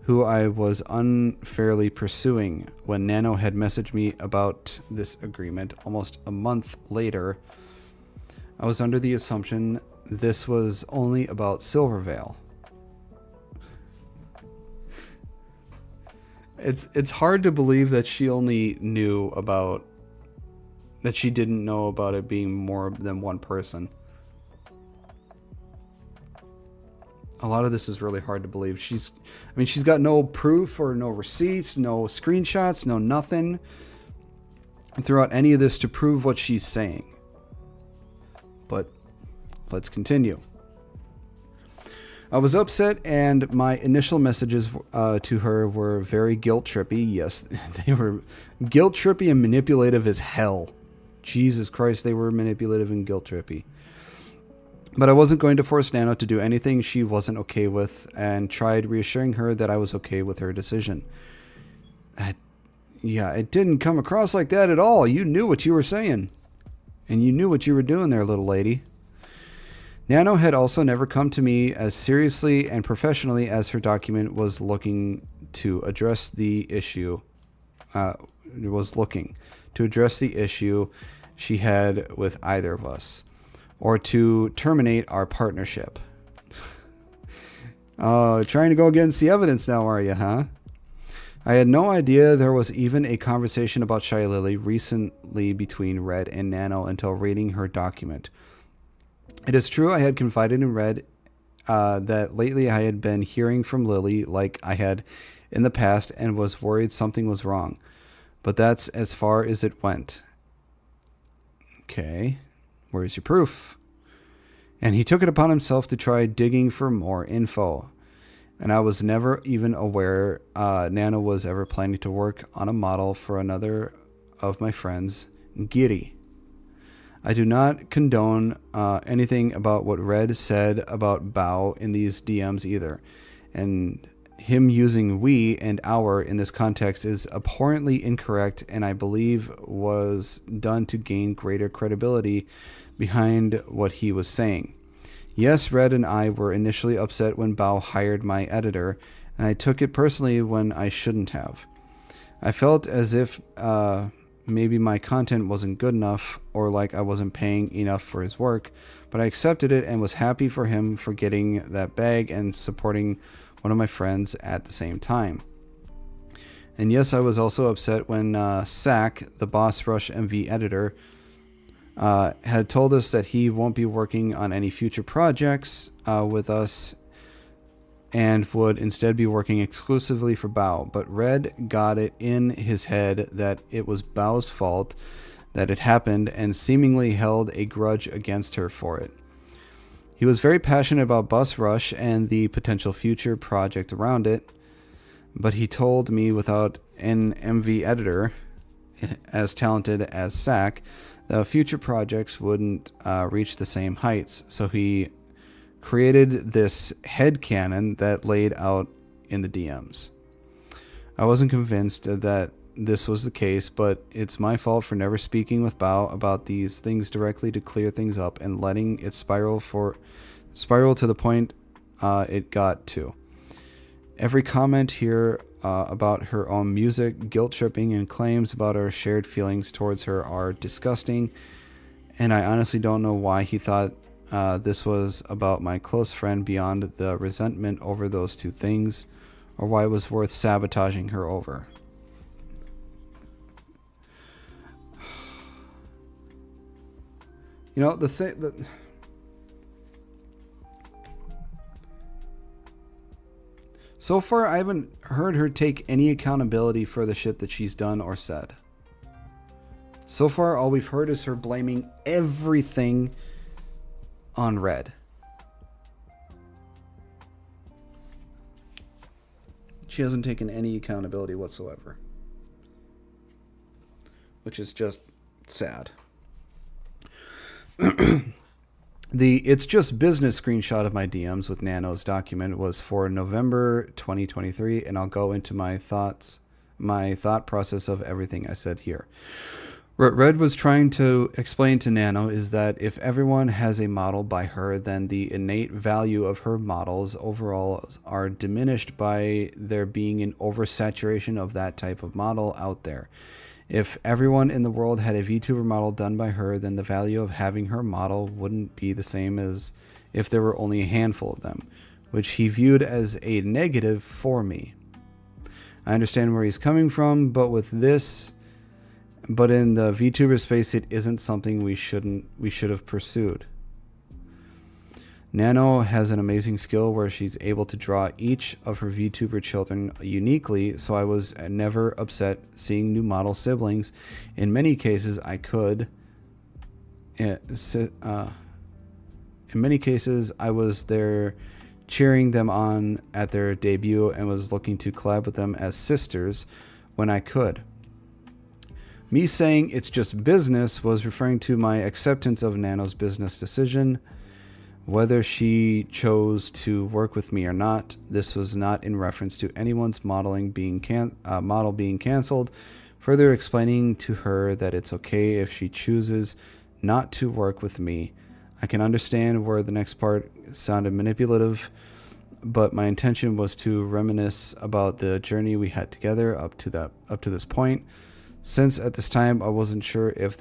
who I was unfairly pursuing. When Nano had messaged me about this agreement almost a month later, I was under the assumption this was only about Silvervale. It's hard to believe that she only knew about, that she didn't know about it being more than one person. A lot of this is really hard to believe. She's got no proof or no receipts, no screenshots, no nothing throughout any of this to prove what she's saying. But let's continue. I was upset, and my initial messages to her were very guilt-trippy. Yes, they were guilt-trippy and manipulative as hell. Jesus Christ, they were manipulative and guilt-trippy. But I wasn't going to force Nano to do anything she wasn't okay with, and tried reassuring her that I was okay with her decision. It didn't come across like that at all. You knew what you were saying. And you knew what you were doing there, little lady. Nano had also never come to me as seriously and professionally as her document was looking to address the issue. She had with either of us, or to terminate our partnership. Trying to go against the evidence now, are you, huh? I had no idea there was even a conversation about Shy Lily recently between Red and Nano until reading her document. It is true I had confided in Red that lately I had been hearing from Lily like I had in the past and was worried something was wrong. But that's as far as it went. Okay, where's your proof? And he took it upon himself to try digging for more info. And I was never even aware Nano was ever planning to work on a model for another of my friends, Giri. I do not condone anything about what Red said about Bao in these DMs either. And him using we and our in this context is abhorrently incorrect, and I believe was done to gain greater credibility behind what he was saying. Yes, Red and I were initially upset when Bao hired my editor, and I took it personally when I shouldn't have. I felt as if maybe my content wasn't good enough, or like I wasn't paying enough for his work, but I accepted it and was happy for him for getting that bag and supporting one of my friends at the same time. And yes, I was also upset when Sack, the Boss Rush MV editor, had told us that he won't be working on any future projects with us and would instead be working exclusively for Bao. But Red got it in his head that it was Bao's fault that it happened and seemingly held a grudge against her for it. He was very passionate about Bus Rush and the potential future project around it, but he told me without an MV editor as talented as Sack, the future projects wouldn't reach the same heights, so he created this headcanon that laid out in the DMs. I wasn't convinced that this was the case, but it's my fault for never speaking with Bao about these things directly to clear things up and letting it spiral to the point it got to. Every comment here about her own music, guilt tripping, and claims about our shared feelings towards her are disgusting, and I honestly don't know why he thought this was about my close friend beyond the resentment over those two things, or why it was worth sabotaging her over. You know, the thing that... So far, I haven't heard her take any accountability for the shit that she's done or said. So far, all we've heard is her blaming everything on Red. She hasn't taken any accountability whatsoever, which is just sad. The It's Just Business screenshot of my DMs with Nano's document was for November 2023, and I'll go into my thought process of everything I said here. What Red was trying to explain to Nano is that if everyone has a model by her, then the innate value of her models overall are diminished by there being an oversaturation of that type of model out there. If everyone in the world had a VTuber model done by her, then the value of having her model wouldn't be the same as if there were only a handful of them, which he viewed as a negative for me. I understand where he's coming from, but in the VTuber space, it isn't something we should have pursued. Nano has an amazing skill where she's able to draw each of her VTuber children uniquely, so I was never upset seeing new model siblings. In many cases, I was there cheering them on at their debut and was looking to collab with them as sisters when I could. Me saying it's just business was referring to my acceptance of Nano's business decision. Whether she chose to work with me or not, this was not in reference to anyone's model being canceled, further explaining to her that it's okay if she chooses not to work with me. I can understand where the next part sounded manipulative, but my intention was to reminisce about the journey we had together up to this point. Since at this time I wasn't sure if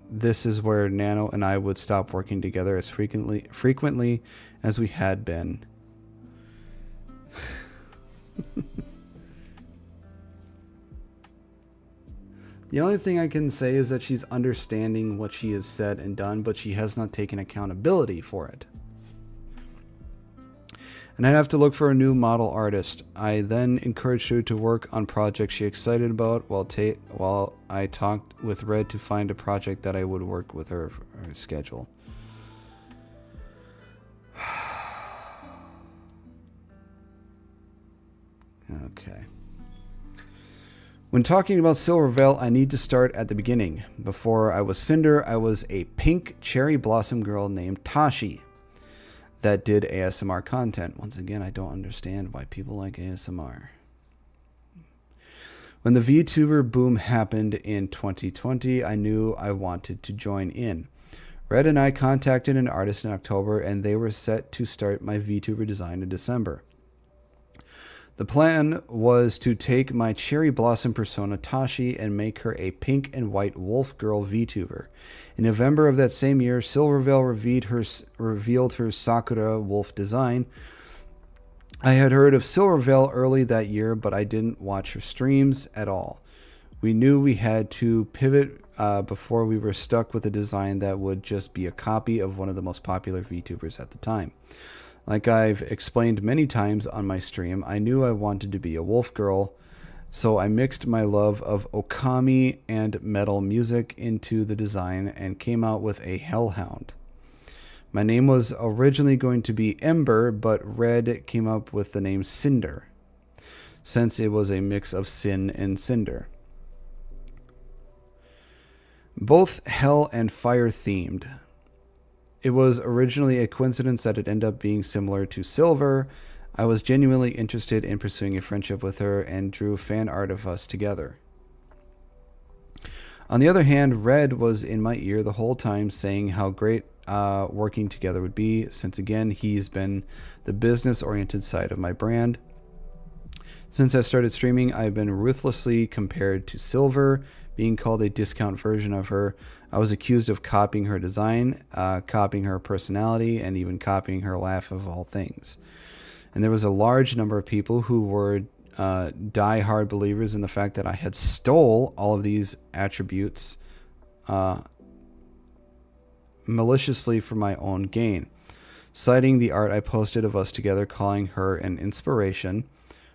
this is where Nano and I would stop working together as frequently as we had been. The only thing I can say is that she's understanding what she has said and done, but she has not taken accountability for it. And I'd have to look for a new model artist. I then encouraged her to work on projects she excited about while I talked with Red to find a project that I would work with her schedule. Okay. When talking about Silverveil, I need to start at the beginning. Before I was Cinder, I was a pink cherry blossom girl named Tashi that did ASMR content. Once again, I don't understand why people like ASMR. When the VTuber boom happened in 2020, I knew I wanted to join in. Red and I contacted an artist in October, and they were set to start my VTuber design in December. The plan was to take my cherry blossom persona Tashi and make her a pink and white wolf girl VTuber. In November of that same year, Silverveil revealed her Sakura wolf design. I had heard of Silverveil early that year, but I didn't watch her streams at all. We knew we had to pivot before we were stuck with a design that would just be a copy of one of the most popular VTubers at the time. Like I've explained many times on my stream, I knew I wanted to be a wolf girl, so I mixed my love of okami and metal music into the design and came out with a hellhound. My name was originally going to be Ember, but Red came up with the name Cinder, since it was a mix of sin and cinder. Both hell and fire themed. It was originally a coincidence that it ended up being similar to Silver. I was genuinely interested in pursuing a friendship with her and drew fan art of us together. On the other hand, Red was in my ear the whole time saying how great working together would be, since again, he's been the business-oriented side of my brand. Since I started streaming, I've been ruthlessly compared to Silver, being called a discount version of her. I was accused of copying her design, copying her personality, and even copying her laugh of all things. And there was a large number of people who were die-hard believers in the fact that I had stole all of these attributes maliciously for my own gain, citing the art I posted of us together, calling her an inspiration,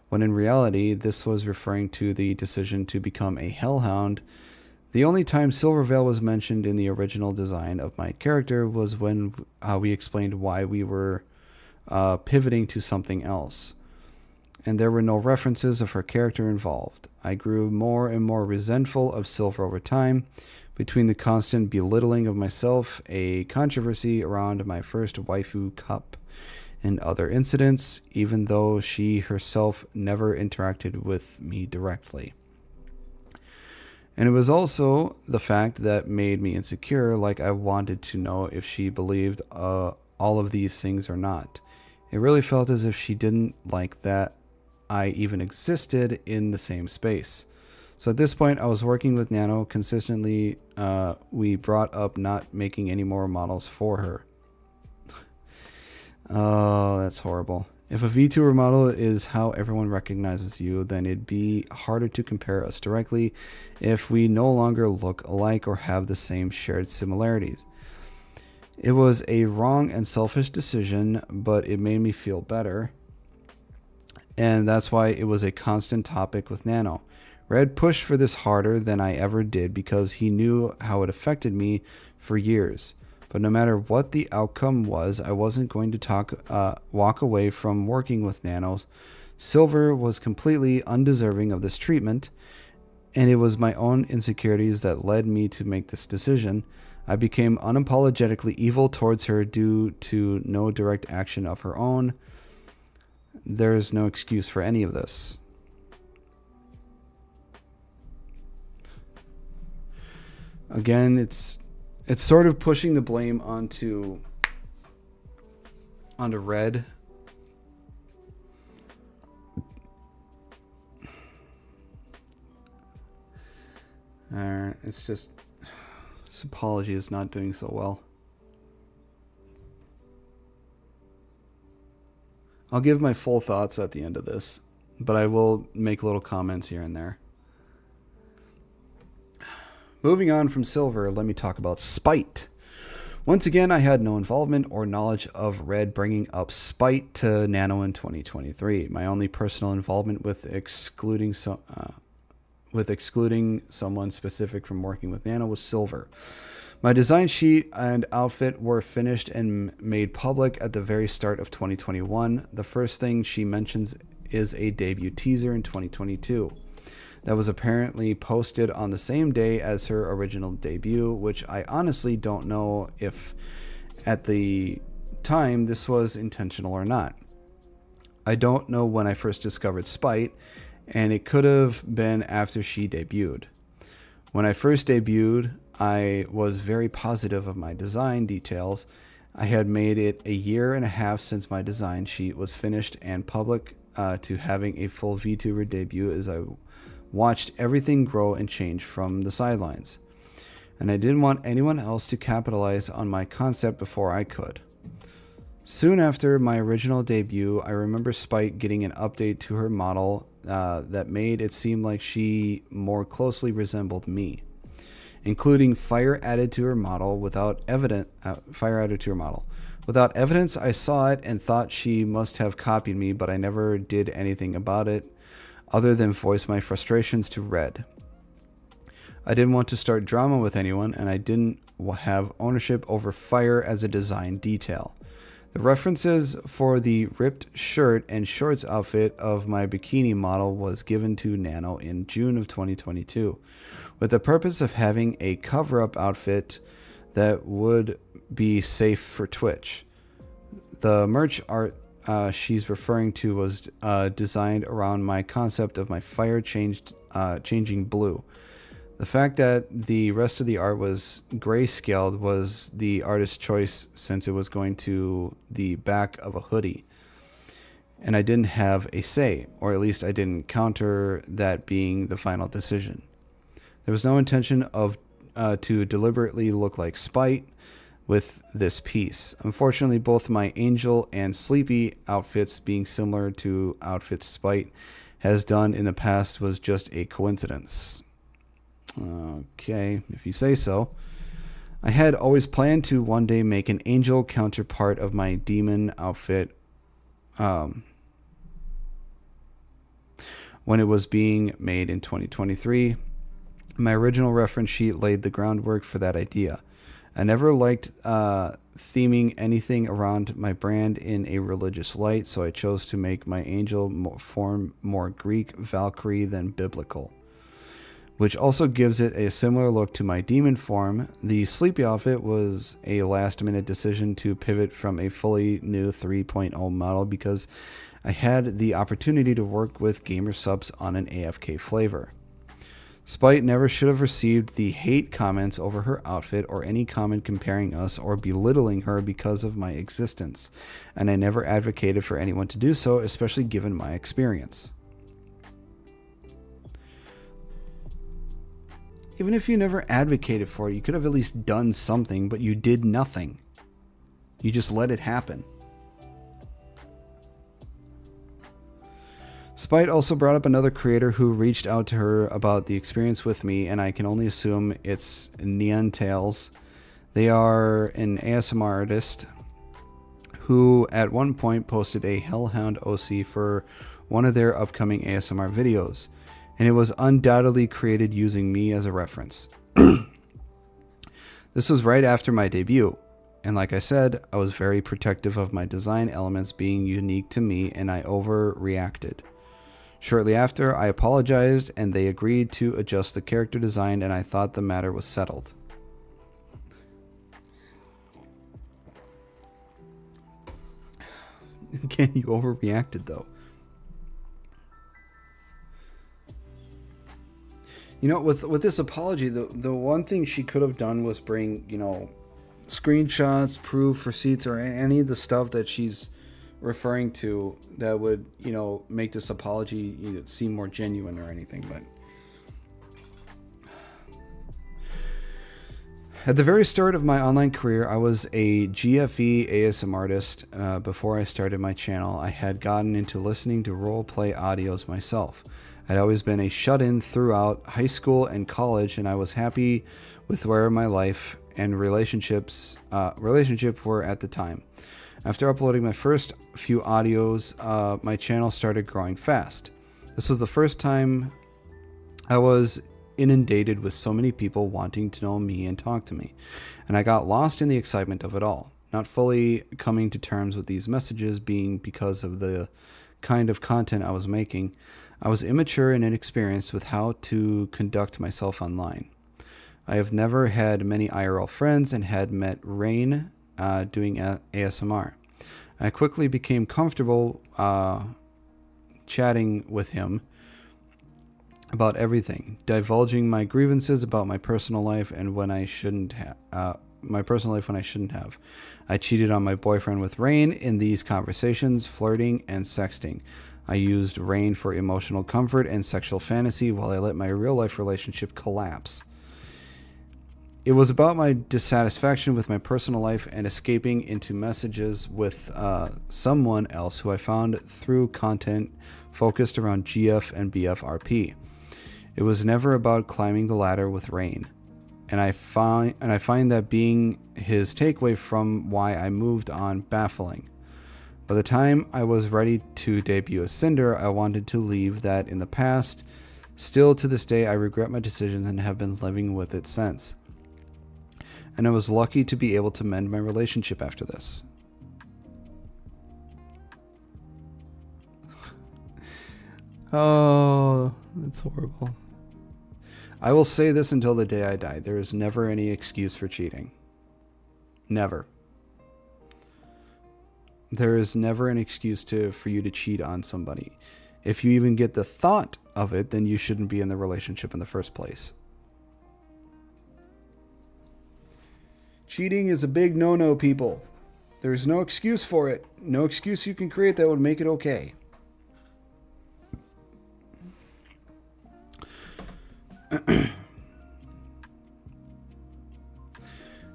when in reality this was referring to the decision to become a hellhound. The only time Silverveil was mentioned in the original design of my character was when we explained why we were pivoting to something else, and there were no references of her character involved. I grew more and more resentful of Silver over time, between the constant belittling of myself, a controversy around my first waifu cup, and other incidents, even though she herself never interacted with me directly. And it was also the fact that made me insecure, like I wanted to know if she believed all of these things or not. It really felt as if she didn't like that I even existed in the same space. So at this point, I was working with Nano consistently. We brought up not making any more models for her. Oh, that's horrible. If a VTuber model is how everyone recognizes you, then it'd be harder to compare us directly if we no longer look alike or have the same shared similarities. It was a wrong and selfish decision, but it made me feel better. And that's why it was a constant topic with Nano. Red pushed for this harder than I ever did because he knew how it affected me for years. But no matter what the outcome was, I wasn't going to walk away from working with Nano. Silver was completely undeserving of this treatment, and it was my own insecurities that led me to make this decision. I became unapologetically evil towards her due to no direct action of her own. There is no excuse for any of this. Again, it's sort of pushing the blame onto Red. It's just this apology is not doing so well. I'll give my full thoughts at the end of this, but I will make little comments here and there. Moving on from Silver, let me talk about Spite. Once again, I had no involvement or knowledge of Red bringing up Spite to Nano in 2023. My only personal involvement with excluding someone specific from working with Nano was Silver. My design sheet and outfit were finished and made public at the very start of 2021. The first thing she mentions is a debut teaser in 2022. that was apparently posted on the same day as her original debut, which I honestly don't know if at the time this was intentional or not. I don't know when I first discovered Spite, and it could have been after she debuted. When I first debuted, I was very positive of my design details. I had made it a year and a half since my design sheet was finished and public to having a full VTuber debut as I watched everything grow and change from the sidelines. And I didn't want anyone else to capitalize on my concept before I could. Soon after my original debut, I remember Spite getting an update to her model that made it seem like she more closely resembled me, including fire added to her model without evidence. Without evidence, I saw it and thought she must have copied me, but I never did anything about it other than voice my frustrations to Red. I didn't want to start drama with anyone, and I didn't have ownership over fire as a design detail. The references for the ripped shirt and shorts outfit of my bikini model was given to Nano in June of 2022, with the purpose of having a cover-up outfit that would be safe for Twitch. The merch art she's referring to was designed around my concept of my fire changing blue. The fact that the rest of the art was grayscaled was the artist's choice since it was going to the back of a hoodie. And I didn't have a say, or at least I didn't counter that being the final decision. There was no intention of to deliberately look like Spite with this piece. Unfortunately, both my Angel and Sleepy outfits being similar to outfits Spite has done in the past was just a coincidence. Okay, if you say so. I had always planned to one day make an angel counterpart of my demon outfit when it was being made in 2023. My original reference sheet laid the groundwork for that idea. I never liked theming anything around my brand in a religious light, so I chose to make my angel form more Greek Valkyrie than biblical, which also gives it a similar look to my demon form. The Sleepy outfit was a last-minute decision to pivot from a fully new 3.0 model because I had the opportunity to work with gamer subs on an AFK flavor. Spite never should have received the hate comments over her outfit or any comment comparing us or belittling her because of my existence, and I never advocated for anyone to do so, especially given my experience. Even if you never advocated for it, you could have at least done something, but you did nothing. You just let it happen. Spite also brought up another creator who reached out to her about the experience with me, and I can only assume it's Neon Tales. They are an ASMR artist who at one point posted a Hellhound OC for one of their upcoming ASMR videos, and it was undoubtedly created using me as a reference. This was right after my debut, and like I said, I was very protective of my design elements being unique to me, and I overreacted. Shortly after, I apologized, and they agreed to adjust the character design, and I thought the matter was settled. Again, you overreacted, though. You know, with this apology, the one thing she could have done was bring, screenshots, proof, receipts, or any of the stuff that she's referring to that would, make this apology seem more genuine or anything. But at the very start of my online career, I was a GFE ASM artist. Before I started my channel, I had gotten into listening to roleplay audios myself. I'd always been a shut-in throughout high school and college, and I was happy with where my life and relationship were at the time. After uploading my first few audios, my channel started growing fast. This was the first time I was inundated with so many people wanting to know me and talk to me, and I got lost in the excitement of it all, not fully coming to terms with these messages being because of the kind of content I was making. I was immature and inexperienced with how to conduct myself online. I have never had many IRL friends and had met Rain doing ASMR. I quickly became comfortable chatting with him about everything, divulging my grievances about my personal life and when I shouldn't have. I cheated on my boyfriend with Rain in these conversations, flirting and sexting. I used Rain for emotional comfort and sexual fantasy while I let my real life relationship collapse. It was about my dissatisfaction with my personal life and escaping into messages with someone else who I found through content focused around GF and BFRP. It was never about climbing the ladder with Rain. And I find that being his takeaway from why I moved on baffling. By the time I was ready to debut as Cinder, I wanted to leave that in the past. Still to this day, I regret my decisions and have been living with it since. And I was lucky to be able to mend my relationship after this. Oh, that's horrible. I will say this until the day I die. There is never any excuse for cheating. Never. There is never an excuse for you to cheat on somebody. If you even get the thought of it, then you shouldn't be in the relationship in the first place. Cheating is a big no-no, people. There's no excuse for it. No excuse you can create that would make it okay.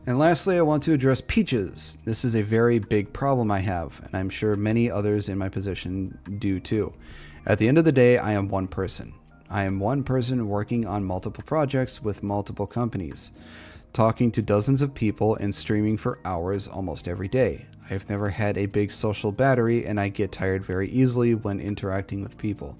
And lastly, I want to address peaches. This is a very big problem I have, and I'm sure many others in my position do too. At the end of the day, I am one person. I am one person working on multiple projects with multiple companies, talking to dozens of people and streaming for hours almost every day. I have never had a big social battery, and I get tired very easily when interacting with people.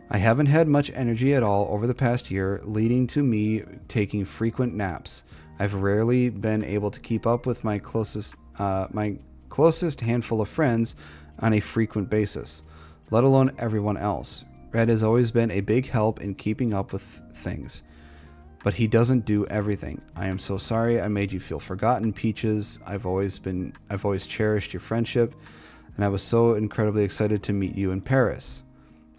I haven't had much energy at all over the past year, leading to me taking frequent naps. I've rarely been able to keep up with my closest handful of friends on a frequent basis, let alone everyone else. Red has always been a big help in keeping up with things, but he doesn't do everything. I am so sorry I made you feel forgotten, Peaches. I've always cherished your friendship, and I was so incredibly excited to meet you in Paris.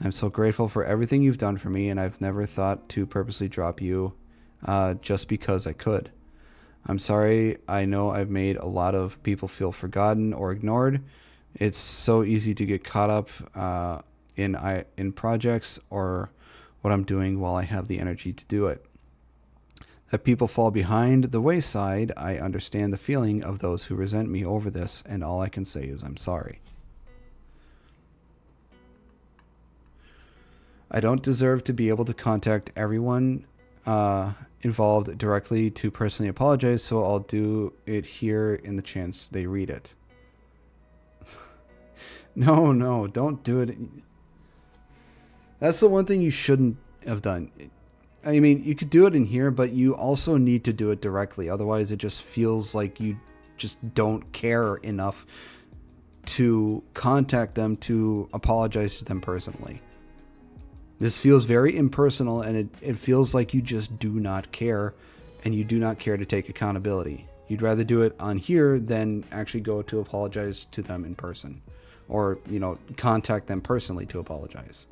I'm so grateful for everything you've done for me, and I've never thought to purposely drop you just because I could. I'm sorry. I know I've made a lot of people feel forgotten or ignored. It's so easy to get caught up in projects or what I'm doing while I have the energy to do it. That people fall behind the wayside, I understand the feeling of those who resent me over this, and all I can say is I'm sorry. I don't deserve to be able to contact everyone involved directly to personally apologize, so I'll do it here in the chance they read it. No, don't do it. That's the one thing you shouldn't have done. I mean, you could do it in here, but you also need to do it directly. Otherwise, it just feels like you just don't care enough to contact them to apologize to them personally. This feels very impersonal, and it feels like you just do not care, and you do not care to take accountability. You'd rather do it on here than actually go to apologize to them in person, or, contact them personally to apologize.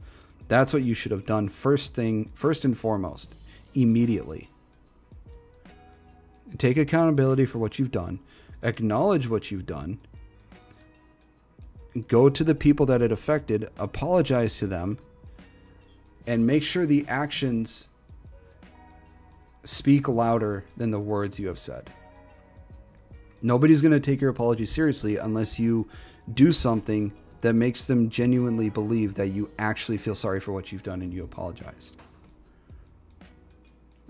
That's what you should have done first and foremost, immediately. Take accountability for what you've done, acknowledge what you've done, go to the people that it affected, apologize to them, and make sure the actions speak louder than the words you have said. Nobody's going to take your apology seriously unless you do something that makes them genuinely believe that you actually feel sorry for what you've done and you apologize.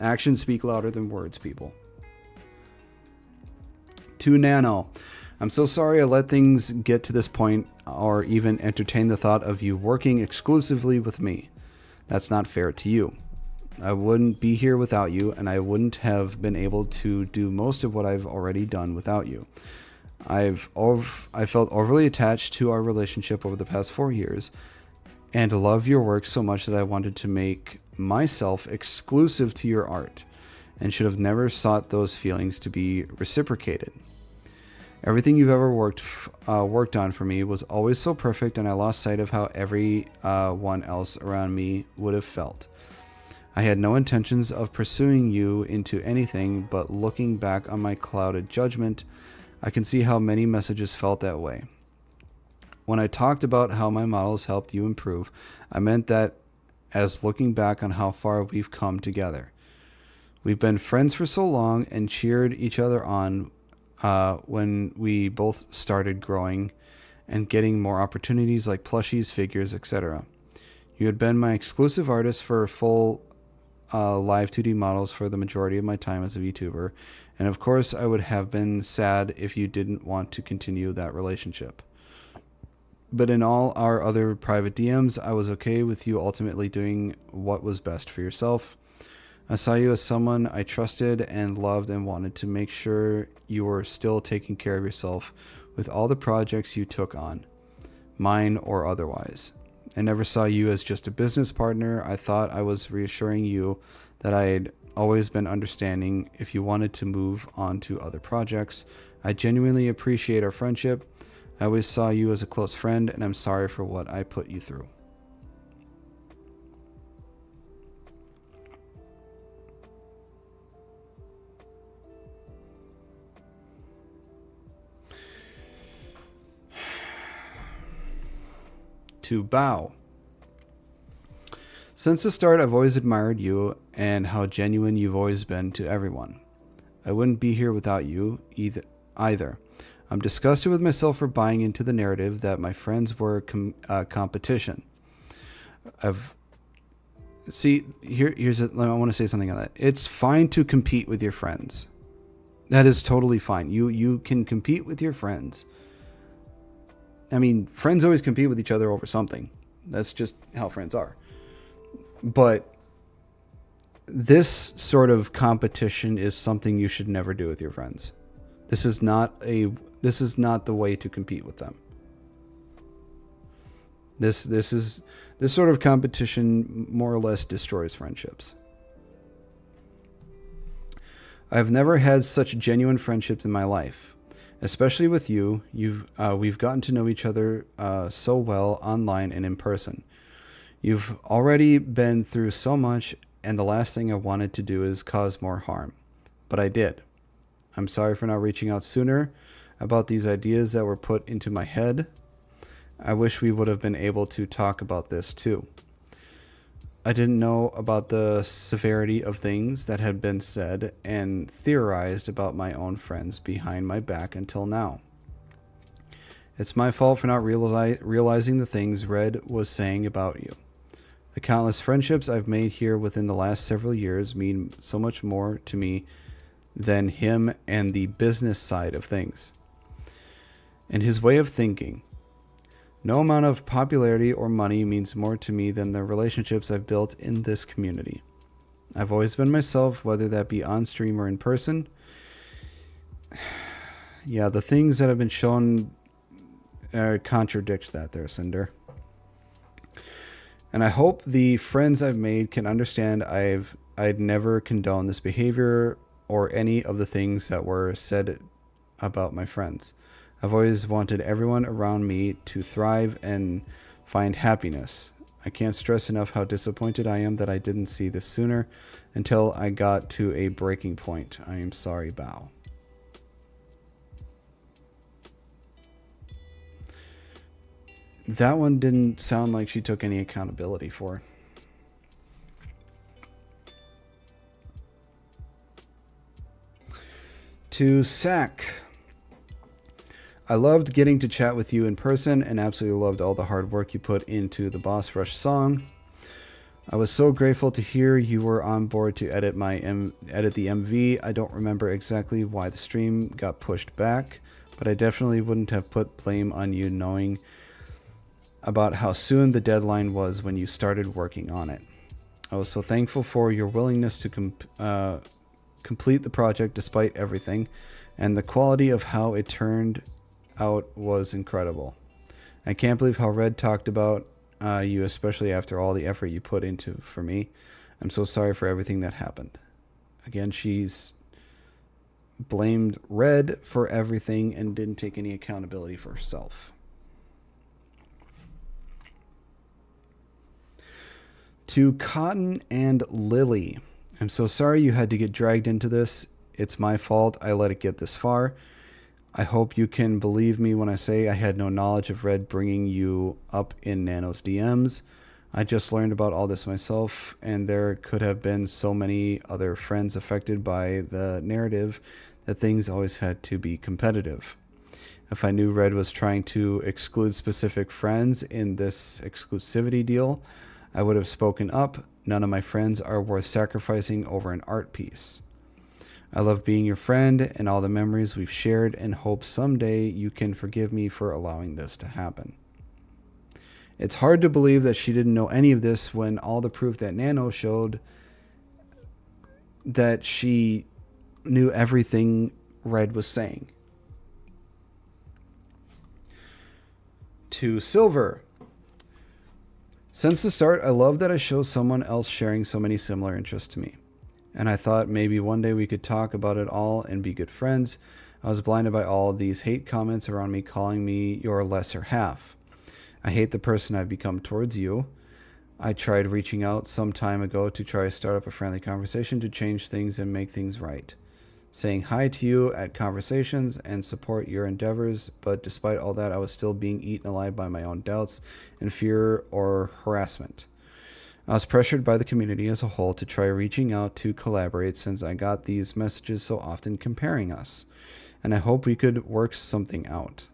Actions speak louder than words, people. To Nano, I'm so sorry I let things get to this point or even entertain the thought of you working exclusively with me. That's not fair to you. I wouldn't be here without you, and I wouldn't have been able to do most of what I've already done without you. I felt overly attached to our relationship over the past 4 years, and love your work so much that I wanted to make myself exclusive to your art and should have never sought those feelings to be reciprocated. Everything you've ever worked on for me was always so perfect, and I lost sight of how everyone else around me would have felt. I had no intentions of pursuing you into anything, but looking back on my clouded judgment, I can see how many messages felt that way. When I talked about how my models helped you improve, I meant that as looking back on how far we've come together. We've been friends for so long and cheered each other on when we both started growing and getting more opportunities like plushies, figures, etc. You had been my exclusive artist for full live 2D models for the majority of my time as a VTuber, and of course I would have been sad if you didn't want to continue that relationship. But in all our other private DMs, I was okay with you ultimately doing what was best for yourself. I saw you as someone I trusted and loved and wanted to make sure you were still taking care of yourself with all the projects you took on, mine or otherwise. I never saw you as just a business partner. I thought I was reassuring you that I had always been understanding if you wanted to move on to other projects. I genuinely appreciate our friendship. I always saw you as a close friend, and I'm sorry for what I put you through. To Bao. Since the start, I've always admired you and how genuine you've always been to everyone. I wouldn't be here without you either. I'm disgusted with myself for buying into the narrative that my friends were competition. I want to say something on that. It's fine to compete with your friends. That is totally fine. You can compete with your friends. I mean, friends always compete with each other over something. That's just how friends are. But this sort of competition is something you should never do with your friends. This is not the way to compete with them. This sort of competition more or less destroys friendships. I've never had such genuine friendships in my life. Especially with you, we've gotten to know each other so well online and in person. You've already been through so much, and the last thing I wanted to do is cause more harm. But I did. I'm sorry for not reaching out sooner about these ideas that were put into my head. I wish we would have been able to talk about this too. I didn't know about the severity of things that had been said and theorized about my own friends behind my back until now. It's my fault for not realizing the things Red was saying about you. The countless friendships I've made here within the last several years mean so much more to me than him and the business side of things. And his way of thinking. No amount of popularity or money means more to me than the relationships I've built in this community. I've always been myself, whether that be on stream or in person. Yeah, the things that have been shown contradict that there, Cinder. And I hope the friends I've made can understand I'd never condone this behavior or any of the things that were said about my friends. I've always wanted everyone around me to thrive and find happiness. I can't stress enough how disappointed I am that I didn't see this sooner until I got to a breaking point. I am sorry, Bao. That one didn't sound like she took any accountability for. To Sack. I loved getting to chat with you in person and absolutely loved all the hard work you put into the Boss Rush song. I was so grateful to hear you were on board to edit the MV. I don't remember exactly why the stream got pushed back, but I definitely wouldn't have put blame on you knowing about how soon the deadline was when you started working on it. I was so thankful for your willingness to complete the project despite everything, and the quality of how it turned out was incredible. I can't believe how Red talked about you, especially after all the effort you put into for me. I'm so sorry for everything that happened. Again, she's blamed Red for everything and didn't take any accountability for herself. To Cotton and Lily, I'm so sorry you had to get dragged into this. It's my fault I let it get this far. I hope you can believe me when I say I had no knowledge of Red bringing you up in Nano's DMs. I just learned about all this myself, and there could have been so many other friends affected by the narrative that things always had to be competitive. If I knew Red was trying to exclude specific friends in this exclusivity deal, I would have spoken up. None of my friends are worth sacrificing over an art piece. I love being your friend and all the memories we've shared, and hope someday you can forgive me for allowing this to happen. It's hard to believe that she didn't know any of this when all the proof that Nano showed that she knew everything Red was saying. To Silver. Since the start, I love that I show someone else sharing so many similar interests to me. And I thought maybe one day we could talk about it all and be good friends. I was blinded by all of these hate comments around me calling me your lesser half. I hate the person I've become towards you. I tried reaching out some time ago to try to start up a friendly conversation to change things and make things right. Saying hi to you at conversations and support your endeavors, but despite all that, I was still being eaten alive by my own doubts and fear or harassment. I was pressured by the community as a whole to try reaching out to collaborate since I got these messages so often comparing us, and I hope we could work something out.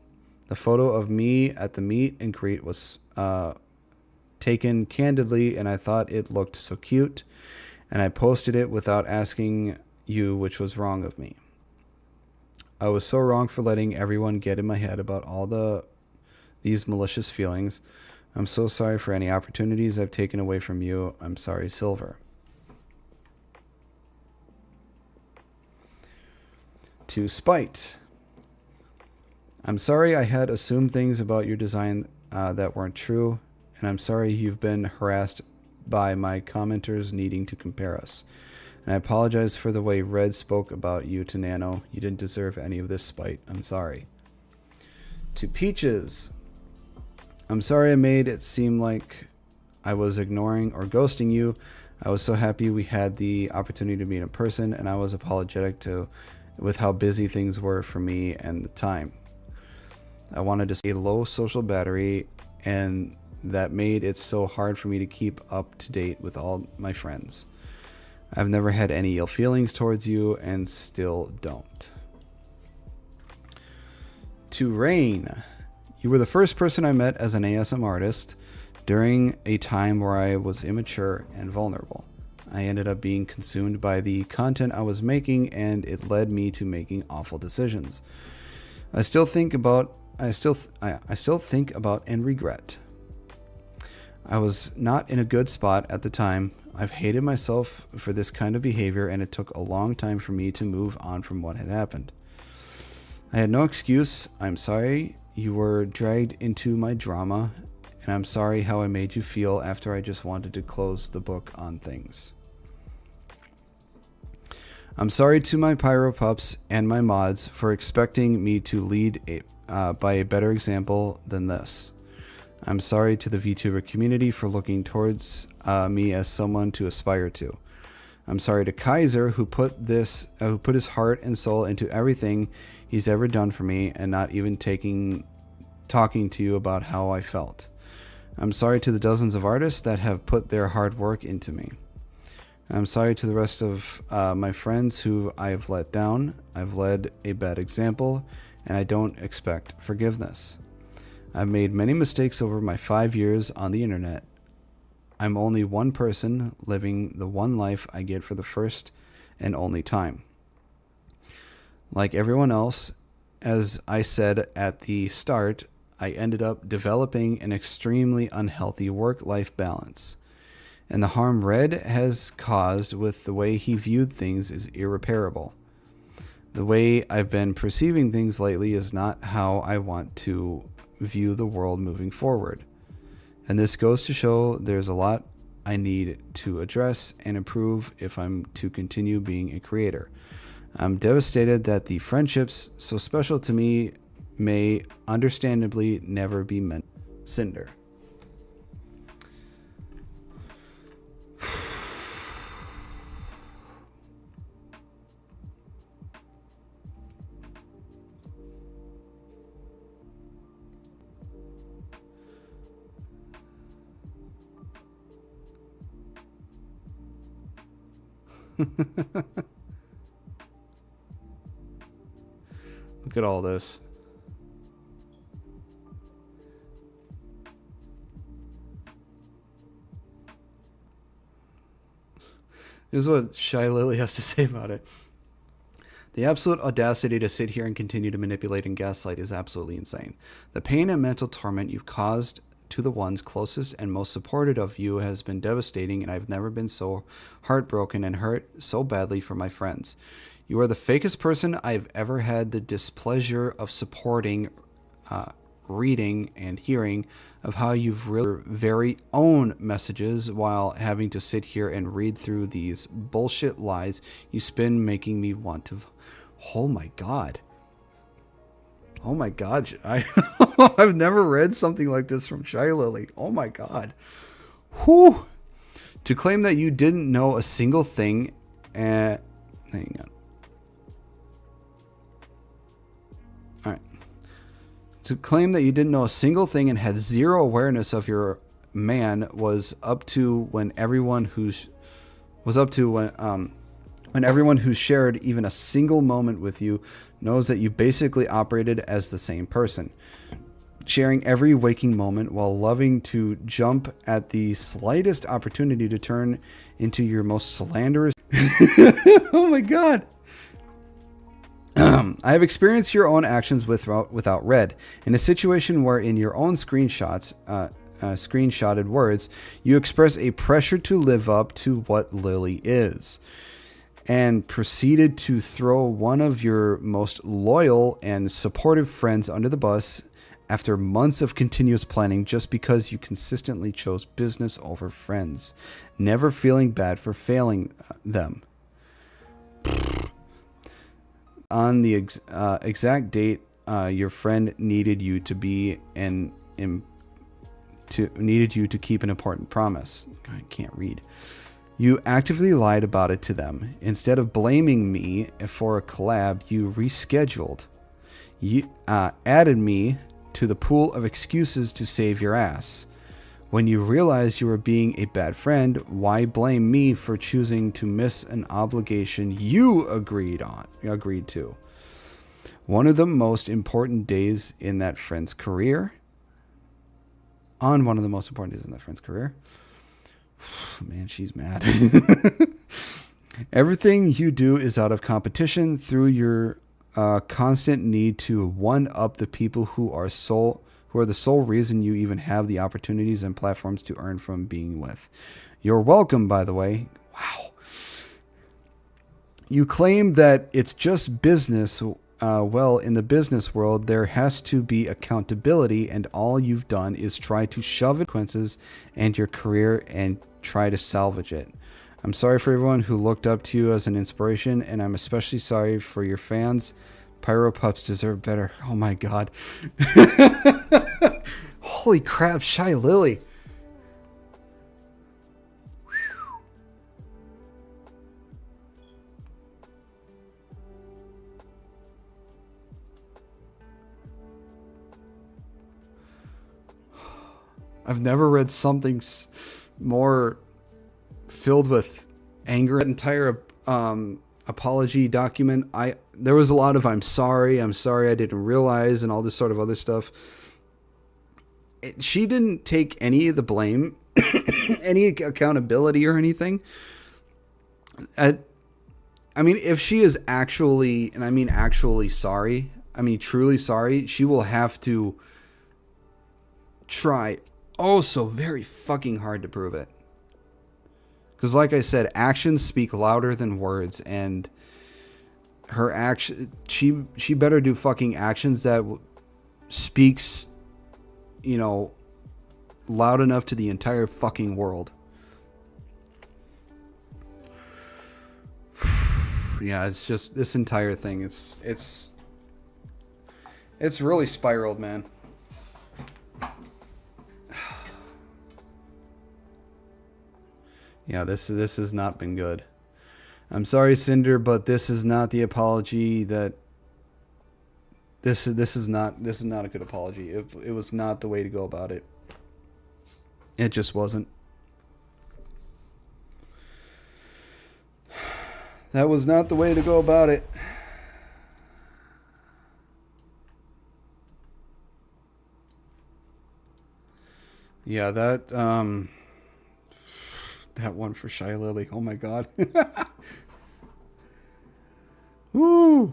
The photo of me at the meet and greet was taken candidly, and I thought it looked so cute, and I posted it without asking you, which was wrong of me. I was so wrong for letting everyone get in my head about all these malicious feelings. I'm so sorry for any opportunities I've taken away from you. I'm sorry, Silver. To Spite. I'm sorry I had assumed things about your design that weren't true, and I'm sorry you've been harassed by my commenters needing to compare us. And I apologize for the way Red spoke about you to Nano. You didn't deserve any of this spite. I'm sorry. To Peaches. I'm sorry I made it seem like I was ignoring or ghosting you. I was so happy we had the opportunity to meet in person, and I was apologetic with how busy things were for me and the time. I wanted to see a low social battery, and that made it so hard for me to keep up to date with all my friends. I've never had any ill feelings towards you and still don't. To Rain. You were the first person I met as an ASM artist during a time where I was immature and vulnerable. I ended up being consumed by the content I was making, and it led me to making awful decisions. I still think about and regret. I was not in a good spot at the time. I've hated myself for this kind of behavior, and it took a long time for me to move on from what had happened. I had no excuse. I'm sorry you were dragged into my drama, and I'm sorry how I made you feel after I just wanted to close the book on things. I'm sorry to my Pyro Pups and my mods for expecting me to lead by a better example than this. I'm sorry to the VTuber community for looking towards me as someone to aspire to. I'm sorry to Kaiser who put his heart and soul into everything he's ever done for me, and not even talking to you about how I felt. I'm sorry to the dozens of artists that have put their hard work into me. I'm sorry to the rest of my friends who I have let down. I've led a bad example, and I don't expect forgiveness. I've made many mistakes over my 5 years on the internet. I'm only one person living the one life I get for the first and only time. Like everyone else, as I said at the start, I ended up developing an extremely unhealthy work-life balance. And the harm Red has caused with the way he viewed things is irreparable. The way I've been perceiving things lately is not how I want to view the world moving forward. And this goes to show there's a lot I need to address and improve if I'm to continue being a creator. I'm devastated that the friendships so special to me may understandably never be meant. Cinder. Look at all this. This is what Shy Lily has to say about it. The absolute audacity to sit here and continue to manipulate and gaslight is absolutely insane. The pain and mental torment you've caused to the ones closest and most supportive of you has been devastating, and I've never been so heartbroken and hurt so badly for my friends. You are the fakest person I've ever had the displeasure of supporting, reading, and hearing of how you've really your very own messages while having to sit here and read through these bullshit lies you spin, making me want to... Oh my god. Oh my god. I've never read something like this from Shy Lily. Oh my god. Whew. To claim that you didn't know a single thing... hang on. Alright. To claim that you didn't know a single thing and had zero awareness of your man was up to when everyone who's... when everyone who shared even a single moment with you knows that you basically operated as the same person, sharing every waking moment while loving to jump at the slightest opportunity to turn into your most slanderous... Oh my god. I have experienced your own actions without red. In a situation where in your own screenshotted words, you express a pressure to live up to what Lily is, and proceeded to throw one of your most loyal and supportive friends under the bus after months of continuous planning just because you consistently chose business over friends, never feeling bad for failing them. On the exact date your friend needed you to be needed you to keep an important promise. I can't read. You actively lied about it to them. Instead of blaming me for a collab, you rescheduled. You added me to the pool of excuses to save your ass. When you realized you were being a bad friend, why blame me for choosing to miss an obligation you agreed to? One of the most important days in that friend's career. On one of the most important days in that friend's career. Man, she's mad. Everything you do is out of competition through your constant need to one-up the people who are the sole reason you even have the opportunities and platforms to earn from being with. You're welcome, by the way. Wow. You claim that it's just business. Well, in the business world, there has to be accountability, and all you've done is try to shove consequences and your career and try to salvage it. I'm sorry for everyone who looked up to you as an inspiration, and I'm especially sorry for your fans. Pyro Pups deserve better. Oh my god. Holy crap, Shy Lily. I've never read something more filled with anger. That entire apology document, there was a lot of I'm sorry, I didn't realize, and all this sort of other stuff. She didn't take any of the blame, any accountability or anything. I mean, if she is actually, and I mean actually sorry, I mean truly sorry, she will have to try so very fucking hard to prove it. Because like I said, actions speak louder than words, and her action, she better do fucking actions that speaks, loud enough to the entire fucking world. Yeah, it's just this entire thing. It's really spiraled, man. Yeah, this has not been good. I'm sorry, Cinder, but this is not the apology that. This is not a good apology. It was not the way to go about it. It just wasn't. That was not the way to go about it. Yeah, that one for Shy Lily. Oh my god. Woo!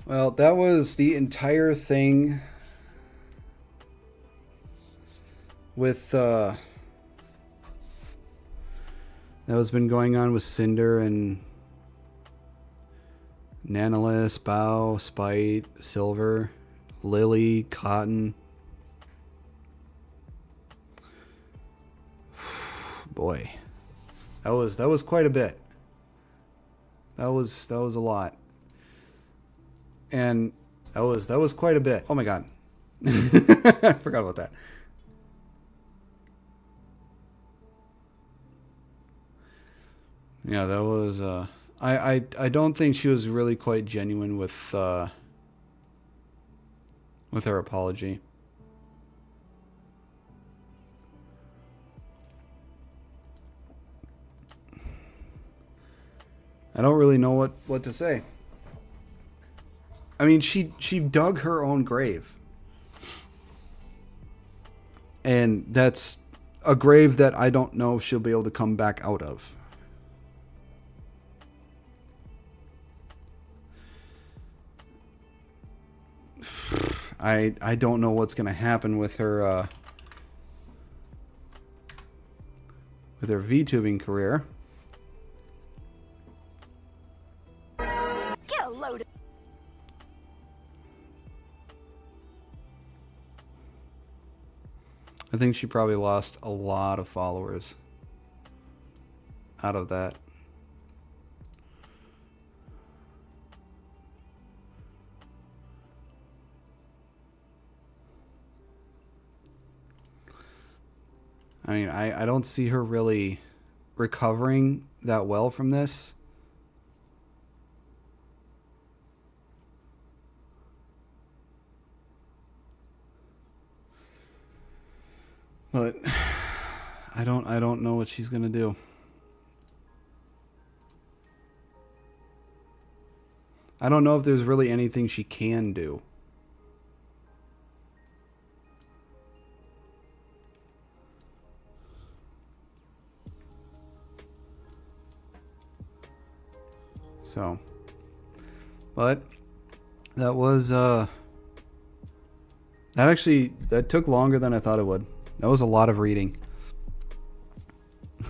Well, that was the entire thing with that has been going on with Cinder and Nanolis, Bow, Spite, Silver, Lily, Cotton. Boy, that was quite a bit. That was a lot. And that was quite a bit. Oh my god. I forgot about that. Yeah, that was I don't think she was really quite genuine with her apology. I don't really know what to say. I mean, she dug her own grave. And that's a grave that I don't know if she'll be able to come back out of. I don't know what's going to happen with her VTubing career. Get a load of I think she probably lost a lot of followers out of that. I mean, I don't see her really recovering that well from this. But I don't know what she's gonna do. I don't know if there's really anything she can do. So, but that was that took longer than I thought it would. That was a lot of reading.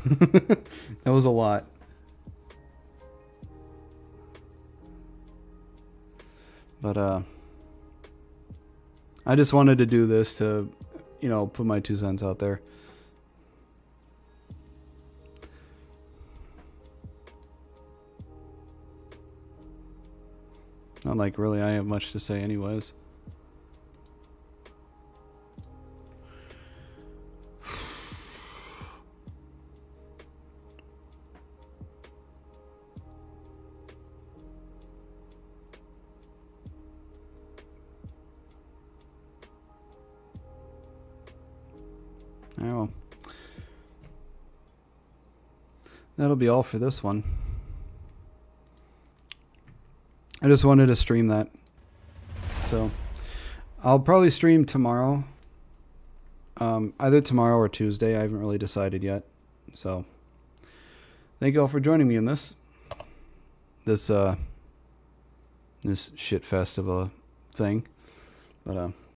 That was a lot. But I just wanted to do this to, put my 2 cents out there. Not like really I have much to say anyways. Oh. that'll be all for this one. I just wanted to stream that. So I'll probably stream tomorrow. Either tomorrow or Tuesday. I haven't really decided yet. So thank you all for joining me in this shit fest of a thing. But